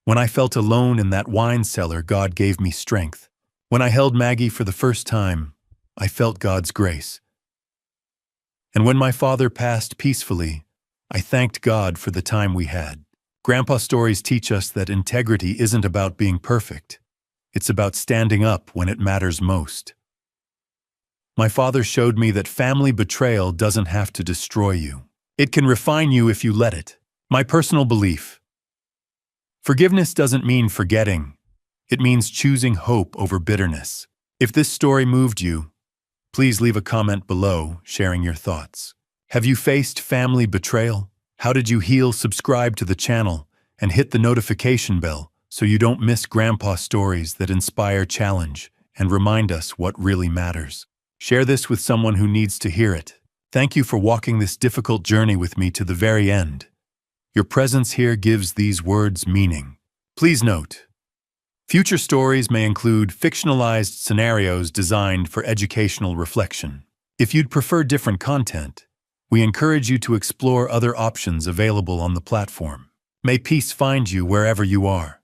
When I felt alone in that wine cellar, God gave me strength. When I held Maggie for the first time, I felt God's grace. And when my father passed peacefully, I thanked God for the time we had. Grandpa stories teach us that integrity isn't about being perfect. It's about standing up when it matters most. My father showed me that family betrayal doesn't have to destroy you. It can refine you if you let it. My personal belief: forgiveness doesn't mean forgetting. It means choosing hope over bitterness. If this story moved you, please leave a comment below sharing your thoughts. Have you faced family betrayal? How did you heal? Subscribe to the channel and hit the notification bell so you don't miss Grandpa stories that inspire, challenge, and remind us what really matters. Share this with someone who needs to hear it. Thank you for walking this difficult journey with me to the very end. Your presence here gives these words meaning. Please note, future stories may include fictionalized scenarios designed for educational reflection. If you'd prefer different content, we encourage you to explore other options available on the platform. May peace find you wherever you are.